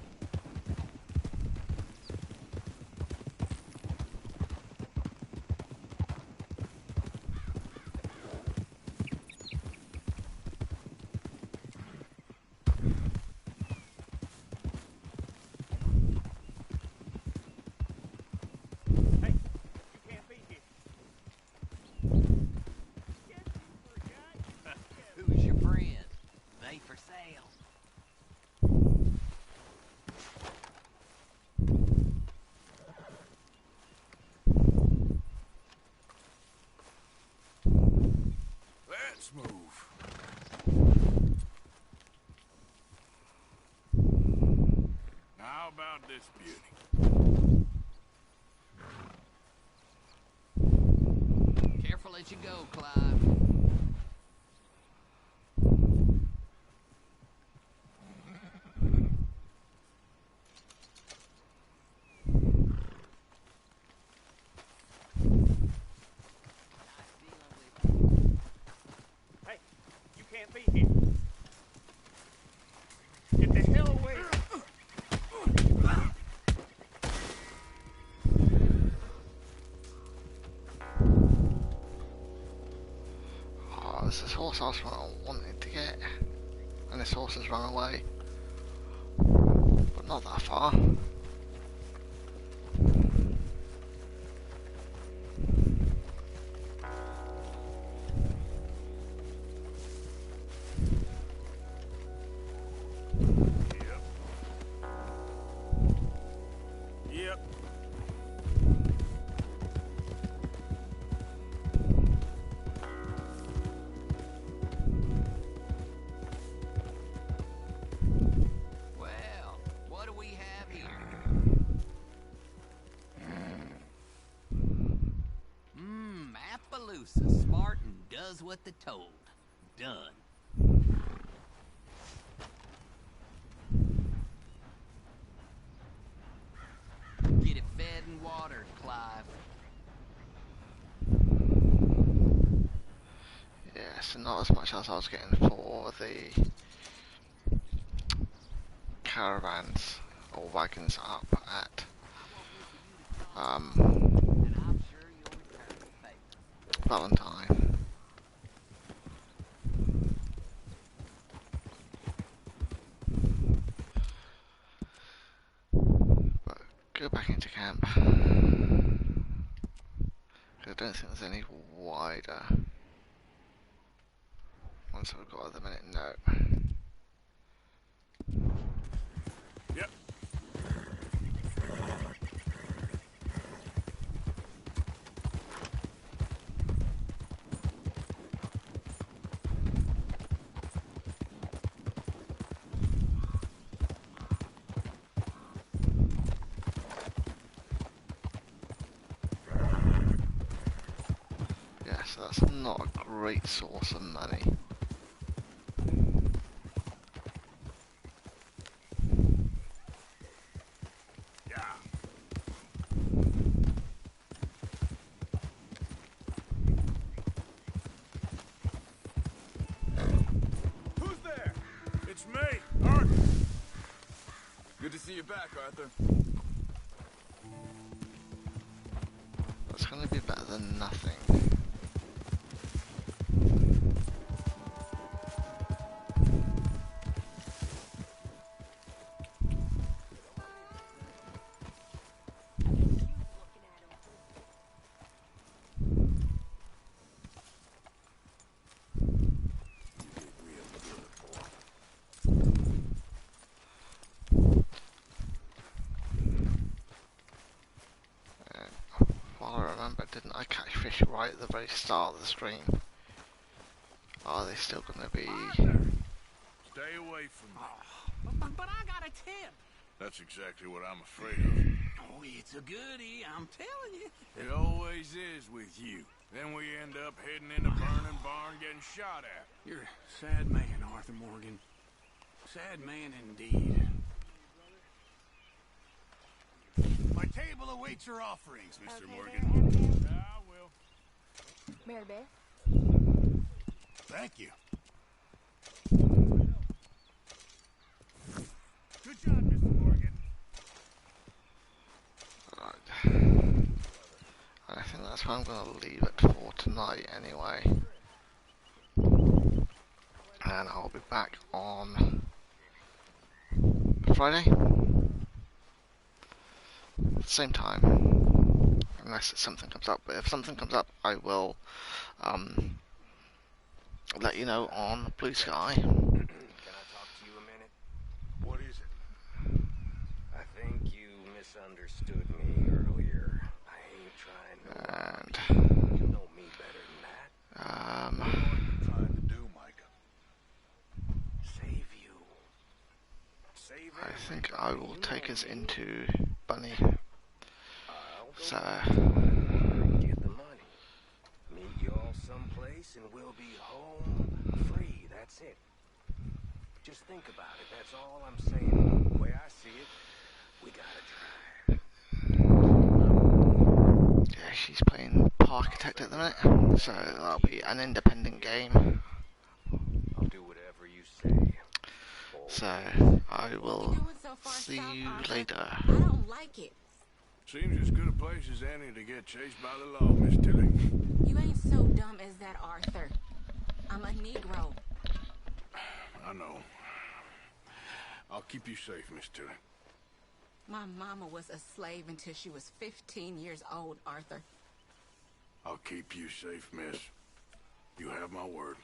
Who's your friend? They for sale. Let's move. How about this beauty? Careful as you go, Clive. Hey, you can't be here. Get the hell away. Oh, there's this horse I was wanting to get, and this horse has run away, but not that far. Yep. Well, what do we have here? Appaloosa. Spartan does what they're told. Done. Get it fed and watered, Clive. Yeah, so not as much as I was getting for the caravans or wagons up at Valentine. But go back into camp. I don't think there's any wider ones that we've got at the minute. No. Yep. Yes, that's not a great source of money. Who's there? It's me, Arthur. Good to see you back, Arthur. That's going to be better than nothing. Well, I remember, didn't I catch fish right at the very start of the stream? Are they still going to be... Stay away from me. But I got a tip. That's exactly what I'm afraid of. Oh, it's a goodie, I'm telling you. It always is with you. Then we end up heading in a burning barn getting shot at. You're a sad man, Arthur Morgan. Sad man indeed. My table awaits your offerings, Mr. Okay, Morgan. there, I will. Mary Beth? Thank you. Good job, Mr. Morgan. Right. I think that's where I'm going to leave it for tonight anyway. And I'll be back on Friday. Same time. Unless something comes up. But if something comes up, I will let you know on Blue Sky. Can I talk to you a minute? What is it? I think you misunderstood me earlier. I ain't trying to... And You know me better than that. What are you trying to do, Micah? Save you. Save I think I will take us into Bunny. So Get the money. Meet y'all someplace and we'll be home free. That's it. Just think about it. That's all I'm saying. The way I see it, we gotta try. yeah, she's playing Parkitect at the minute, so that'll be an independent game. I'll do whatever you say. So I will see you later. I don't like it. Seems as good a place as any to get chased by the law, Miss Tilly. You ain't so dumb as that, Arthur. I'm a Negro. I know. I'll keep you safe, Miss Tilly. My mama was a slave until she was 15 years old, Arthur. I'll keep you safe, miss. You have my word.